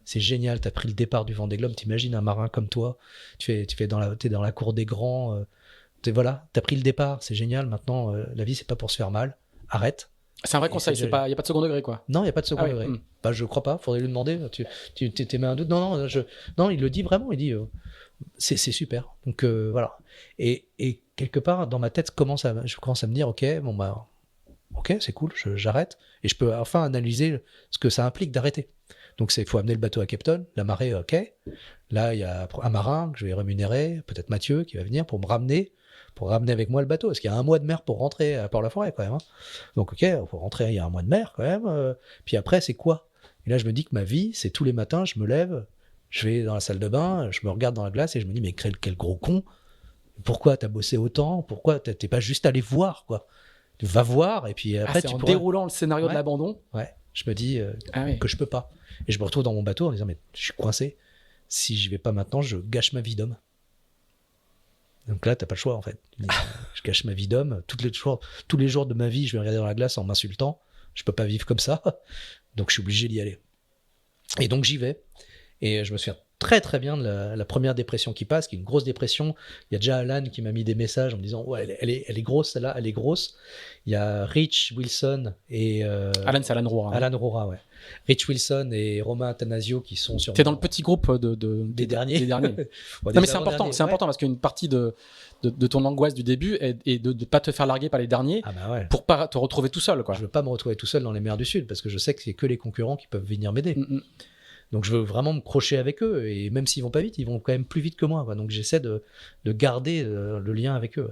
[SPEAKER 2] C'est génial, t'as pris le départ du Vendée Globe. T'imagines un marin comme toi, t'es dans la cour des grands. Voilà, t'as pris le départ, c'est génial. Maintenant, la vie, c'est pas pour se faire mal. Arrête.
[SPEAKER 1] C'est un vrai conseil, il n'y a pas de second degré, quoi.
[SPEAKER 2] Non, il n'y a pas de second degré. Bah, je crois pas, faudrait lui demander. Tu t'es mis un doute. Non, il le dit vraiment, il dit c'est super. Donc voilà. Et quelque part, dans ma tête, je commence à me dire, ok, c'est cool, j'arrête. Et je peux enfin analyser ce que ça implique d'arrêter. Donc il faut amener le bateau à Capton, la marée, ok. Là, il y a un marin que je vais rémunérer, peut-être Mathieu qui va venir pour ramener avec moi le bateau, parce qu'il y a 1 mois de mer pour rentrer à Port-la-Forêt quand même. Hein. Donc ok, il faut rentrer, il y a 1 mois de mer quand même. Puis après, c'est quoi? Et là, je me dis que ma vie, c'est tous les matins, je me lève, je vais dans la salle de bain, je me regarde dans la glace et je me dis, mais quel gros con. Pourquoi t'as bossé autant? Pourquoi t'es pas juste allé voir, quoi? Tu vas voir et puis après
[SPEAKER 1] en déroulant le scénario de l'abandon.
[SPEAKER 2] Ouais, je me dis que je peux pas. Et je me retrouve dans mon bateau en disant, mais je suis coincé. Si je vais pas maintenant, je gâche ma vie d'homme. Donc là, t'as pas le choix en fait. Je gâche ma vie d'homme. Tous les jours de ma vie, je vais regarder dans la glace en m'insultant. Je peux pas vivre comme ça. Donc je suis obligé d'y aller. Et donc j'y vais. Et je me souviens très très bien de la première dépression qui passe, qui est une grosse dépression. Il y a déjà Alan qui m'a mis des messages en me disant, ouais, elle est grosse celle-là, elle est grosse. Il y a Rich Wilson et...
[SPEAKER 1] Alan, c'est Alan Roura.
[SPEAKER 2] Alan Roura, ouais. Rich Wilson et Romain Athanasio qui sont sur...
[SPEAKER 1] T'es dans le petit groupe des derniers.
[SPEAKER 2] Ouais,
[SPEAKER 1] non mais c'est important parce qu'une partie de ton angoisse du début est de ne pas te faire larguer par les derniers pour pas te retrouver tout seul, quoi.
[SPEAKER 2] Je veux pas me retrouver tout seul dans les mers du Sud parce que je sais que c'est que les concurrents qui peuvent venir m'aider. Donc je veux vraiment me crocher avec eux, et même s'ils vont pas vite, ils vont quand même plus vite que moi, quoi. Donc j'essaie de garder le lien avec eux.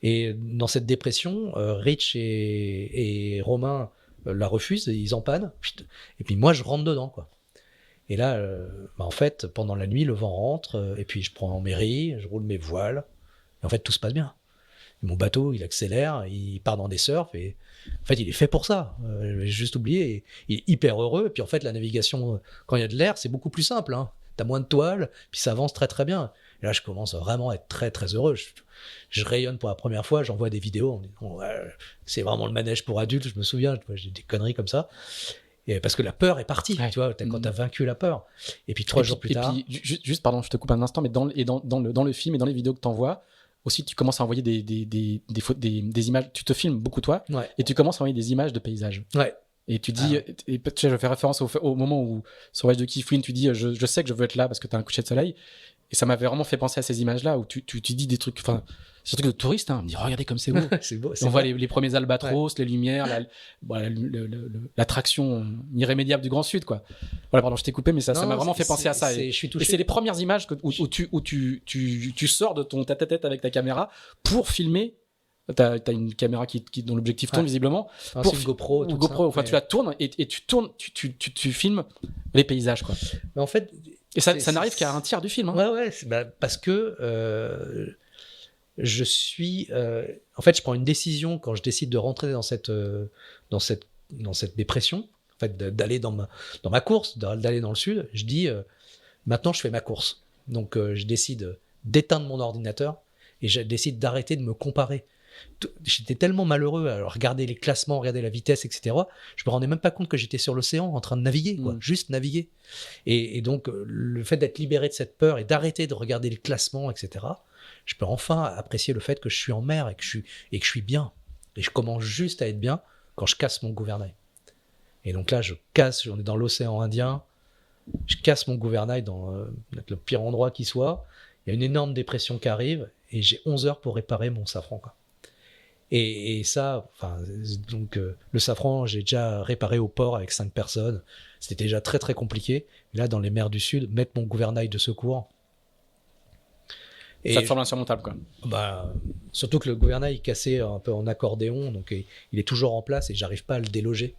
[SPEAKER 2] Et dans cette dépression, Rich et Romain la refusent, ils en pannent, et puis moi je rentre dedans, quoi. Et là, en fait, pendant la nuit, le vent rentre, et puis je prends mes ris, je roule mes voiles, et en fait tout se passe bien. Et mon bateau, il accélère, il part dans des surfs, et en fait, il est fait pour ça. J'ai juste oublié. Il est hyper heureux. Et puis en fait, la navigation, quand il y a de l'air, c'est beaucoup plus simple. Hein. T'as moins de toile, puis ça avance très très bien. Et là, je commence vraiment à être très très heureux. Je rayonne pour la première fois. J'envoie des vidéos en disant, c'est vraiment le manège pour adultes. Je me souviens, j'ai des conneries comme ça. Et parce que la peur est partie, tu vois, quand t'as vaincu la peur. Et puis 3 jours plus tard.
[SPEAKER 1] Et puis, juste, pardon, je te coupe un instant, mais dans le film et dans les vidéos que t'envoies, aussi, tu commences à envoyer des images. Tu te filmes beaucoup, toi, et tu commences à envoyer des images de paysages.
[SPEAKER 2] Ouais.
[SPEAKER 1] Et tu dis, et tu sais, je fais référence au moment où, sur Voyage de Keith Flynn, tu dis, je sais que je veux être là parce que t'as un coucher de soleil. Et ça m'avait vraiment fait penser à ces images-là où tu dis des trucs, enfin, c'est un truc de touriste, hein. On me dit, regardez comme c'est beau.
[SPEAKER 2] C'est beau.
[SPEAKER 1] On voit les premiers albatros, les lumières, l'attraction irrémédiable du Grand Sud, quoi. Voilà, pardon, je t'ai coupé, mais ça m'a vraiment fait penser à ça.
[SPEAKER 2] Je suis touché.
[SPEAKER 1] Et c'est les premières images où tu sors de ton tête-à-tête avec ta caméra pour filmer. T'as une caméra dont l'objectif tourne visiblement.
[SPEAKER 2] C'est une GoPro.
[SPEAKER 1] Ou GoPro. Enfin, tu la tournes et tu tournes, tu filmes les paysages, quoi.
[SPEAKER 2] Mais en fait.
[SPEAKER 1] Et ça n'arrive qu'à un tiers du film. Hein.
[SPEAKER 2] Ouais. Parce que je suis. En fait, je prends une décision quand je décide de rentrer dans cette dépression. En fait, d'aller dans ma course, d'aller dans le sud. Je dis maintenant, je fais ma course. Donc, je décide d'éteindre mon ordinateur et je décide d'arrêter de me comparer. J'étais tellement malheureux à regarder les classements, regarder la vitesse, etc. Je me rendais même pas compte que j'étais sur l'océan en train de naviguer, quoi. Juste naviguer. Et donc, le fait d'être libéré de cette peur et d'arrêter de regarder les classements, etc., je peux enfin apprécier le fait que je suis en mer et que je suis bien. Et je commence juste à être bien quand je casse mon gouvernail. Et donc là, on est dans l'océan Indien, je casse mon gouvernail dans le pire endroit qui soit, il y a une énorme dépression qui arrive, et j'ai 11 heures pour réparer mon safran, quoi. Et ça, enfin, donc le Safran, j'ai déjà réparé au port avec 5 personnes. C'était déjà très très compliqué. Et là, dans les mers du Sud, mettre mon gouvernail de secours. Et
[SPEAKER 1] Ça te semble insurmontable, quoi.
[SPEAKER 2] bah, surtout que le gouvernail est cassé un peu en accordéon, donc il est toujours en place et j'arrive pas à le déloger.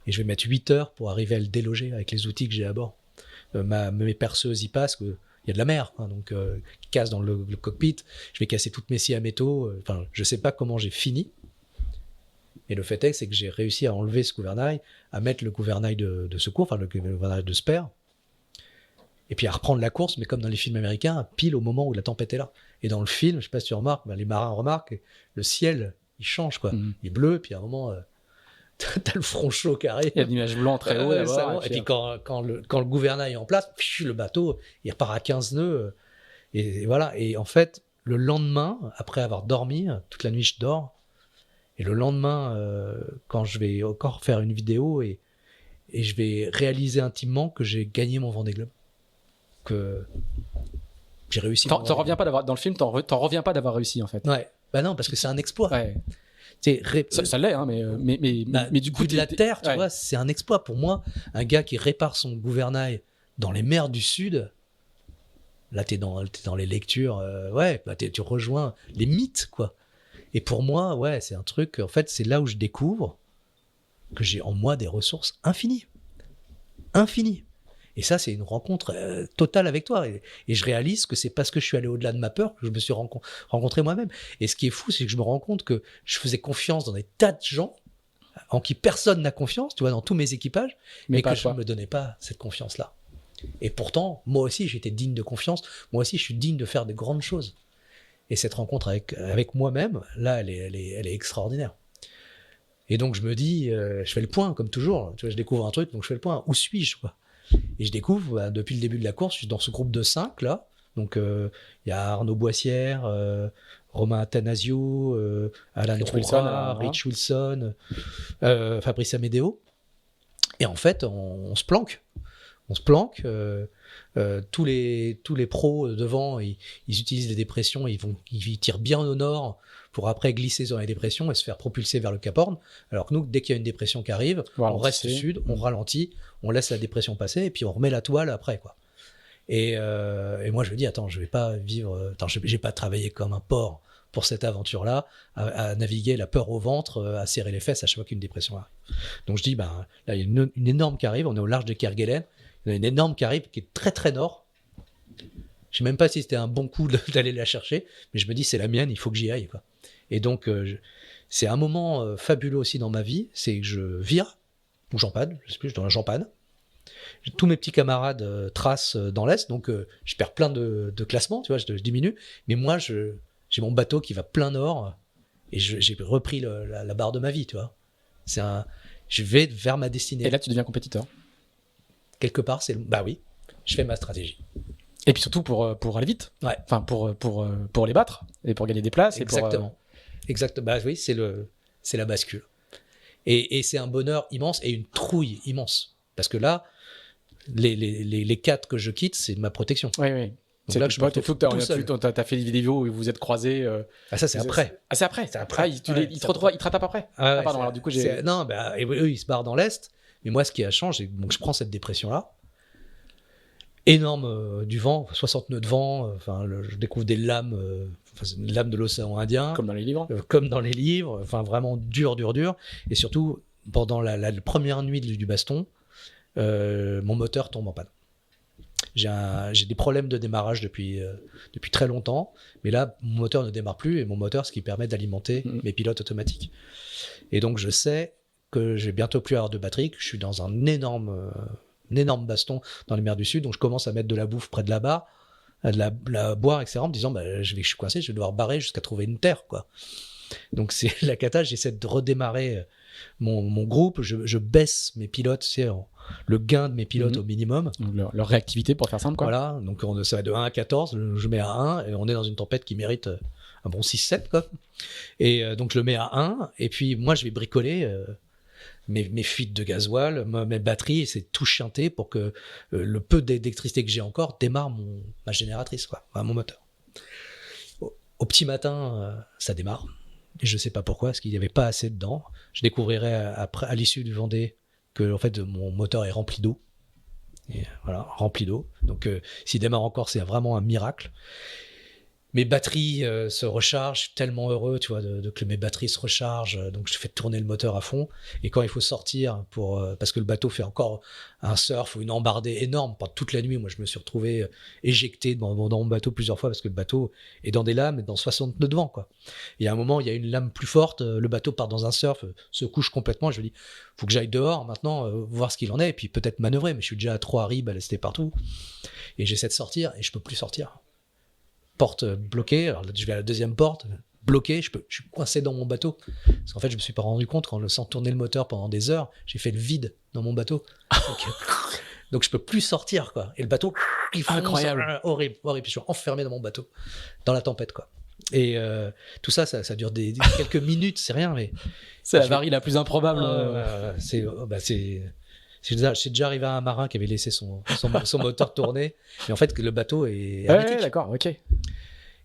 [SPEAKER 2] Et je vais mettre 8 heures pour arriver à le déloger avec les outils que j'ai à bord. Mes perceuses y passent, il y a de la mer, hein, donc qui casse dans le cockpit. Je vais casser toutes mes scies à métaux. Enfin, je sais pas comment j'ai fini. Et le fait est, c'est que j'ai réussi à enlever ce gouvernail, à mettre le gouvernail de secours, enfin le gouvernail de spare, et puis à reprendre la course, mais comme dans les films américains, pile au moment où la tempête est là. Et dans le film, je sais pas si tu remarques, les marins remarquent, le ciel, il change, quoi. Il est bleu, puis à un moment, t'as le front chaud qui arrive.
[SPEAKER 1] Il y a des nuages blancs très hauts d'abord.
[SPEAKER 2] Et puis quand le gouvernail est en place, le bateau, il repart à 15 nœuds. Et voilà. Et en fait, le lendemain, après avoir dormi, toute la nuit je dors, et le lendemain, quand je vais encore faire une vidéo, et je vais réaliser intimement que j'ai gagné mon Vendée Globe. Que j'ai réussi.
[SPEAKER 1] T'en reviens pas d'avoir, dans le film, t'en reviens pas d'avoir réussi, en fait.
[SPEAKER 2] Ouais. Bah non, parce que c'est un exploit.
[SPEAKER 1] Ouais. Ça l'est, hein, mais du coup,
[SPEAKER 2] de la terre, tu vois, c'est un exploit pour moi. Un gars qui répare son gouvernail dans les mers du Sud, là t'es dans les lectures, tu rejoins les mythes, quoi. Et pour moi, ouais, c'est un truc. En fait, c'est là où je découvre que j'ai en moi des ressources infinies. Et ça, c'est une rencontre totale avec toi. Et je réalise que c'est parce que je suis allé au-delà de ma peur que je me suis rencontré moi-même. Et ce qui est fou, c'est que je me rends compte que je faisais confiance dans des tas de gens en qui personne n'a confiance, tu vois, dans tous mes équipages, mais que je ne me donnais pas cette confiance-là. Et pourtant, moi aussi, j'étais digne de confiance. Moi aussi, je suis digne de faire de grandes choses. Et cette rencontre avec moi-même, là, elle est extraordinaire. Et donc, je me dis, je fais le point, comme toujours. Tu vois, je découvre un truc, donc je fais le point. Où suis-je, quoi ? Et je découvre, depuis le début de la course, je suis dans ce groupe de 5, là. Donc, il y a Arnaud Boissière, Romain Attanasio, Alan Roura, Rich Wilson, Fabrice Amedeo. Et en fait, on se planque. Tous les pros devant, ils utilisent les dépressions, ils tirent bien au nord pour après glisser dans les dépressions et se faire propulser vers le Cap Horn. Alors que nous, dès qu'il y a une dépression qui arrive, on reste au sud, on ralentit, on laisse la dépression passer et puis on remet la toile après, quoi. Et moi, je me dis, attends, je vais pas vivre... Attends, j'ai pas travaillé comme un porc pour cette aventure-là, à naviguer la peur au ventre, à serrer les fesses à chaque fois qu'une dépression arrive. Donc je dis, là, il y a une énorme qui arrive, on est au large de Kerguelen, il y a une énorme qui arrive, qui est très très nord. Je sais même pas si c'était un bon coup d'aller la chercher, mais je me dis, c'est la mienne, il faut que j'y aille, quoi. Et donc, c'est un moment fabuleux aussi dans ma vie, c'est que je vire, ou j'empane, je sais plus, je suis dans la j'empane. Tous mes petits camarades tracent dans l'Est, donc je perds plein de classements, tu vois, je diminue. Mais moi, j'ai mon bateau qui va plein nord, et j'ai repris la barre de ma vie, tu vois. Je vais vers ma destinée.
[SPEAKER 1] Et là, tu deviens compétiteur.
[SPEAKER 2] Quelque part, bah oui, je fais ma stratégie.
[SPEAKER 1] Et puis surtout pour aller vite.
[SPEAKER 2] Ouais.
[SPEAKER 1] Enfin, pour les battre, et pour gagner des places.
[SPEAKER 2] Exactement. Exactement. Bah oui, c'est la bascule. Et c'est un bonheur immense et une trouille immense. Parce que là, les 4 que je quitte, c'est ma protection.
[SPEAKER 1] Oui, oui.
[SPEAKER 2] C'est là que je me retrouve tout seul.
[SPEAKER 1] T'as fait des vidéos où vous êtes croisés.
[SPEAKER 2] Ça, c'est après.
[SPEAKER 1] Ah, c'est après.
[SPEAKER 2] C'est après.
[SPEAKER 1] Ils te rattrapent après.
[SPEAKER 2] Ah,
[SPEAKER 1] pardon. Alors du coup, j'ai.
[SPEAKER 2] Non, eux, ils se barrent dans l'Est. Mais moi, ce qui a changé, donc je prends cette dépression-là. Énorme du vent, 60 nœuds de vent. Je découvre des lames, lames de l'océan Indien.
[SPEAKER 1] Comme dans les livres.
[SPEAKER 2] Comme dans les livres. Enfin, vraiment dur. Et surtout, pendant la première nuit du baston, mon moteur tombe en panne. J'ai des problèmes de démarrage depuis très longtemps, mais là, mon moteur ne démarre plus, et mon moteur, ce qui permet d'alimenter mes pilotes automatiques. Et donc, je sais que je vais bientôt plus avoir de batterie, que je suis dans un énorme baston dans les mers du Sud, donc je commence à mettre de la bouffe près de la barre, de la boire, etc., en me disant, je suis coincé, je vais devoir barrer jusqu'à trouver une terre, quoi. Donc, c'est la cata, j'essaie de redémarrer mon groupe, je baisse mes pilotes, le gain de mes pilotes au minimum.
[SPEAKER 1] Donc leur réactivité, pour faire simple, quoi.
[SPEAKER 2] Voilà, donc ça va de 1 à 14, je mets à 1, et on est dans une tempête qui mérite un bon 6-7, quoi. Et donc je le mets à 1, et puis moi je vais bricoler mes fuites de gasoil, mes batteries, et c'est tout chianté pour que le peu d'électricité que j'ai encore démarre ma génératrice, quoi, mon moteur. Au petit matin, ça démarre. Et je sais pas pourquoi, parce qu'il n'y avait pas assez dedans. Je découvrirai après, à l'issue du Vendée, que en fait, mon moteur est rempli d'eau. Et voilà, rempli d'eau. Donc, s'il démarre encore, c'est vraiment un miracle. Mes batteries se rechargent, je suis tellement heureux, tu vois, que mes batteries se rechargent. Donc, je fais tourner le moteur à fond. Et quand il faut sortir, parce que le bateau fait encore un surf ou une embardée énorme pendant toute la nuit, moi, je me suis retrouvé éjecté dans mon bateau plusieurs fois parce que le bateau est dans des lames et dans 60 nœuds de vent, quoi. Et à un moment, il y a une lame plus forte, le bateau part dans un surf, se couche complètement. Je me dis, faut que j'aille dehors maintenant, voir ce qu'il en est, et puis peut-être manœuvrer. Mais je suis déjà à 3 riz, balasté partout. Et j'essaie de sortir et je peux plus sortir. Porte bloquée, alors là, je vais à la deuxième porte, bloquée, je suis coincé dans mon bateau. Parce qu'en fait, je me suis pas rendu compte qu'en laissant tourner le moteur pendant des heures, j'ai fait le vide dans mon bateau. Donc je peux plus sortir, quoi. Et le bateau, il fonce.
[SPEAKER 1] Incroyable.
[SPEAKER 2] Horrible. Je suis enfermé dans mon bateau, dans la tempête, quoi. Et tout ça dure quelques minutes, c'est rien, mais...
[SPEAKER 1] C'est la avarie la plus improbable.
[SPEAKER 2] C'est déjà arrivé à un marin qui avait laissé son moteur tourner, mais en fait, le bateau est hermétique.
[SPEAKER 1] Ouais, d'accord, ok.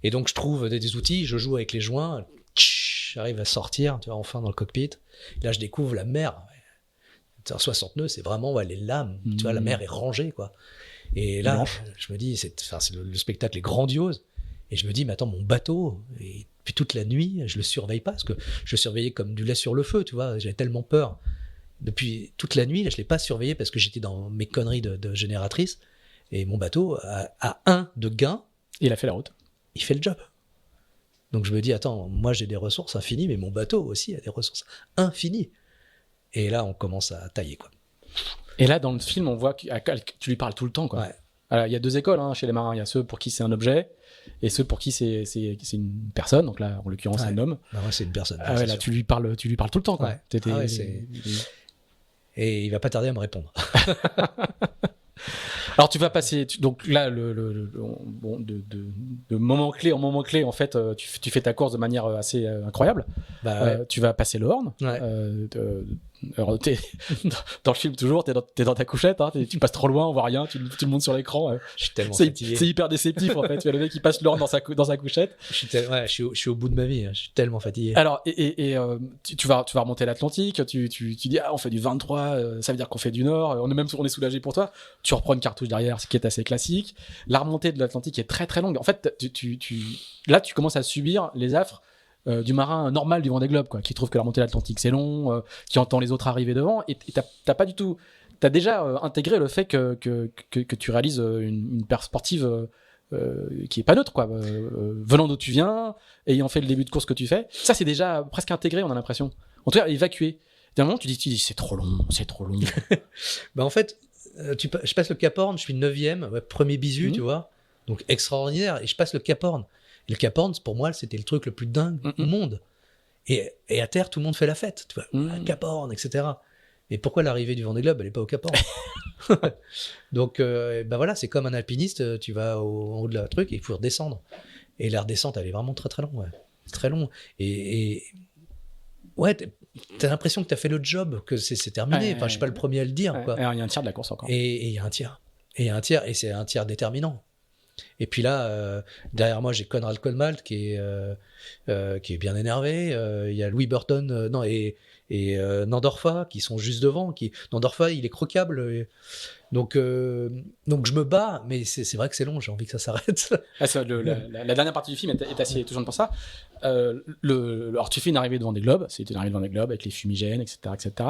[SPEAKER 2] Et donc, je trouve des outils, je joue avec les joints, j'arrive à sortir, tu vois, enfin dans le cockpit. Et là, je découvre la mer. 60 nœuds, c'est vraiment les lames. Tu vois, la mer est rangée, quoi. Et là, je me dis, le spectacle est grandiose. Et je me dis, mais attends, mon bateau, et puis toute la nuit, je le surveille pas, parce que je le surveillais comme du lait sur le feu, tu vois. J'avais tellement peur. Depuis toute la nuit, là, je l'ai pas surveillé parce que j'étais dans mes conneries de génératrice. Et mon bateau a 1 de gain.
[SPEAKER 1] Il a fait la route.
[SPEAKER 2] Il fait le job. Donc je me dis, attends, moi j'ai des ressources infinies, mais mon bateau aussi a des ressources infinies. Et là, on commence à tailler, quoi.
[SPEAKER 1] Et là, dans le film, on voit que tu lui parles tout le temps, quoi.
[SPEAKER 2] Ouais.
[SPEAKER 1] Alors, il y a 2 écoles chez les marins. Il y a ceux pour qui c'est un objet et ceux pour qui c'est une personne. Donc là, en l'occurrence, un homme.
[SPEAKER 2] Bah ouais, c'est une personne.
[SPEAKER 1] Ah ouais, là, tu lui parles tout le temps, quoi.
[SPEAKER 2] Ouais. Et il va pas tarder à me répondre.
[SPEAKER 1] Alors tu vas passer, donc là, de moment clé en moment clé, en fait, tu fais ta course de manière assez incroyable. Tu vas passer le Horn.
[SPEAKER 2] Ouais.
[SPEAKER 1] Alors, dans le film toujours, t'es dans ta couchette, tu passes trop loin, on voit rien, tu le montes sur l'écran.
[SPEAKER 2] Je suis tellement fatigué.
[SPEAKER 1] C'est hyper déceptif en fait. Tu vois le mec qui passe le Horn dans sa couchette.
[SPEAKER 2] Je suis au bout de ma vie. Je suis tellement fatigué.
[SPEAKER 1] Alors tu vas remonter l'Atlantique. Tu dis on fait du 23, ça veut dire qu'on fait du Nord. On est soulagé pour toi. Tu reprends une cartouche derrière, ce qui est assez classique. La remontée de l'Atlantique est très très longue. En fait, là tu commences à subir les affres du marin normal du Vendée Globe, quoi, qui trouve que la remontée de l'Atlantique c'est long, qui entend les autres arriver devant, et t'as pas du tout, t'as déjà intégré le fait que tu réalises une paire sportive qui est pas neutre, quoi, venant d'où tu viens, ayant fait le début de course que tu fais, ça c'est déjà presque intégré, on a l'impression, en tout cas évacué. D'un moment tu dis c'est trop long.
[SPEAKER 2] Bah en fait, je passe le Cap Horn, je suis 9e, premier bisu, tu vois, donc extraordinaire, et je passe le Cap Horn. Et le Cap Horn, pour moi, c'était le truc le plus dingue au monde. Et à terre, tout le monde fait la fête. Tu vois, Cap Horn, etc. Et pourquoi l'arrivée du Vendée Globe, elle n'est pas au Cap Horn? Donc, voilà, c'est comme un alpiniste. Tu vas en haut de la truc et il faut redescendre. Et la redescente, elle est vraiment très, très longue. Ouais. Très long. Et ouais, t'as l'impression que t'as fait le job, que c'est terminé. Enfin, je suis pas le premier à le dire.
[SPEAKER 1] Il y a un tiers de la course encore.
[SPEAKER 2] Et il y a un tiers. Et c'est un tiers déterminant. Et puis là, derrière moi, j'ai Conrad Colmalt qui est bien énervé. Il y a Louis Burton et Nandorfa qui sont juste devant. Nandorfa, il est croquable. Donc je me bats, mais c'est vrai que c'est long. J'ai envie que ça s'arrête.
[SPEAKER 1] La dernière partie du film est assez touchante pour ça. Alors tu fais une arrivée de Vendée Globe, c'est une arrivée de Vendée Globe avec les fumigènes, etc., etc.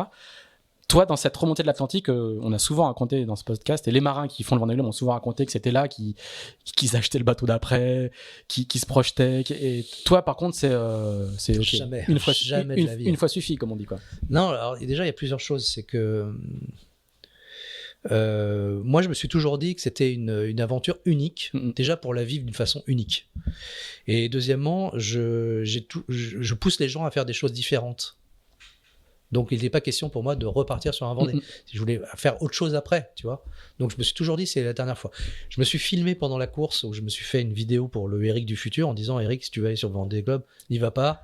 [SPEAKER 1] Toi, dans cette remontée de l'Atlantique, on a souvent raconté dans ce podcast, et les marins qui font le Vendée Globe ont souvent raconté que c'était là qu'ils achetaient le bateau d'après, qui se projetaient. Et toi, par contre, c'est ok.
[SPEAKER 2] Jamais
[SPEAKER 1] Une
[SPEAKER 2] de la vie.
[SPEAKER 1] Une fois suffit, comme on dit, quoi.
[SPEAKER 2] Non, alors déjà, il y a plusieurs choses. C'est que moi, je me suis toujours dit que c'était une aventure unique, déjà pour la vivre d'une façon unique. Et deuxièmement, je pousse les gens à faire des choses différentes. Donc, il n'était pas question pour moi de repartir sur un Vendée. Si je voulais faire autre chose après, tu vois. Donc, je me suis toujours dit, c'est la dernière fois. Je me suis filmé pendant la course, où je me suis fait une vidéo pour le Eric du futur, en disant, Eric, si tu veux aller sur Vendée Globe, n'y va pas.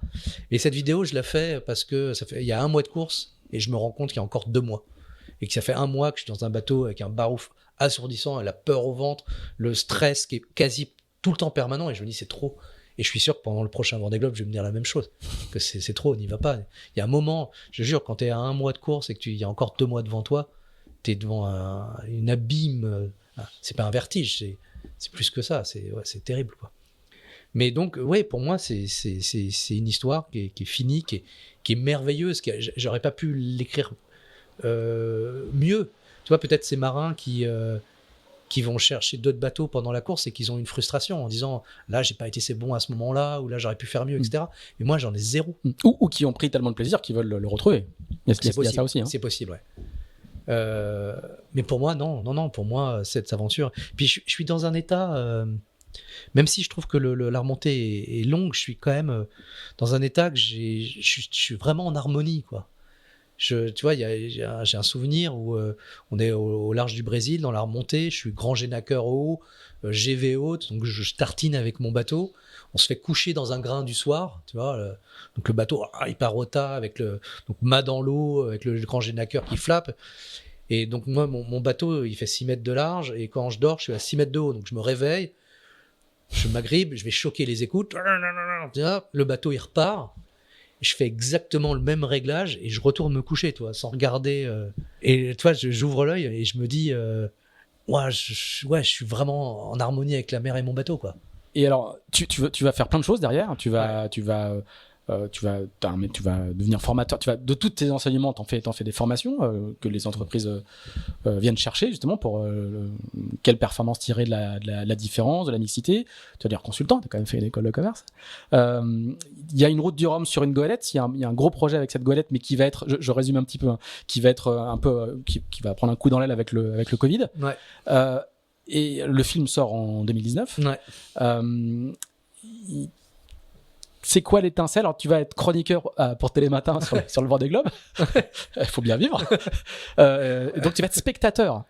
[SPEAKER 2] Et cette vidéo, je la fais parce que il y a 1 mois de course, et je me rends compte qu'il y a encore 2 mois. Et que ça fait 1 mois que je suis dans un bateau avec un barouf assourdissant, la peur au ventre, le stress qui est quasi tout le temps permanent, et je me dis, c'est trop. Et je suis sûr que pendant le prochain Vendée Globe, je vais me dire la même chose. Que c'est trop, on n'y va pas. Il y a un moment, je jure, quand tu es à 1 mois de course et que il y a encore 2 mois devant toi, tu es devant une abîme. C'est pas un vertige, c'est plus que ça. C'est terrible, quoi. Mais donc, ouais, pour moi, c'est une histoire qui est finie, qui est merveilleuse. J'aurais pas pu l'écrire mieux. Tu vois, peut-être ces marins qui vont chercher d'autres bateaux pendant la course et qu'ils ont une frustration en disant là, j'ai pas été assez bon à ce moment-là, ou là, j'aurais pu faire mieux, etc. Mais moi, j'en ai zéro.
[SPEAKER 1] Ou qui ont pris tellement de plaisir qu'ils veulent le retrouver. Il y a ça aussi. Hein.
[SPEAKER 2] C'est possible, ouais. Mais pour moi, non, pour moi, cette aventure. Puis je suis dans un état, même si je trouve que la remontée est longue, je suis quand même dans un état que je suis vraiment en harmonie, quoi. Tu vois, j'ai un souvenir où on est au large du Brésil, dans la remontée, je suis grand génaqueur haut, GV haute, donc je tartine avec mon bateau. On se fait coucher dans un grain du soir, tu vois. Donc le bateau, il part au tas, avec donc mât dans l'eau, avec le grand génaqueur qui flappe. Et donc moi, mon bateau, il fait 6 mètres de large, et quand je dors, je suis à 6 mètres de haut. Donc je me réveille, je m'agrippe, je vais choquer les écoutes, le bateau, il repart. Je fais exactement le même réglage et je retourne me coucher, toi, sans regarder. Et toi, j'ouvre l'œil et je me dis, je suis vraiment en harmonie avec la mer et mon bateau, quoi.
[SPEAKER 1] Et alors, tu vas faire plein de choses derrière. Tu vas devenir formateur. De tous tes enseignements, t'en fais des formations que les entreprises viennent chercher justement pour quelle performance tirer de la différence, de la mixité. Tu vas dire consultant, t'as quand même fait une école de commerce. Il y a une route du Rhum sur une goélette. Il y a un gros projet avec cette goélette, mais qui va être, je résume un petit peu, hein, qui va être un peu, qui va prendre un coup dans l'aile avec le Covid.
[SPEAKER 2] Ouais.
[SPEAKER 1] Et le film sort en 2019.
[SPEAKER 2] Ouais.
[SPEAKER 1] C'est quoi l'étincelle? Alors, tu vas être chroniqueur pour Télématin sur le Vendée Globe. Il faut bien vivre. Donc, tu vas être spectateur.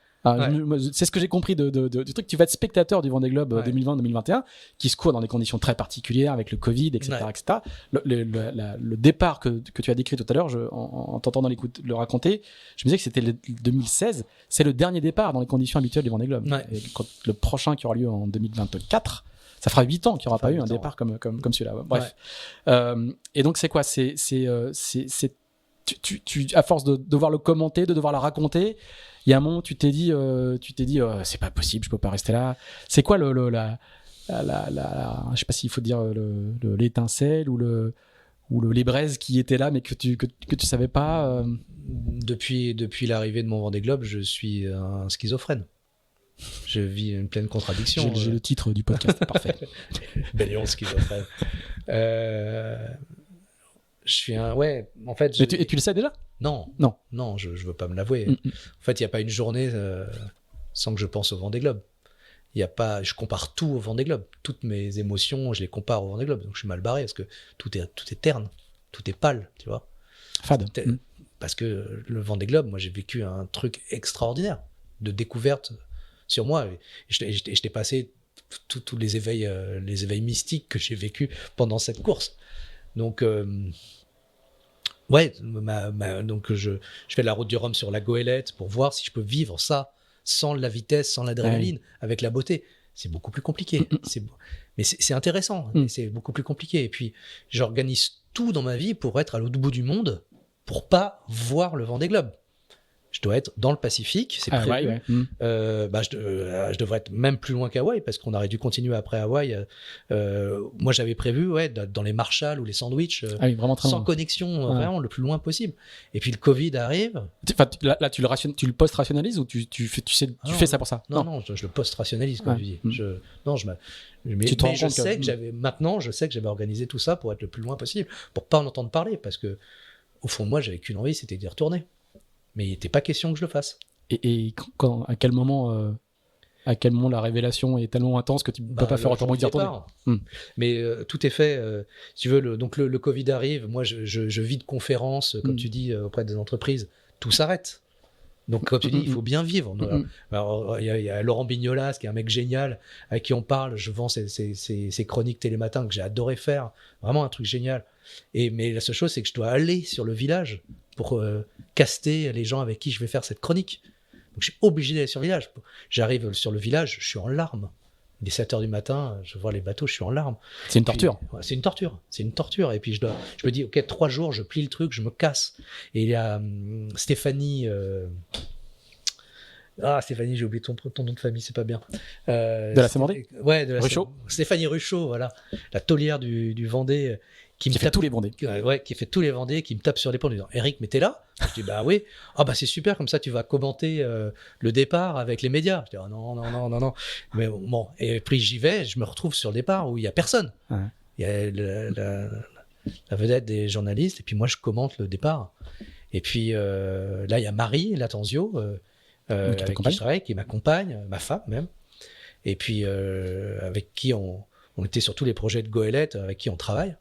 [SPEAKER 1] C'est ce que j'ai compris du truc. Tu vas être spectateur du Vendée Globe 2020-2021, qui se court dans des conditions très particulières avec le Covid, etc.
[SPEAKER 2] Ouais.
[SPEAKER 1] etc. Le départ que tu as décrit tout à l'heure, en t'entendant le raconter, je me disais que c'était 2016. C'est le dernier départ dans les conditions habituelles du Vendée Globe.
[SPEAKER 2] Ouais.
[SPEAKER 1] Et le prochain qui aura lieu en 2024, ça fera 8 ans qu'il n'y aura pas eu un départ comme celui-là. Ouais. Bref. Ouais. Et donc, c'est quoi? Tu, à force de devoir le commenter, de devoir la raconter, il y a un moment où tu t'es dit c'est pas possible, je peux pas rester là. C'est quoi je sais pas s'il faut dire l'étincelle ou les braises qui étaient là mais que tu savais pas.
[SPEAKER 2] Depuis l'arrivée de mon Vendée Globe, je suis un schizophrène. Je vis une pleine contradiction.
[SPEAKER 1] J'ai le titre du podcast, parfait.
[SPEAKER 2] Belle schizophrène. Je suis en fait.
[SPEAKER 1] Et tu le sais déjà?
[SPEAKER 2] Non, je veux pas me l'avouer. En fait, il y a pas une journée sans que je pense au Vendée Globe. Je compare tout au Vendée Globe. Toutes mes émotions, je les compare au Vendée Globe. Donc je suis mal barré parce que tout est terne, tout est pâle, tu vois.
[SPEAKER 1] Fade.
[SPEAKER 2] Parce que le Vendée Globe, moi j'ai vécu un truc extraordinaire de découverte sur moi. Et je t'ai passé tous les éveils mystiques que j'ai vécu pendant cette course. Donc donc je fais la route du Rhum sur la goélette pour voir si je peux vivre ça sans la vitesse, sans l'adrénaline, avec la beauté. C'est beaucoup plus compliqué. Mais c'est intéressant. C'est beaucoup plus compliqué. Et puis j'organise tout dans ma vie pour être à l'autre bout du monde, pour pas voir le Vendée Globe. Je dois être dans le Pacifique, c'est prévu.
[SPEAKER 1] Hawaï, ouais.
[SPEAKER 2] Je devrais être même plus loin qu'Hawaï, parce qu'on aurait dû continuer après Hawaï. Moi, j'avais prévu dans les Marshall ou les Sandwich,
[SPEAKER 1] vraiment très
[SPEAKER 2] sans
[SPEAKER 1] loin.
[SPEAKER 2] Connexion, vraiment le plus loin possible. Et puis le Covid arrive.
[SPEAKER 1] Là, tu le post-rationalises ou tu fais ça pour ça?
[SPEAKER 2] Non, je le post-rationalise, comme tu dis. Maintenant, je sais que j'avais organisé tout ça pour être le plus loin possible, pour pas en entendre parler, parce que au fond de moi, j'avais qu'une envie, c'était d'y retourner. Mais il n'était pas question que je le fasse.
[SPEAKER 1] Et à quel moment la révélation est tellement intense que tu ne peux pas faire autrement que d'y retourner?
[SPEAKER 2] Mais tout est fait. Si tu veux, donc le Covid arrive. Moi, je vis de conférences, comme tu dis, auprès des entreprises. Tout s'arrête. Donc, comme tu dis, il faut bien vivre. Alors, il y a Laurent Bignolas, qui est un mec génial, avec qui on parle. Je vends ses chroniques Télématin que j'ai adoré faire. Vraiment un truc génial. Mais la seule chose, c'est que je dois aller sur le village pour caster les gens avec qui je vais faire cette chronique. Donc je suis obligé d'aller sur le village. J'arrive sur le village, je suis en larmes. Il est 7h du matin, je vois les bateaux, je suis en larmes.
[SPEAKER 1] C'est une torture.
[SPEAKER 2] Puis, ouais, c'est une torture. Et puis je me dis, ok, 3 jours, je plie le truc, je me casse. Et il y a Stéphanie. Stéphanie, j'ai oublié ton nom de famille, c'est pas bien.
[SPEAKER 1] De la Vendée.
[SPEAKER 2] Ouais, de la
[SPEAKER 1] Ruchot.
[SPEAKER 2] Stéphanie Ruchot, voilà, la taulière du Vendée,
[SPEAKER 1] qui fait tous les Vendées.
[SPEAKER 2] Ouais, qui fait tous les Vendées, qui me tape sur l'épaule en disant Eric, mais t'es là? Je dis bah oui. C'est super, comme ça tu vas commenter le départ avec les médias. Je dis non. Mais bon, et puis j'y vais, je me retrouve sur le départ où il y a personne. Ouais. Il y a la vedette des journalistes, et puis moi je commente le départ. Et puis là il y a Marie Latenzio. Avec qui je travaille, qui m'accompagne, ma femme même, et puis avec qui on était sur tous les projets de Goélette, avec qui on travaille.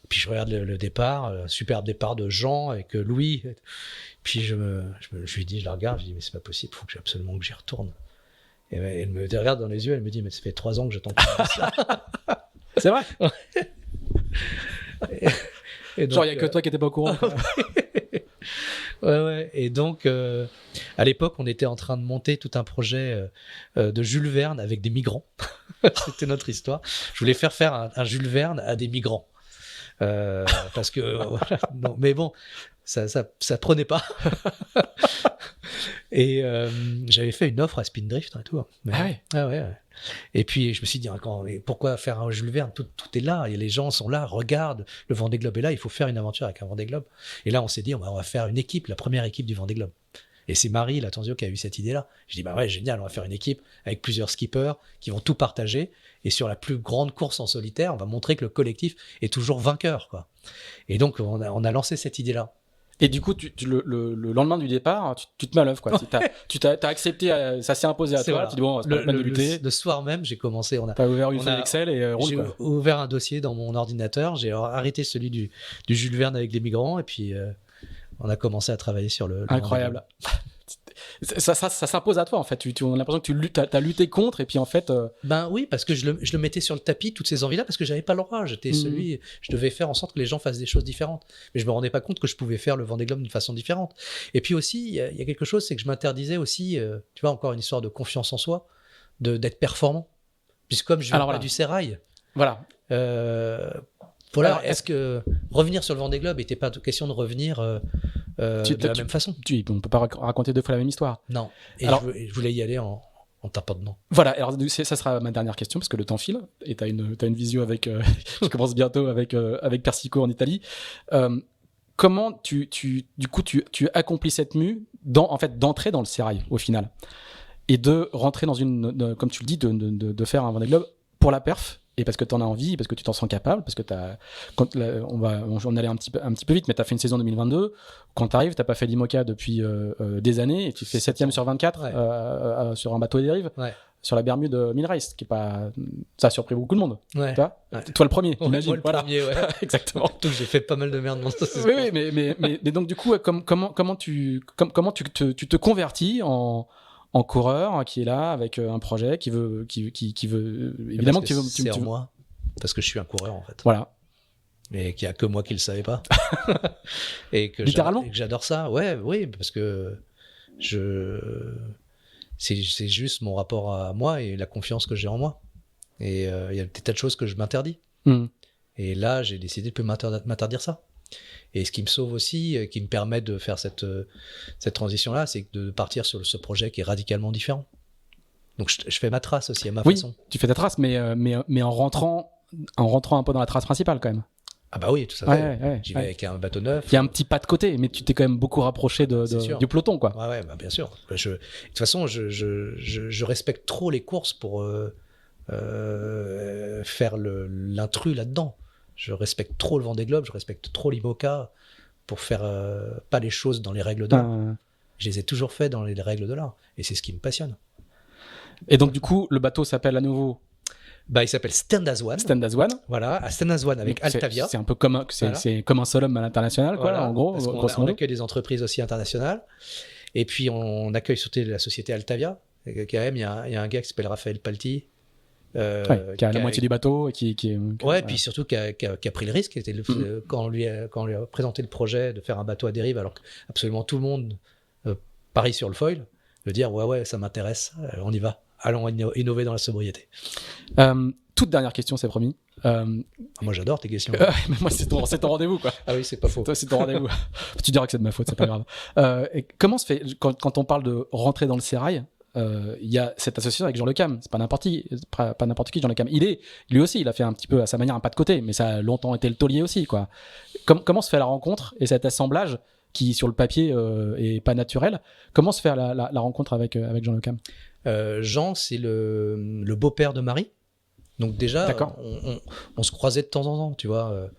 [SPEAKER 2] Et puis je regarde le départ, superbe départ de Jean avec Louis. Puis je lui dis, je la regarde, je dis mais c'est pas possible, il faut que absolument que j'y retourne. Et elle me regarde dans les yeux, elle me dit mais ça fait 3 ans que j'attends ça.
[SPEAKER 1] C'est vrai.
[SPEAKER 2] Et donc,
[SPEAKER 1] genre il y a que toi qui n'étais pas au courant.
[SPEAKER 2] Ouais. Et donc, à l'époque, on était en train de monter tout un projet de Jules Verne avec des migrants. C'était notre histoire. Je voulais faire un Jules Verne à des migrants. Parce que, voilà, non, mais bon, ça prenait pas. Et j'avais fait une offre à Spindrift et tout. Mais, ouais. Et puis je me suis dit, mais pourquoi faire un Jules Verne, tout est là, et les gens sont là, regardent, le Vendée Globe est là, il faut faire une aventure avec un Vendée Globe. Et là on s'est dit, on va faire une équipe, la première équipe du Vendée Globe. Et c'est Marie Latenzio qui a eu cette idée-là. Je dis bah ouais, génial, on va faire une équipe avec plusieurs skippers qui vont tout partager, et sur la plus grande course en solitaire, on va montrer que le collectif est toujours vainqueur, quoi. Et donc on a lancé cette idée-là.
[SPEAKER 1] Et du coup, le lendemain du départ, tu te mets à l'œuvre, quoi. T'as accepté, ça s'est imposé à toi. Voilà. Tu dis bon, c'est pas la peine de lutter.
[SPEAKER 2] Le soir même, j'ai commencé.
[SPEAKER 1] T'as ouvert une feuille Excel et roule,
[SPEAKER 2] j'ai
[SPEAKER 1] quoi.
[SPEAKER 2] ouvert un dossier dans mon ordinateur. J'ai arrêté celui du Jules Verne avec les migrants, et puis on a commencé à travailler sur le.
[SPEAKER 1] Incroyable. Ça s'impose à toi, en fait. On a l'impression que t'as lutté contre, et puis en fait.
[SPEAKER 2] Ben oui, parce que je le mettais sur le tapis, toutes ces envies-là, parce que j'avais pas le droit. Je devais faire en sorte que les gens fassent des choses différentes. Mais je me rendais pas compte que je pouvais faire le Vendée Globe d'une façon différente. Et puis aussi, il y a quelque chose, c'est que je m'interdisais aussi, tu vois, encore une histoire de confiance en soi, d'être performant. Puisque comme je viens du Sérail.
[SPEAKER 1] Voilà.
[SPEAKER 2] Voilà. Est-ce que revenir sur le Vendée Globe n'était pas question de revenir de la même façon?
[SPEAKER 1] On peut pas raconter 2 fois la même histoire.
[SPEAKER 2] Non. Et je voulais y aller en tapant dedans.
[SPEAKER 1] Voilà, alors ça sera ma dernière question, parce que le temps file, et t'as une visio avec, je commence bientôt avec Persico en Italie. Comment tu accomplis cette mue d'entrer dans le sérail au final, et de rentrer dans comme tu le dis, de faire un Vendée Globe pour la perf, et parce que tu en as envie, parce que tu t'en sens capable, parce que on allait un petit peu vite, mais tu as fait une saison 2022. Quand tu arrives, tu n'as pas fait l'IMOCA depuis des années, et tu fais 7e sur 24 sur un bateau à dérive, sur la Bermude Mill Race, qui est pas... Ça a surpris beaucoup de monde.
[SPEAKER 2] Ouais.
[SPEAKER 1] Toi le premier, j'imagine.
[SPEAKER 2] Moi le premier, ouais.
[SPEAKER 1] Exactement.
[SPEAKER 2] Donc j'ai fait pas mal de merde dans ce sport.
[SPEAKER 1] Oui, mais donc du coup, comment tu te convertis en coureur qui est là avec un projet qui veut évidemment que tu veux.
[SPEAKER 2] C'est en moi, parce que je suis un coureur en fait.
[SPEAKER 1] Voilà.
[SPEAKER 2] Et qu'il y a que moi qui le savais pas. Et que
[SPEAKER 1] littéralement.
[SPEAKER 2] J'adore ça. Oui, parce que c'est juste mon rapport à moi et la confiance que j'ai en moi. Et il y a des tas de choses que je m'interdis. Et là, j'ai décidé de plus m'interdire ça. Et ce qui me sauve aussi, qui me permet de faire cette transition-là, c'est de partir sur ce projet qui est radicalement différent. Donc je fais ma trace aussi à ma façon.
[SPEAKER 1] Oui, tu fais ta trace, mais en rentrant un peu dans la trace principale quand même.
[SPEAKER 2] Ah bah oui, tout ça fait. J'y vais avec un bateau neuf.
[SPEAKER 1] Il y a un petit pas de côté, mais tu t'es quand même beaucoup rapproché du peloton, quoi.
[SPEAKER 2] Ouais, bah bien sûr. De toute façon, je respecte trop les courses pour faire l'intrus là-dedans. Je respecte trop le Vendée Globe, je respecte trop l'IMOCA pour faire pas les choses dans les règles de l'art. Je les ai toujours fait dans les règles de l'art, et c'est ce qui me passionne.
[SPEAKER 1] Et donc du coup, le bateau s'appelle à nouveau...
[SPEAKER 2] il s'appelle Stand As One.
[SPEAKER 1] Stand As One.
[SPEAKER 2] Voilà, à Stand As One avec Altavia.
[SPEAKER 1] C'est un peu comme c'est comme un seul homme à l'international, quoi, en gros.
[SPEAKER 2] Parce qu'on accueille des entreprises aussi internationales. Et puis on accueille surtout la société Altavia. Et quand même, il y a un gars qui s'appelle Raphaël Palti.
[SPEAKER 1] Qui a la moitié du bateau.
[SPEAKER 2] Puis surtout qui a pris le risque. Quand on lui a présenté le projet de faire un bateau à dérive, alors qu'absolument tout le monde parie sur le foil, de dire ouais, ça m'intéresse, on y va. allons innover dans la sobriété.
[SPEAKER 1] Toute dernière question, c'est promis.
[SPEAKER 2] Moi, j'adore tes questions.
[SPEAKER 1] Mais moi, c'est ton rendez-vous, quoi.
[SPEAKER 2] Ah oui, c'est pas faux.
[SPEAKER 1] Toi, c'est ton rendez-vous. Tu diras que c'est de ma faute, c'est pas grave. Et comment se fait, quand on parle de rentrer dans le sérail, il y a cette association avec Jean Le Cam. C'est pas n'importe qui, Jean Le Cam. Lui aussi, il a fait un petit peu à sa manière un pas de côté, mais ça a longtemps été le taulier aussi, quoi. Comment se fait la rencontre et cet assemblage qui, sur le papier, est pas naturel? Comment se fait la rencontre avec Jean Le Cam?
[SPEAKER 2] Jean, c'est le beau-père de Marie. Donc déjà, on se croisait de temps en temps, tu vois.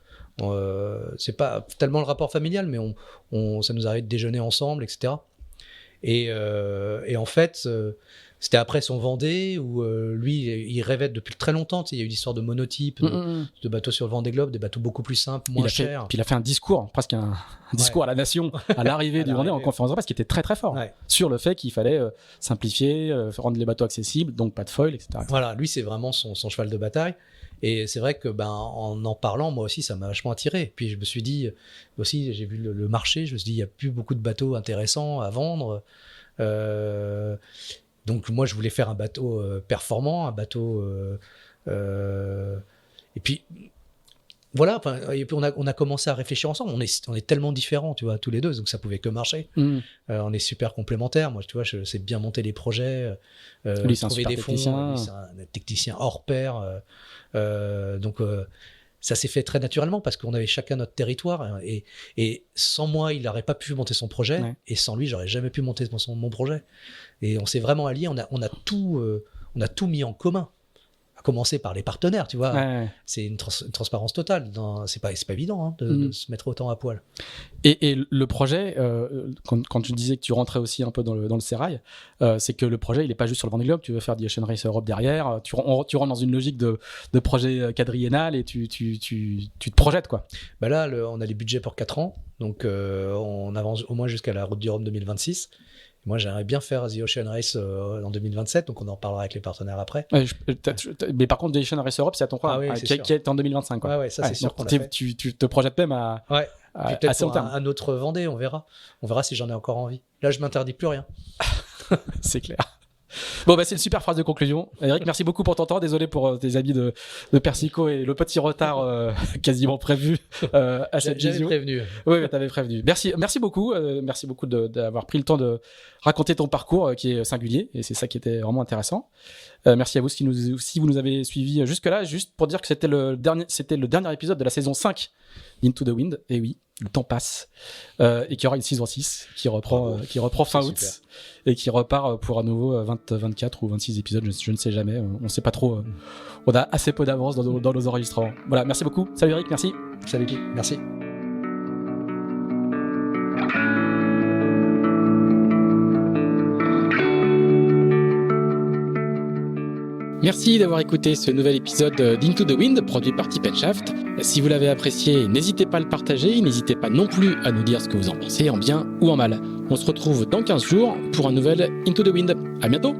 [SPEAKER 2] C'est pas tellement le rapport familial, mais ça nous arrive de déjeuner ensemble, etc. Et en fait, c'était après son Vendée où lui, il rêvait depuis très longtemps. Tu sais, il y a eu l'histoire de monotype, de bateaux sur le Vendée Globe, des bateaux beaucoup plus simples, moins chers.
[SPEAKER 1] Puis il a fait un discours, presque un discours à la nation à l'arrivée du Vendée en conférence de presse, qui était très très fort sur le fait qu'il fallait simplifier, rendre les bateaux accessibles, donc pas de foil, etc.
[SPEAKER 2] Voilà, lui, c'est vraiment son cheval de bataille. Et c'est vrai que en parlant, moi aussi, ça m'a vachement attiré. Puis je me suis dit, aussi, j'ai vu le marché, je me suis dit, il n'y a plus beaucoup de bateaux intéressants à vendre. Donc moi, je voulais faire un bateau performant, un bateau... et puis, voilà, et puis on a commencé à réfléchir ensemble. On est tellement différents, tu vois, tous les deux, donc ça pouvait que marcher. On est super complémentaires. Moi, tu vois, je sais bien monter les projets,
[SPEAKER 1] lui,
[SPEAKER 2] trouver des fonds. Lui, c'est un technicien hors pair. Donc ça s'est fait très naturellement parce qu'on avait chacun notre territoire et sans moi il n'aurait pas pu monter son projet et sans lui j'aurais jamais pu monter mon projet et on s'est vraiment alliés, on a tout mis en commun, à commencer par les partenaires, tu vois. C'est une transparence totale, c'est pas évident de se mettre autant à poil.
[SPEAKER 1] Et le projet, quand tu disais que tu rentrais aussi un peu dans le sérail, c'est que le projet il est pas juste sur le Vendée Globe, tu veux faire The Ocean Race Europe derrière, tu rentres dans une logique de projet quadriennal et tu te projettes, quoi.
[SPEAKER 2] Là on a les budgets pour 4 ans, donc on avance au moins jusqu'à la Route du Rhum 2026. Moi, j'aimerais bien faire The Ocean Race en 2027, donc on en reparlera avec les partenaires après.
[SPEAKER 1] Mais par contre, The Ocean Race Europe, c'est à ton croix, qui est en 2025. Quoi.
[SPEAKER 2] Ouais, ça c'est sûr qu'on l'a fait.
[SPEAKER 1] Tu te projettes même à
[SPEAKER 2] peut-être pour un autre Vendée, on verra. On verra si j'en ai encore envie. Là, je m'interdis plus rien.
[SPEAKER 1] C'est clair. Bon, c'est une super phrase de conclusion. Eric, merci beaucoup pour ton temps. Désolé pour tes amis de Persico et le petit retard quasiment prévu à cette visio.
[SPEAKER 2] J'avais prévenu.
[SPEAKER 1] Oui, t'avais prévenu. Merci beaucoup. Merci beaucoup d'avoir pris le temps de raconter ton parcours qui est singulier et c'est ça qui était vraiment intéressant. Merci à vous si vous nous avez suivis jusque-là. Juste pour dire que c'était le dernier épisode de la saison 5 d'Into the Wind. Et oui, le temps passe. Et qu'il y aura une saison 6 qui reprend fin août. Super. Et qui repart pour à nouveau 24 ou 26 épisodes, je ne sais jamais. On ne sait pas trop. On a assez peu d'avance dans nos enregistrements. Voilà, merci beaucoup. Salut Eric, merci.
[SPEAKER 2] Salut Guy, merci.
[SPEAKER 1] Merci d'avoir écouté ce nouvel épisode d'Into the Wind, produit par Tip & Shaft. Si vous l'avez apprécié, n'hésitez pas à le partager, n'hésitez pas non plus à nous dire ce que vous en pensez, en bien ou en mal. On se retrouve dans 15 jours pour un nouvel Into the Wind. À bientôt!